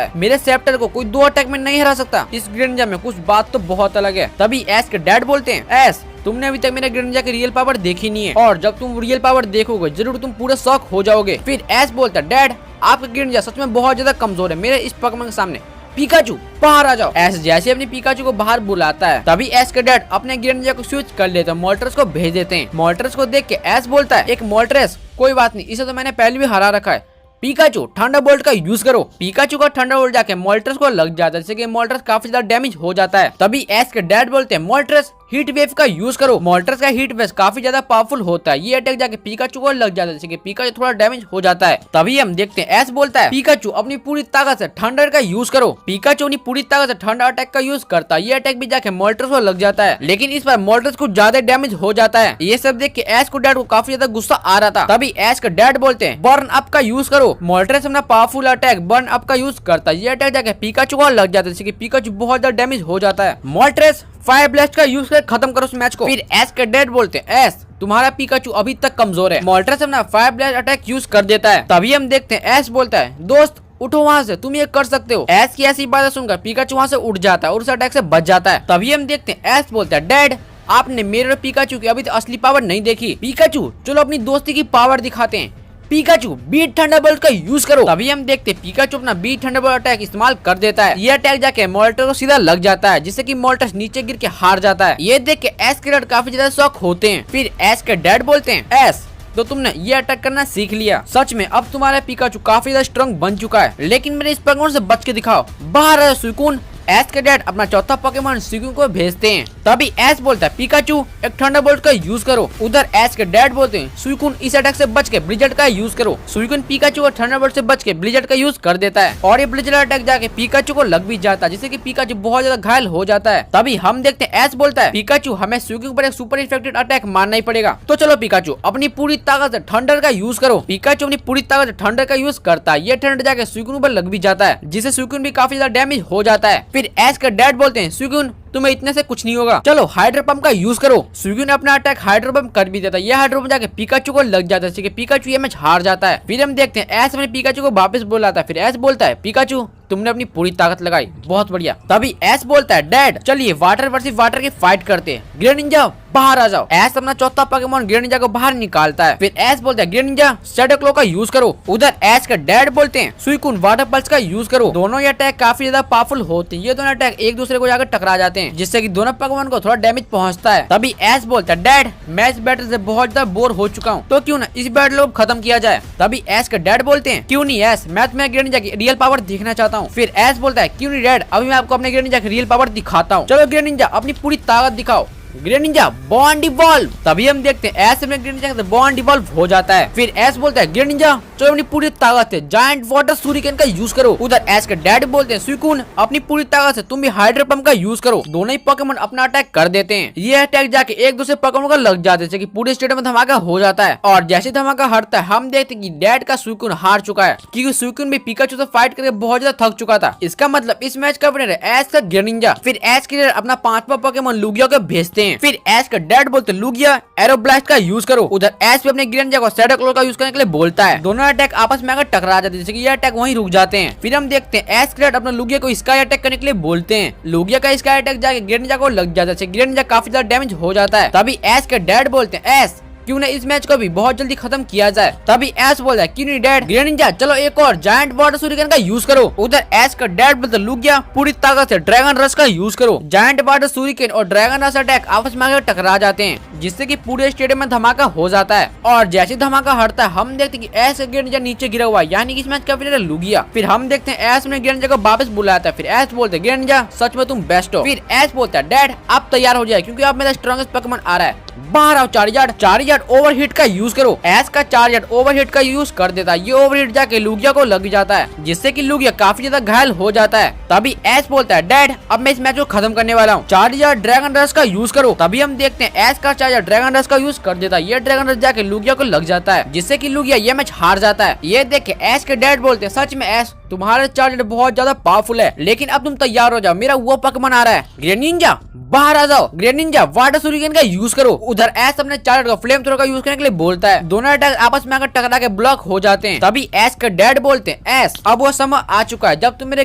है, मेरे सेप्टाइल को कोई 2 अटैक में नहीं हरा सकता, इस ग्रेनिंजा में कुछ बात तो बहुत अलग है। तभी एस के डैड बोलते हैं, एस तुमने अभी तक मेरे ग्रेनिंजा की रियल पावर देखी नहीं है और जब तुम रियल पावर देखोगे जरूर तुम पूरा शॉक हो जाओगे। फिर एस बोलता है, डैड आपका ग्रेनिंजा सच में बहुत ज्यादा कमजोर है मेरे इस पोकेमोन के सामने, पिकाचू बाहर आ जाओ। एस जैसे अपने पिकाचू को बाहर बुलाता है तभी एस के डैड अपने ग्रेनिंजा को स्विच कर लेते हैं, मोल्ट्रेस को भेज देते हैं। मोल्ट्रेस को देख के एस बोलता है, एक मोल्ट्रेस कोई बात नहीं, इसे तो मैंने पहले भी हरा रखा है, पिकाचू थंडरबोल्ट का यूज करो। पिकाचू का थंडरबोल्ट जाके मोल्ट्रेस को लग जाता है जिससे कि मोल्ट्रेस काफी ज्यादा डैमेज हो जाता है। तभी एस के डैड बोलते हैं, मोल्ट्रेस हीट वेव का यूज करो। मोल्ट्रेस का हीट वेव काफी ज्यादा पावरफुल होता है, ये अटैक जाके पिकाचू को लग जाता है जिससे कि पिकाचू थोड़ा डैमेज हो जाता है। तभी हम देखते हैं एस बोलता है, पिकाचू अपनी पूरी ताकत से थंडर का यूज करो। पिकाचू अपनी पूरी ताकत से थंडर अटैक का यूज करता है, ये अटैक भी जाके मोल्ट्रेस को लग जाता है लेकिन इस बार मोल्ट्रेस को ज्यादा डैमेज हो जाता है। ये सब देख के एस को डैड को काफी ज्यादा गुस्सा आ रहा था। तभी एस का डैड बोलते हैं, बर्न अप का यूज करो। मोल्ट्रेस अपना पावरफुल अटैक बर्न अप का यूज करता है, ये अटैक जाके पिकाचू को लग जाता है जिससे कि पिकाचू बहुत ज्यादा डैमेज हो जाता है। मोल्ट्रेस फायर ब्लास्ट का यूज कर खत्म करो उस मैच को। फिर एस के डैड बोलते हैं, एस तुम्हारा पिकाचू अभी तक कमजोर है। मोल्ट्रेस अपना फायर ब्लास्ट अटैक यूज कर देता है। तभी हम देखते हैं एस बोलता है, दोस्त उठो वहाँ से, तुम ये कर सकते हो। एस की ऐसी बातें सुनकर पिकाचू वहाँ से उठ जाता है और उस अटैक से बच जाता है। तभी हम देखते हैं एस बोलता है, डैड आपने मेरे और पिकाचू की अभी तक असली पावर नहीं देखी। पिकाचू चलो अपनी दोस्ती की पावर दिखाते हैं, पिकाचू बीट थंडरबोल्ट का यूज करो। तभी हम देखते हैं पिकाचू अपना बीट थंडरबोल्ट अटैक इस्तेमाल कर देता है, ये अटैक जाके मोल्ट्रेस को सीधा लग जाता है जिससे कि मोल्ट्रेस नीचे गिर के हार जाता है। ये देख के एस के डैड काफी ज्यादा शॉक होते हैं। फिर एस के डैड बोलते हैं, एस तो तुमने ये अटैक करना सीख लिया, सच में अब तुम्हारा पिकाचू काफी ज्यादा स्ट्रॉन्ग बन चुका है, लेकिन मेरे इस पोकेमोन से बच के दिखाओ। बाहर आ सुकून। एस के डैड अपना चौथा पोकेमॉन सुइकुन को भेजते हैं। तभी एस बोलता है पिकाचू एक थंडरबोल्ट का यूज करो। उधर एस के डैड बोलते हैं सुइकुन इस अटैक से बच के ब्लिजर्ड का यूज करो। सुइकुन पिकाचू और थंडरबोल्ट से बच के ब्लिजर्ड का यूज कर देता है और ये ब्लिजर्ड अटैक जाके पिकाचू को लग भी जाता है, जिससे कि पिकाचू बहुत ज्यादा घायल हो जाता है। तभी हम देखते हैं एस बोलता है पिकाचू हमें सुइकुन पर एक सुपर इफेक्टिव अटैक मारना ही पड़ेगा, तो चलो पिकाचू अपनी पूरी ताकत से थंडर का यूज करो। पिकाचू अपनी पूरी ताकत से थंडर का यूज करता है। ये थंडर जाके सुइकुन पर लग भी जाता है, जिससे सुइकुन भी काफी ज्यादा डैमेज हो जाता है। फिर एस के डैड बोलते हैं सुइकुन तुम्हें इतने से कुछ नहीं होगा, चलो हाइड्रो पंप का यूज करो। सुइकुन अपना अटैक हाइड्रो पंप कर भी देता है। ये हाइड्रो पंप जाके पिकाचू को लग जाता है, पिकाचू ये मैच हार जाता है। फिर हम देखते हैं एस अपने पिकाचू को वापस बुलाता है। फिर एस बोलता है पिकाचू तुमने अपनी पूरी ताकत लगाई, बहुत बढ़िया। तभी एस बोलता है डैड चलिए वाटर वर्सेस वाटर की फाइट करते हैं, ग्रेनिंजा बाहर आ जाओ। एस अपना चौथा पोकेमॉन ग्रेनिंजा को बाहर निकालता है। फिर एस बोलता है ग्रेनिंजा शैडो क्लो का यूज करो। उधर एस का डैड बोलते हैं सुइकुन वाटर पल्स का यूज करो। दोनों ये अटैक काफी ज्यादा पावरफुल होते हैं। ये दोनों अटैक एक दूसरे को जाकर टकरा जाते हैं, जिससे कि दोनों पोकेमॉन को थोड़ा डैमेज पहुंचता है। तभी एस बोलता है डैड मैं इस बैटल से बहुत ज्यादा बोर हो चुका हूँ, तो क्यों ना इस बैटल को खत्म किया जाए। तभी एस का डैड बोलते हैं क्यों नहीं एस, मैं तुम्हें ग्रेनिंजा की रियल पावर देखना चाहता हूँ। फिर एस बोलता है क्यों नहीं डैड, अभी मैं आपको अपने ग्रेनिंजा की रियल पावर दिखाता हूँ, चलो ग्रेनिंजा अपनी पूरी ताकत दिखाओ। Greninja bond evolve. तभी हम देखते हैं एस में ग्रेनिंजा से बॉन्ड इवॉल्व हो जाता है। फिर एस बोलता है ग्रेनिंजा चलो अपनी पूरी ताकत से जायंट वाटर सूरिकेन का यूज करो। उधर एस के डैड बोलते हैं सुइकुन अपनी पूरी ताकत से तुम भी हाइड्रो पंप का यूज करो। दोनों ही पोकेमॉन अपना अटैक कर देते हैं। ये अटैक जाके एक दूसरे पोकेमॉन को लग जाते हैं, पूरे स्टेडियम में धमाका हो जाता है। और जैसे धमाका हटता है हम देखते हैं कि डैड का सुइकुन हार चुका है, क्योंकि सुइकुन भी पिकाचू से फाइट करके बहुत ज्यादा थक चुका था। इसका मतलब इस मैच का विनर है एस का ग्रेनिंजा। फिर एस के अपना पांचवा पोकेमॉन लुगिया को भेजते हैं। फिर एस का डैड बोलते लुगिया एरो ब्लास्ट का यूज करो। उधर एस भी अपने ग्रेनिंजा को शैडो क्लो का यूज करने के लिए बोलता है। दोनों अटैक आपस में आकर टकरा जाते हैं, जैसे कि ये अटैक वहीं रुक जाते हैं। फिर हम देखते हैं एस ग्रेड अपना लुगिया को स्काई अटैक करने के लिए बोलते हैं। लुगिया का स्काई अटैक जाके ग्रेनिंजा को लग जाता है, ग्रेनिंजा काफी ज्यादा डैमेज हो जाता है। तभी एस के डैड बोलते हैं एस क्यों ना इस मैच को भी बहुत जल्दी खत्म किया जाए। तभी एस बोलता है क्यों नहीं डैड, ग्रेनिंजा चलो एक और जायंट वाटर सूरिकेन का यूज करो। उधर एस का डैड बोलता है लुगिया पूरी ताकत से ड्रैगन रश का यूज करो। जायंट वाटर सूरिकेन और ड्रैगन रश अटैक आपस में आकर टकरा जाते हैं, जिससे कि पूरे स्टेडियम में धमाका हो जाता है। और जैसे धमाका हटता है हम देखते हैं कि एस का ग्रेनिंजा नीचे गिरा हुआ है, यानी कि इस मैच का विनर है लुगिया। फिर हम देखते हैं एस ने ग्रेनिंजा को वापस बुलाता है। फिर एस बोलते हैं ग्रेनिंजा सच में तुम बेस्ट हो। फिर एस बोलता है डैड आप तैयार हो जाए, क्योंकि अब मेरा स्ट्रॉन्गेस्ट पोकेमॉन आ रहा है, बाहर आओ। चार्जर ओवरहीट का यूज करो। एस का चार्जर ओवरहीट का यूज कर देता है। ये ओवरहीट जाके लुगिया को लग जाता है, जिससे कि लुगिया काफी ज्यादा घायल हो जाता है। तभी एस बोलता है डैड अब मैं इस मैच को खत्म करने वाला हूँ, चार्जर ड्रैगन रश का यूज करो। तभी हम देखते हैं एस का चार्जर ड्रैगन रश का यूज कर देता है। ये ड्रैगन रश जाके लुगिया को लग जाता है, जिससे कि लुगिया ये मैच हार जाता है। ये देख के एस के डैड बोलते हैं सच में एस तुम्हारा चार्जर बहुत ज्यादा पावरफुल है, लेकिन अब तुम तैयार हो जाओ, मेरा वो पोकेमॉन आ रहा है, ग्रेनिंजा बाहर आ जाओ। ग्रेनिंजा वाटर सूरिकेन का यूज करो। उधर एस अपने चार्जर का फ्लेम थ्रो का यूज करने के लिए बोलता है। दोनों अटैक आपस में आकर टकरा के ब्लॉक हो जाते हैं। तभी एस का डैड बोलते हैं एस अब वो समय आ चुका है जब तुम मेरे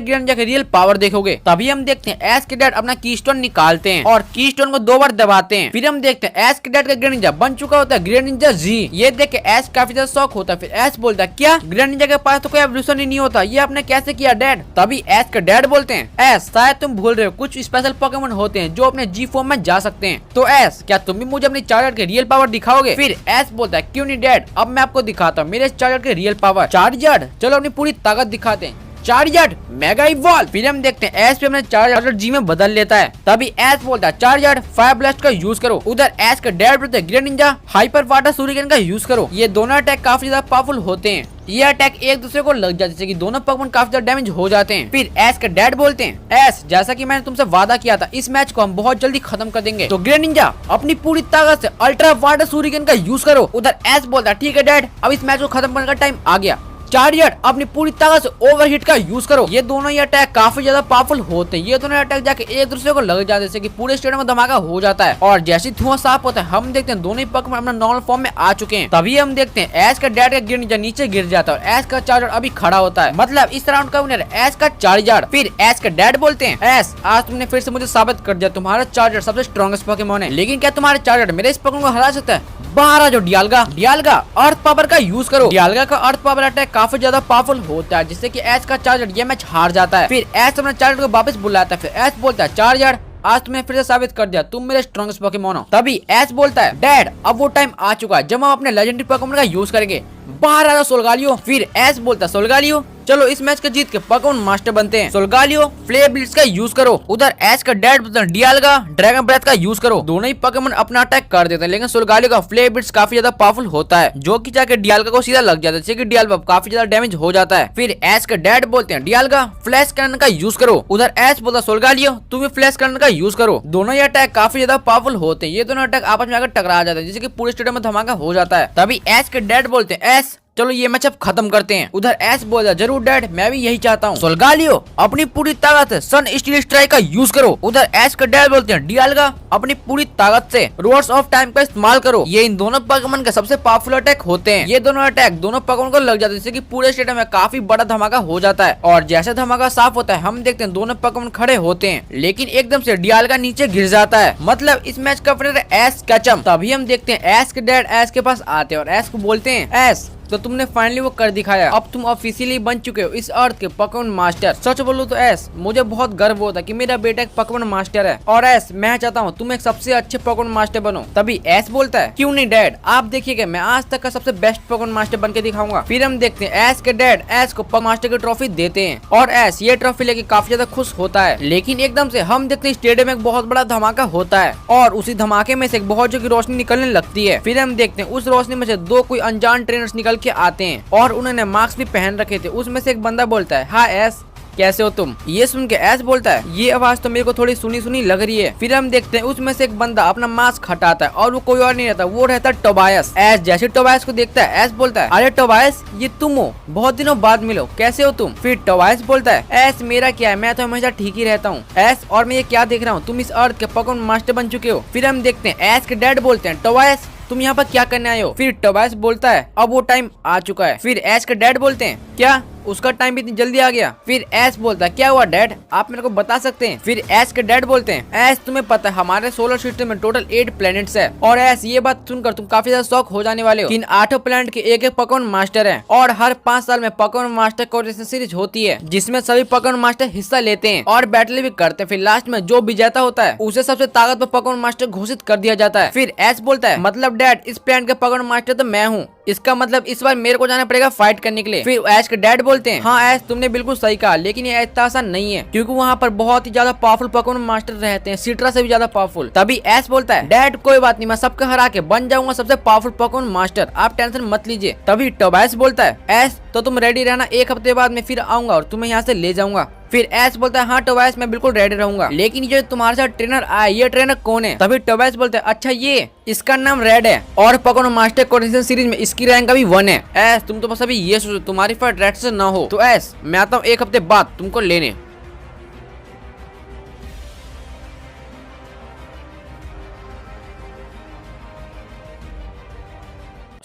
ग्रेनिंजा की रियल पावर देखोगे। तभी हम देखते हैं एस के डैड अपना कीस्टोन निकालते हैं और कीस्टोन को 2 बार दबाते हैं। फिर हम देखते हैं एस के डैड का ग्रेनिंजा बन चुका होता है ग्रेनिंजा जी। ये देख के एस काफी ज्यादा शॉक होता है। फिर एस बोलता है क्या ग्रेनिंजा के पास तो कोई एवोल्यूशन ही नहीं होता, ये आपने कैसे किया डैड। तभी एस के डैड बोलते हैं एस शायद तुम भूल रहे हो, कुछ स्पेशल पोकेमॉन होते हैं जो अपने जी फॉर्म में जा सकते हैं, तो एस क्या तुम भी मुझे अपनी चार्जर के रियल पावर दिखाओगे। फिर एस बोलता है क्यों नहीं डैड, अब मैं आपको दिखाता हूँ मेरे चार्जर के रियल पावर। चार्जर चलो अपनी पूरी ताकत दिखाते हैं, चार्जर मेगा इवॉल्व। फिर हम देखते हैं एस भी अपने चार्जर जी में बदल लेता है। तभी एस बोलता है चार्जर फायर ब्लास्ट का यूज करो। उधर एस का डैड बोलते हैं ग्रेनिंजा हाइपर वाटर सूरिकेन का यूज करो। ये दोनों अटैक काफी ज्यादा पावरफुल होते हैं। ये अटैक एक दूसरे को लग जाते हैं कि दोनों पोकेमॉन काफी ज्यादा डैमेज हो जाते हैं। फिर एस का डैड बोलते हैं एस जैसा कि मैंने तुमसे वादा किया था इस मैच को हम बहुत जल्दी खत्म कर देंगे, तो ग्रेनिंजा अपनी पूरी ताकत से अल्ट्रा वाटर सूरिकेन का यूज करो। उधर एस बोलता है ठीक है डैड अब इस मैच को खत्म करने का टाइम आ गया, चार्जर अपनी पूरी ताकत से ओवरहीट का यूज करो। ये दोनों ही अटैक काफी ज्यादा पावरफुल होते हैं। ये दोनों अटैक जाके एक दूसरे को लग जाते हैं कि पूरे स्टेडियम में धमाका हो जाता है। और जैसे धुआं साफ होता है हम देखते हैं दोनों ही पोकेमॉन अपना नॉर्मल फॉर्म में आ चुके हैं। तभी हम देखते हैं एस का डैड का ग्रेनिंजा नीचे गिर जाता है और एस का चार्जर अभी खड़ा होता है, मतलब इस राउंड का विनर एस का चार्जर। फिर एस का डैड बोलते हैं एस आज तुमने फिर से मुझे साबित कर दिया तुम्हारा चार्जर सबसे स्ट्रॉन्गेस्ट पोकेमॉन है, लेकिन क्या तुम्हारे चार्जर मेरे इस पोकेमॉन को हरा सकता है। बाहर आ जाओ डियालगा अर्थ पावर का यूज करो। डियालगा का अर्थ पावर अटैक काफी ज्यादा पावरफुल होता है, जिससे कि एस का चार्जर ये मैच हार जाता है। फिर एस अपने चार्जर को वापस बुलाता है। फिर एस बोलता है चार्जर आज तुमने फिर से साबित कर दिया तुम मेरे स्ट्रॉन्गेस्ट पोकेमॉन हो। तभी एस बोलता है डैड अब वो टाइम आ चुका है जब हम अपने लेजेंडरी पोकेमॉन का यूज करेंगे। बाहर आ जाओ सोल्गालियो। फिर एस बोलता सोल्गालियो चलो इस मैच का जीत के पोकेमॉन मास्टर बनते हैं। सोल्गालियो फ्लेयर ब्लिट्ज का यूज करो। उधर एस का डैड बोलता है डियाल्गा ड्रैगन ब्रेथ का यूज करो। दोनों ही पोकेमॉन अपना अटैक कर देते हैं, लेकिन सोल्गालियो का फ्लेयर ब्लिट्ज काफी ज्यादा पावरफुल होता है, जो कि जाके डियाल्गा को सीधा लग जाता है, जिससे डियाल्गा काफी ज्यादा डैमेज हो जाता है। फिर एस का डैड बोलते हैं डियाल्गा फ्लैश कैनन का यूज करो। उधर एस बोलता सोल्गालियो तुम भी फ्लैश कैनन का यूज करो। दोनों ही अटैक काफी ज्यादा पावरफुल होते हैं। ये दोनों अटैक आपस में आकर टकरा जाते हैं, जिससे कि पूरे स्टेडियम में धमाका हो जाता है। तभी एस के डैड बोलते हैं एस चलो ये मैच अब खत्म करते हैं। उधर एस बोला जरूर डैड मैं भी यही चाहता हूँ। सोल्गालियो अपनी पूरी ताकत से सन स्टील स्ट्राइक का यूज करो। उधर एस का डैड बोलते हैं डियाल्गा अपनी पूरी ताकत से रोड्स ऑफ टाइम का इस्तेमाल करो। ये इन दोनों पोकेमॉन के सबसे पावरफुल अटैक होते हैं। ये दोनों अटैक दोनों पोकेमॉन को लग जाते हैं, जिससे कि पूरे स्टेडियम में काफी बड़ा धमाका हो जाता है। और जैसे धमाका साफ होता है हम देखते हैं दोनों पोकेमॉन खड़े होते हैं, लेकिन एकदम से डियाल्गा नीचे गिर जाता है। मतलब इस मैच का विनर एस कैचम। तभी हम देखते हैं एस के डैड एस के पास आते हैं और एस को बोलते हैं एस तो तुमने फाइनली वो कर दिखाया, अब तुम ऑफिशियली बन चुके हो इस अर्थ के पोकेमॉन मास्टर। सच बोलो तो एस मुझे बहुत गर्व होता है कि मेरा बेटा एक पोकेमॉन मास्टर है, और एस मैं चाहता हूँ तुम एक सबसे अच्छे पोकेमॉन मास्टर बनो। तभी एस बोलता है क्यों नहीं डैड, आप देखिएगा मैं आज तक का सबसे बेस्ट पोकेमॉन मास्टर बन के दिखाऊंगा। फिर हम देखते हैं एस के डैड एस को पोकेमॉन मास्टर की ट्रॉफी देते हैं और एस ये ट्रॉफी लेके काफी ज्यादा खुश होता है। लेकिन एकदम से हम देखते हैं स्टेडियम में एक बहुत बड़ा धमाका होता है और उसी धमाके में से एक बहुत जो की रोशनी निकलने लगती है। फिर हम देखते हैं उस रोशनी में से दो कोई अनजान ट्रेनर्स निकल के आते हैं और उन्होंने मास्क भी पहन रखे थे। उसमें से एक बंदा बोलता है हाय एस कैसे हो तुम। ये सुन के एस बोलता है ये आवाज तो मेरे को थोड़ी सुनी सुनी लग रही है। फिर हम देखते हैं उसमें से एक बंदा अपना मास्क हटाता है और वो कोई और नहीं रहता, वो रहता है टोबायस। एस जैसे टोबायस को देखता है एस बोलता है अरे टोबायस ये तुम हो, बहुत दिनों बाद मिलो, कैसे हो तुम। फिर टोबायस बोलता है एस मेरा क्या है, मैं तो हमेशा ठीक ही रहता हूँ एस, और मैं ये क्या देख रहा हूँ तुम इस अर्थ के पोकेमॉन मास्टर बन चुके हो। फिर हम देखते हैं एस के डैड बोलते हैं टोबायस तुम यहाँ पर क्या करने आए हो। फिर टोबायस बोलता है अब वो टाइम आ चुका है। फिर एस के डैड बोलते हैं क्या उसका टाइम भी इतनी जल्दी आ गया। फिर एस बोलता है क्या हुआ डैड, आप मेरे को बता सकते हैं। फिर एस के डैड बोलते हैं एस तुम्हें पता है हमारे सोलर सिस्टम में टोटल 8 प्लैनेट्स है, और एस ये बात सुनकर तुम काफी ज्यादा शॉक हो जाने वाले हो। इन 8 प्लैनेट के एक पोकेमॉन मास्टर है और हर 5 साल में पोकेमॉन मास्टर कोऑर्डिनेशन सीरीज होती है, जिसमें सभी पोकेमॉन मास्टर हिस्सा लेते हैं और बैटल भी करते हैं। फिर लास्ट में जो विजेता होता है उसे सबसे ताकतवर पोकेमॉन मास्टर घोषित कर दिया जाता है। फिर एस बोलता है मतलब डैड इस प्लैनेट के पोकेमॉन मास्टर तो मैं हूँ, इसका मतलब इस बार मेरे को जाना पड़ेगा फाइट करने के लिए। फिर एस के डैड बोलते हैं हाँ एस तुमने बिल्कुल सही कहा, लेकिन ये इतना आसान नहीं है क्योंकि वहाँ पर बहुत ही ज्यादा पावरफुल पोकेमॉन मास्टर रहते हैं, सिट्रा से भी ज्यादा पावरफुल। तभी एस बोलता है डैड कोई बात नहीं, मैं सबको हरा के बन जाऊंगा सबसे पावरफुल पोकेमॉन मास्टर, आप टेंशन मत लीजिए। तभी टोबायस बोलता है एस तो तुम रेडी रहना, 1 हफ्ते बाद मैं फिर आऊंगा और तुम्हें यहाँ से ले जाऊंगा। फिर एस बोलता है हाँ टोबायस मैं बिल्कुल रेडी रहूंगा, लेकिन ये तुम्हारे साथ ट्रेनर आए ये ट्रेनर कौन है। तभी टोबायस बोलता है अच्छा ये इसका नाम रेड है और पोकेमॉन मास्टर कोऑर्डिनेशन सीरीज में इसकी रैंक अभी 1 है। एस तुम तो बस अभी ये सोचो तुम्हारी फाइट रेड से ना हो, तो एस मैं आता हूँ 1 हफ्ते बाद तुमको लेने।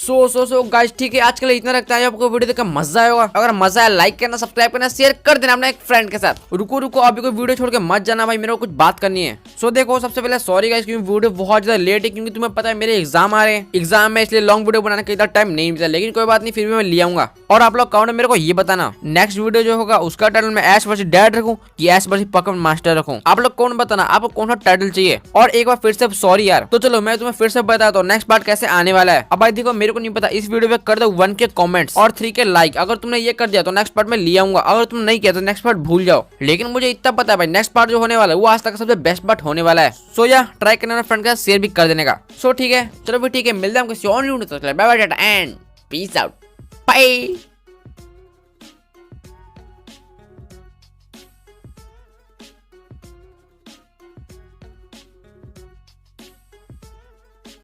सो गाइस ठीक है आज के लिए इतना रखता है। आपको वीडियो देखकर मजा आएगा, अगर मजा आया लाइक करना सब्सक्राइब करना शेयर कर देना अपने एक फ्रेंड के साथ। रुको अभी कोई वीडियो छोड़ के मत जाना भाई, मेरे को कुछ बात करनी है। सो देखो सबसे पहले सॉरी गाइस क्योंकि वीडियो बहुत ज्यादा लेट है, क्योंकि तुम्हें पता है मेरे एग्जाम आ रहे हैं, एग्जाम में इसलिए लॉन्ग वीडियो बनाने का इतना टाइम नहीं मिलता, लेकिन कोई बात नहीं फिर भी मैं ले आऊंगा। और आप लोग कमेंट में मेरे को ये बताना नेक्स्ट वीडियो जो होगा उसका टाइटल मैं एश वर्सेस डैड रखूं कि एश वर्सेस पोकेमॉन मास्टर रखूं। आप लोग कौन बताना आपको कौन सा टाइटल चाहिए। और एक बार फिर से सॉरी यार। तो चलो मैं तुम्हें फिर से बताता हूँ नेक्स्ट पार्ट कैसे आने वाला है। अब भाई देखो मेरे को नहीं पता, इस वीडियो पे कर दो 1 के कमेंट्स और 3 के लाइक। अगर तुमने ये कर दिया तो नेक्स्ट पार्ट में ले आऊंगा, अगर तुम नहीं किया तो नेक्स्ट पार्ट भूल जाओ। लेकिन मुझे इतना पता है भाई नेक्स्ट पार्ट जो होने वाला है वो आज तक सबसे बेस्ट पार्ट होने वाला है। सो या ट्राई करना फ्रेंड का शेयर भी कर देने का। सो ठीक है चलो भी ठीक है मिलते हैं हम किसी और वीडियो में, bye bye tata and peace out bye.